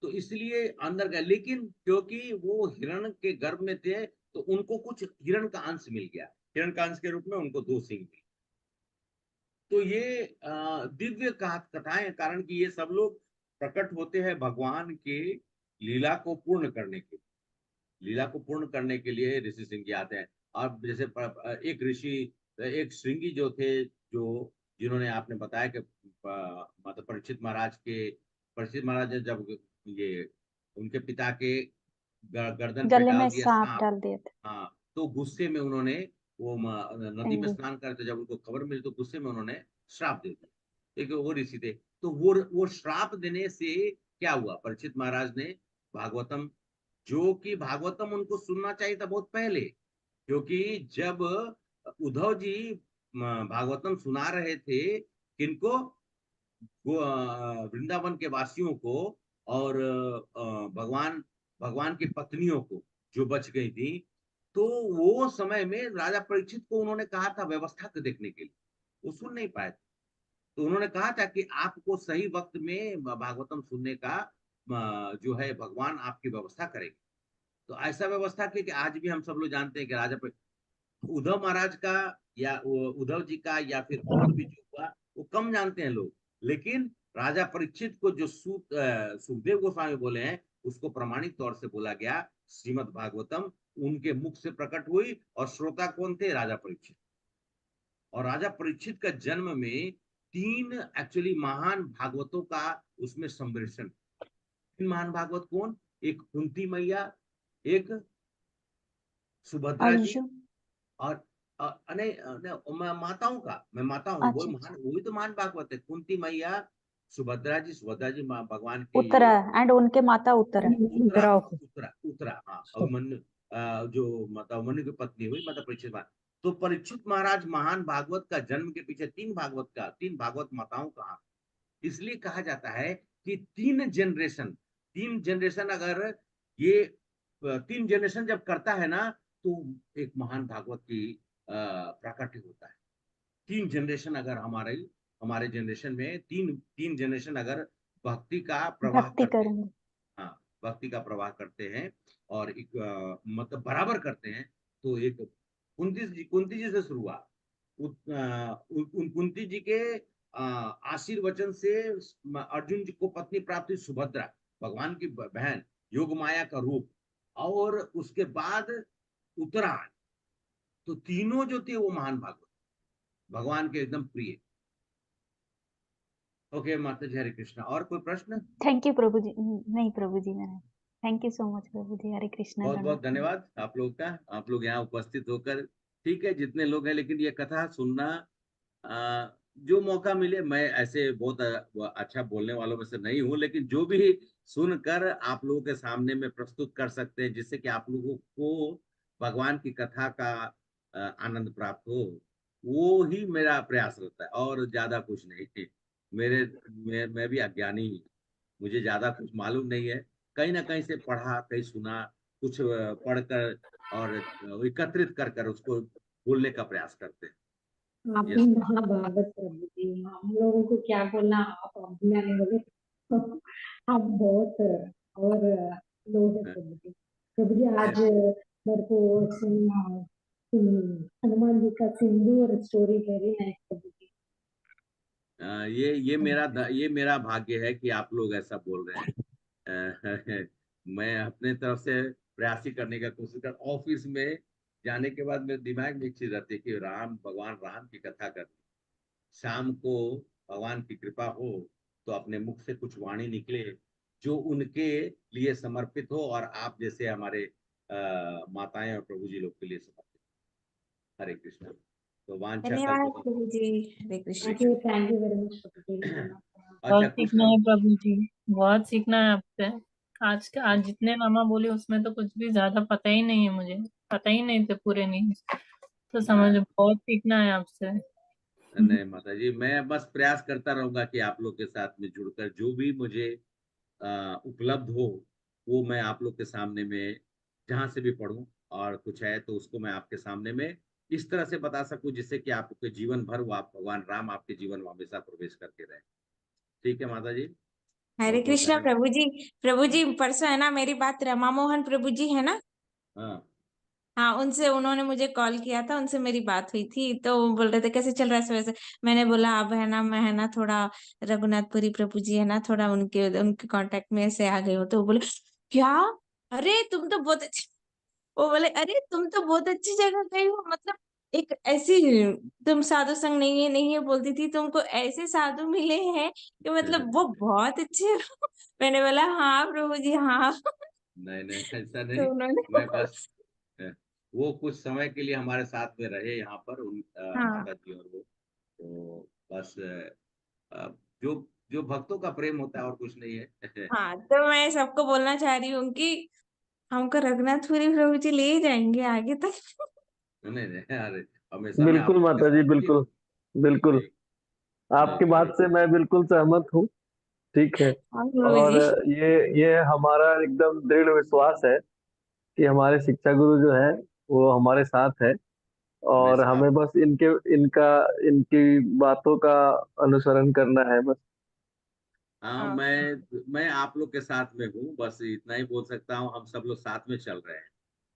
तो इसलिए अंदर गए। लेकिन क्योंकि वो हिरण के गर्भ में थे तो उनको कुछ हिरण का अंश मिल गया, हिरण का अंश के रूप में उनको 2 सिंह मिले। तो ये दिव्य कथाएं, कारण कि ये सब लोग प्रकट होते हैं भगवान के लीला को पूर्ण करने के, लीला को पूर्ण करने के लिए ऋषि सिंह जी आते हैं। और जैसे एक ऋषि, एक श्रृंगी जो थे, जो जिन्होंने आपने बताया कि मतलब परीक्षित महाराज ने जब ये उनके पिता के गर्दन पे गले डाल में दिया सांप सांप, डाल दिए थे। हाँ, तो गुस्से में उन्होंने वो नदी में सिंधु स्नान करते, जब उनको खबर मिली तो गुस्से में उन्होंने श्राप दे दिया। एक वो ऋषि थे, तो वो श्राप देने से क्या हुआ, परीक्षित महाराज ने भागवतम, जो कि भागवतम उनको सुनना चाहिए था बहुत पहले, क्योंकि जब उद्धव जी भागवतम सुना रहे थे किनको, वृंदावन के वासियों को, और भगवान भगवान की पत्नियों को जो बच गई थी, तो वो समय में राजा परीक्षित को उन्होंने कहा था व्यवस्था को देखने के लिए, वो सुन नहीं पाए थे। तो उन्होंने कहा था कि आपको सही वक्त में भागवतम सुनने का जो है भगवान आपकी व्यवस्था करेंगे। तो ऐसा व्यवस्था की कि आज भी हम सब लोग जानते हैं कि उद्धव महाराज का या उद्धव जी का या फिर और भी जो हुआ वो कम जानते हैं लोग, लेकिन राजा परीक्षित को जो सुखदेव गोस्वामी बोले हैं उसको प्रमाणिक तौर से बोला गया। श्रीमद् भागवतम उनके मुख से प्रकट हुई, और श्रोता कौन थे, राजा परीक्षित। और राजा परीक्षित का जन्म में 3 एक्चुअली महान भागवतों का उसमें सम्मिश्रण। 3 महान भागवत कौन, एक कुंती मैया, एक सुभद्रा जी, अर्जुन। और मैं माताओं का, मैं माता हूँ, वो अच्छा महान, वही तो महान भागवत है, कुंती मैया, सुभद्रा जी भगवान के उत्तरा ये एंड उनके माता उत्तरा। उत्तरा उत्तरा उत्तरा उत्तरा, हाँ, अभिमन्यु, जो मतलब अभिमन्यु की पत्नी हुई, मतलब परीक्षित महाराज। तो परीक्षित महाराज महान भागवत का जन्म के पीछे 3 भागवत माताओं का हाथ। इसलिए कहा जाता है कि 3 जनरेशन अगर ये 3 जनरेशन जब करता है ना, तो एक महान भागवत की प्राकट्य होता है। 3 जनरेशन अगर हमारे जनरेशन में 3 जनरेशन अगर भक्ति का प्रवाह भक्ति करते हैं, करेंगे। हाँ, भक्ति का प्रवाह करते हैं, और एक मतलब बराबर करते हैं, तो एक कुंती जी से शुरू हुआ। कुंती जी के आशीर्वचन से अर्जुन जी को पत्नी प्राप्त हुई सुभद्रा, भगवान की बहन, योग माया का रूप, और उसके बाद उत्तरायण। तो तीनों जो थे वो महान भागवत, भगवान के एकदम प्रिय। ओके माता जी, हरे कृष्णा। और कोई प्रश्न? थैंक यू प्रभु जी। नहीं प्रभु जी, मैंने थैंक यू सो मच प्रभु जी। हरे कृष्णा। बहुत बहुत धन्यवाद आप लोग का, आप लोग यहाँ उपस्थित होकर, ठीक है, जितने लोग हैं, लेकिन ये कथा सुनना, जो मौका मिले, मैं ऐसे बहुत अच्छा बोलने वालों में से नहीं हूँ, लेकिन जो भी सुनकर आप लोगों के सामने में प्रस्तुत कर सकते हैं, जिससे कि आप लोगों को भगवान की कथा का आनंद प्राप्त हो, वो ही मेरा प्रयास रहता है, और ज्यादा कुछ नहीं। मैं भी अज्ञानी ही, मुझे ज्यादा कुछ मालूम नहीं है। कहीं ना कहीं से पढ़ा, कहीं सुना, कुछ पढ़कर और एकत्रित कर कर उसको बोलने का प्रयास करते हैं। आप ही यस। महाभागवत प्रभु जी, हम लोगों को क्या बोलना, आप अभी आने वाले आप बहुत और लोग हैं प्रभु जी। प्रभु जी आज मेरे को हनुमान जी का सिंधु और स्टोरी वेरी नाइस प्रभु जी। ये मेरा भाग्य है कि आप लोग ऐसा बोल रहे हैं। मैं अपने तरफ से प्रयास ही करने का कोशिश कर, ऑफिस में जाने के बाद मेरे दिमाग में एक चीज रहती है कि भगवान राम की कथा करनी, शाम को भगवान की कृपा हो तो अपने मुख से कुछ वाणी निकले जो उनके लिए समर्पित हो, और आप जैसे हमारे माताएं और प्रभु जी लोग के लिए समर्पित। हरे कृष्णा। तो वांछा धन्यवाद कल्पतरु। प्रभु जी। Hare Krishna. Thank you very much प्रभु जी। अच्छा, बहुत सीखना है प्रभु जी, बहुत सीखना है आपसे। आज जितने नामा बोले उसमें तो कुछ भी ज्यादा पता ही नहीं है, मुझे पता ही नहीं थे पूरे नहीं, तो समझ बहुत सीखना है आपसे। नहीं माता जी, मैं बस प्रयास करता रहूंगा कि आप लोग के साथ में जुड़कर जो भी मुझे उपलब्ध हो, वो मैं आप लोग के सामने में जहां से भी पढ़ूं, और कुछ है तो उसको मैं आपके सामने में इस तरह से बता सकूं जिससे कि आपके जीवन भर वो आप भगवान राम आपके जीवन में हमेशा प्रवेश करके रहे। ठीक है माता जी, हरे बहुत बहुत कृष्णा धन्यवाद। प्रभु जी। प्रभु जी परसों है ना मेरी बात रमा मोहन प्रभु जी है ना, हाँ, हाँ, उनसे, उन्होंने मुझे कॉल किया था, उनसे मेरी बात हुई थी, तो वो बोल रहे थे कैसे चल रहा है वैसे। मैंने बोला अब है ना, मैं है ना थोड़ा रघुनाथपुरी प्रभु जी है ना, थोड़ा उनके उनके कांटेक्ट में से आ गई हो, तो वो बोले क्या, अरे तुम तो बहुत अच्छी, वो बोले अरे तुम तो बहुत अच्छी जगह गई हो, मतलब एक ऐसी तुम साधु संग नहीं है बोलती थी, तुमको ऐसे साधु मिले हैं कि मतलब वो बहुत अच्छे हो। मैंने बोला हाँ प्रभु जी हाँ। नहीं नहीं, ऐसा तो नहीं। उन्होंने मैं बस अ, वो कुछ समय के लिए हमारे साथ में रहे यहाँ पर, हाँ माता जी और वो, तो बस जो जो भक्तों का प्रेम होता है और कुछ नहीं है। हाँ, तो मैं सबको बोलना चाह रही हूँ कि हमको रघुनाथपुरी प्रभु जी ले ही जाएंगे आगे तक। नहीं नहीं, अरे हमेशा मैं बिल्कुल आपके माता जी, साथ ही बिल्कुल हूँ। बिल्कुल। नहीं आपकी नहीं, बात से मैं बिल्कुल सहमत हूँ। ठीक है। हाँ प्रभु और जी। ये हमारा एकदम दृढ़ विश्वास है कि हमारे शिक्षा गुरु जो है वो हमारे साथ है, और हमेशा। हमें बस इनकी बातों का अनुसरण करना है बस। हाँ, हाँ मैं आप लोग के साथ में हूँ, बस इतना ही बोल सकता हूँ। हम सब लोग साथ में चल रहे हैं।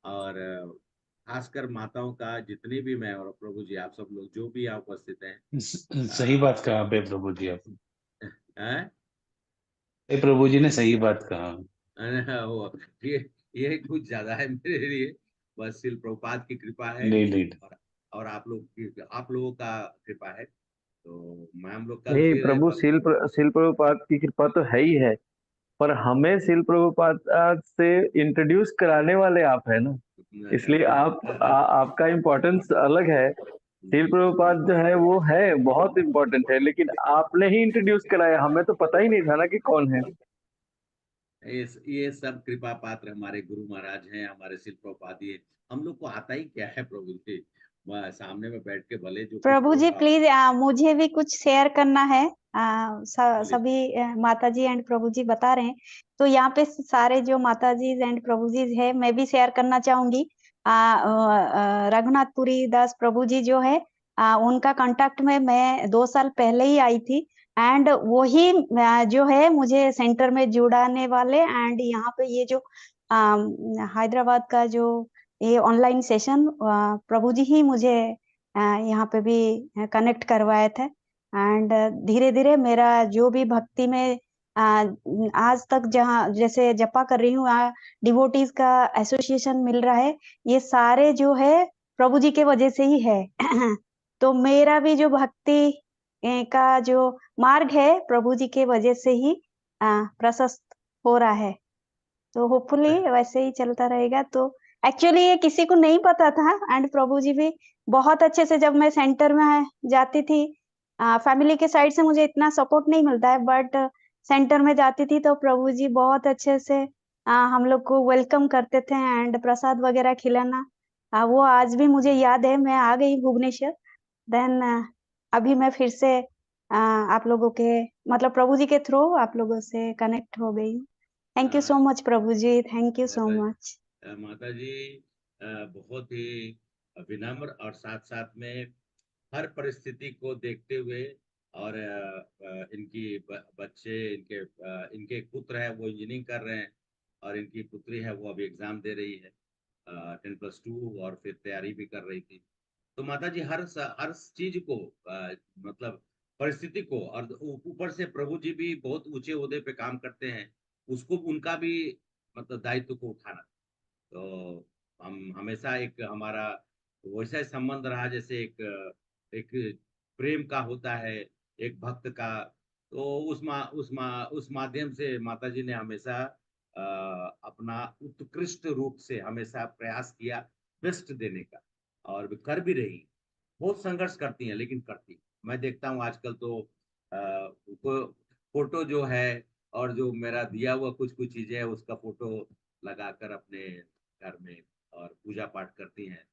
और खासकर माताओं का जितनी भी, मैं और प्रभु जी आप सब लोग जो भी यहाँ उपस्थित हैं, सही बात अ, कहा पे प्रभु जी आप। हैं? ए प्रभु जी ने सही बात कहा। वो ये ये कुछ ज्यादा है मेरे लिए। बस शिल प्रभुपाद की कृपा है, नहीं नहीं, और और आप लोगों का कृपा है। तो मैं हम लोग कल नहीं, फिर प्रभु शिल प्रभुपाद की कृपा तो है ही है, पर हमें शिल प्रभुपाद से इंट्रोड्यूस कराने वाले आप है ना। इसलिए आपका इम्पोर्टेंस अलग है। शिल प्रभुपाद जो है वो है बहुत इम्पोर्टेंट है, लेकिन आपने ही इंट्रोड्यूस कराया, हमें तो पता ही नहीं था ना कि कौन है। ये सब कृपा पात्र हमारे गुरु महाराज हैं, हमारे शिल प्रभुपाद जी हैं। हम लोग को आता ही क्या है प्रभु जी, सामने में बैठ के भले जो कुछ प्रभु जी बोल प्लीज मुझे भी कुछ शेयर करना है। बोलिए। सभी माता जी एंड प्रभु जी बता रहे हैं, तो यहाँ पे सारे जो माता जी एंड प्रभु जी है, मैं भी शेयर करना चाहूंगी। रघुनाथपुरी दास प्रभु जी जो है, उनका कांटेक्ट में मैं 2 साल पहले ही आई थी, एंड वही जो है मुझे सेंटर में जुड़ाने वाले, एंड यहाँ पे ये जो हैदराबाद का जो ये ऑनलाइन सेशन प्रभु जी ही मुझे यहाँ पे भी कनेक्ट करवाए थे। एंड धीरे धीरे मेरा जो भी भक्ति में आज तक जहाँ जैसे जपा कर रही हूँ, डिवोटीज का एसोसिएशन मिल रहा है, ये सारे जो है प्रभु जी के वजह से ही है। तो मेरा भी जो भक्ति का जो मार्ग है प्रभु जी के वजह से ही प्रशस्त हो रहा है। तो होपफुली वैसे ही चलता रहेगा। तो एक्चुअली ये किसी को नहीं पता था, एंड प्रभु जी भी बहुत अच्छे से, जब मैं सेंटर में जाती थी, फैमिली के साइड से मुझे इतना सपोर्ट नहीं मिलता है, बट सेंटर में जाती थी तो प्रभु जी बहुत अच्छे से हम लोग को वेलकम करते थे, एंड प्रसाद वगैरह खिलाना वो आज भी मुझे याद है। मैं आ गई भुवनेश्वर, देन अभी मैं फिर से आप लोगों के मतलब प्रभु जी के थ्रू आप लोगों से कनेक्ट हो गई हूँ। थैंक यू सो मच प्रभु जी, थैंक यू सो मच। माता जी बहुत ही विनम्र, और साथ साथ में हर परिस्थिति को देखते हुए, और इनकी बच्चे, इनके एक पुत्र है वो इंजीनियरिंग कर रहे हैं, और इनकी पुत्री है वो अभी एग्जाम दे रही है 10+2, और फिर तैयारी भी कर रही थी। तो माता जी हर चीज को मतलब परिस्थिति को, और ऊपर से प्रभु जी भी बहुत ऊंचे ओहदे पे काम करते हैं, उसको उनका भी मतलब दायित्व को उठाना। तो हम हमेशा एक हमारा वैसा ही संबंध रहा, जैसे एक प्रेम का होता है, एक भक्त का। तो उस माध्यम से माता जी ने हमेशा अपना उत्कृष्ट रूप से हमेशा प्रयास किया बेस्ट देने का, और कर भी रही। बहुत संघर्ष करती हैं, लेकिन करती। मैं देखता हूँ आजकल तो फोटो जो है, और जो मेरा दिया हुआ कुछ कुछ चीजें है, उसका फोटो लगाकर अपने घर में और पूजा पाठ करती हैं।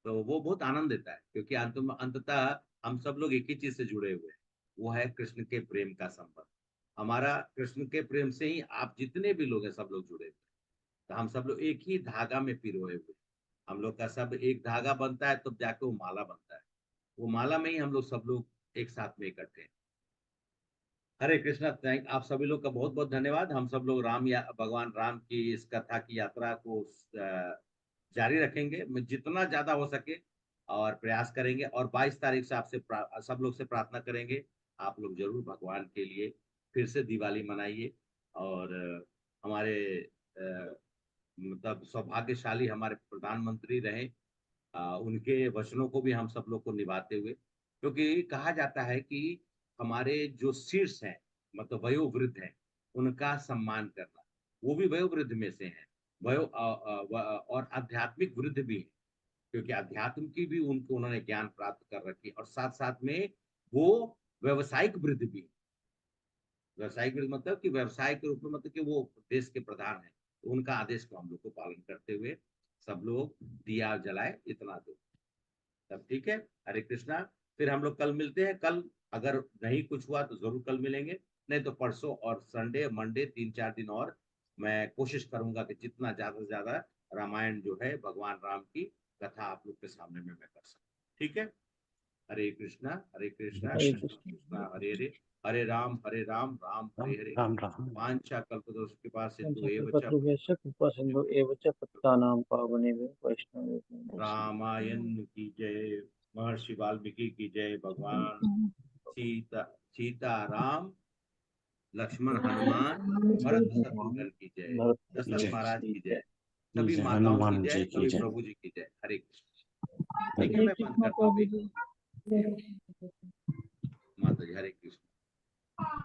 तो वो बहुत आनंद देता है, क्योंकि अंततः हम सब लोग एक ही चीज से जुड़े हुए हैं, वो है कृष्ण के प्रेम का संबंध। हमारा कृष्ण के प्रेम से ही आप जितने भी लोग हैं सब लोग जुड़े हुए हैं। तो हम सब लोग एक ही धागा में पिरोए हुए हैं। हम लोग का सब एक धागा बनता है, तब जाके वो माला बनता है। वो माला में ही हम लोग सब लोग एक साथ में इकट्ठे हैं। हरे कृष्णा। थैंक आप सभी लोग का बहुत बहुत धन्यवाद। हम सब लोग भगवान राम की इस कथा की यात्रा को जारी रखेंगे, जितना ज्यादा हो सके, और प्रयास करेंगे। और 22 तारीख से आपसे सब लोग से प्रार्थना करेंगे, आप लोग जरूर भगवान के लिए फिर से दिवाली मनाइए। और हमारे मतलब सौभाग्यशाली हमारे प्रधानमंत्री रहे, उनके वचनों को भी हम सब लोग को निभाते हुए, क्योंकि कहा जाता है कि हमारे जो शीर्ष हैं, मतलब वयोवृद्ध हैं, उनका सम्मान करना, वो भी वयोवृद्ध में से हैं, और आध्यात्मिक वृद्ध भी हैं, क्योंकि अध्यात्म की भी उनको उन्होंने ज्ञान प्राप्त कर रखी, और साथ साथ में वो व्यवसायिक वृद्ध भी। व्यवसायिक वृद्ध मतलब कि व्यवसाय के रूप में, मतलब कि वो देश के प्रधान है, तो उनका आदेश को हम लोग को पालन करते हुए सब लोग दिया जलाए, इतना दो, तब ठीक है। हरे कृष्णा। फिर हम लोग कल मिलते हैं। कल अगर नहीं कुछ हुआ तो जरूर कल मिलेंगे, नहीं तो परसों और संडे मंडे 3-4 दिन और मैं कोशिश करूंगा कि जितना ज्यादा से ज्यादा रामायण जो है भगवान राम की कथा आप लोग के सामने में मैं कर सकूं। ठीक है। हरे कृष्णा कृष्णा हरे कृष्णा कृष्ण हरे हरे, हरे राम राम हरे हरे। राम राम वांछा कल्पतरुष के पास से तू एव च पंचकल्पतरुभ्यश्च कृपा सिंधु एव च पतितानां पावनेभ्यो वैष्णवेभ्यो नमः। रामायण की जय। महर्षि वाल्मीकि की जय। भगवान सीता राम लक्ष्मण हनुमान भरत शत्रुघ्न की जय। भरत दशरथ जय महाराज की जय। जय सभी माताओं की हनुमान जय, जी की सभी जय। प्रभु जी की जय। हरे कृष्ण। ठीक है, हरे मैं बंद कृष्णा करता हूँ प्रभु अभी। जी। माता जी हरे कृष्ण।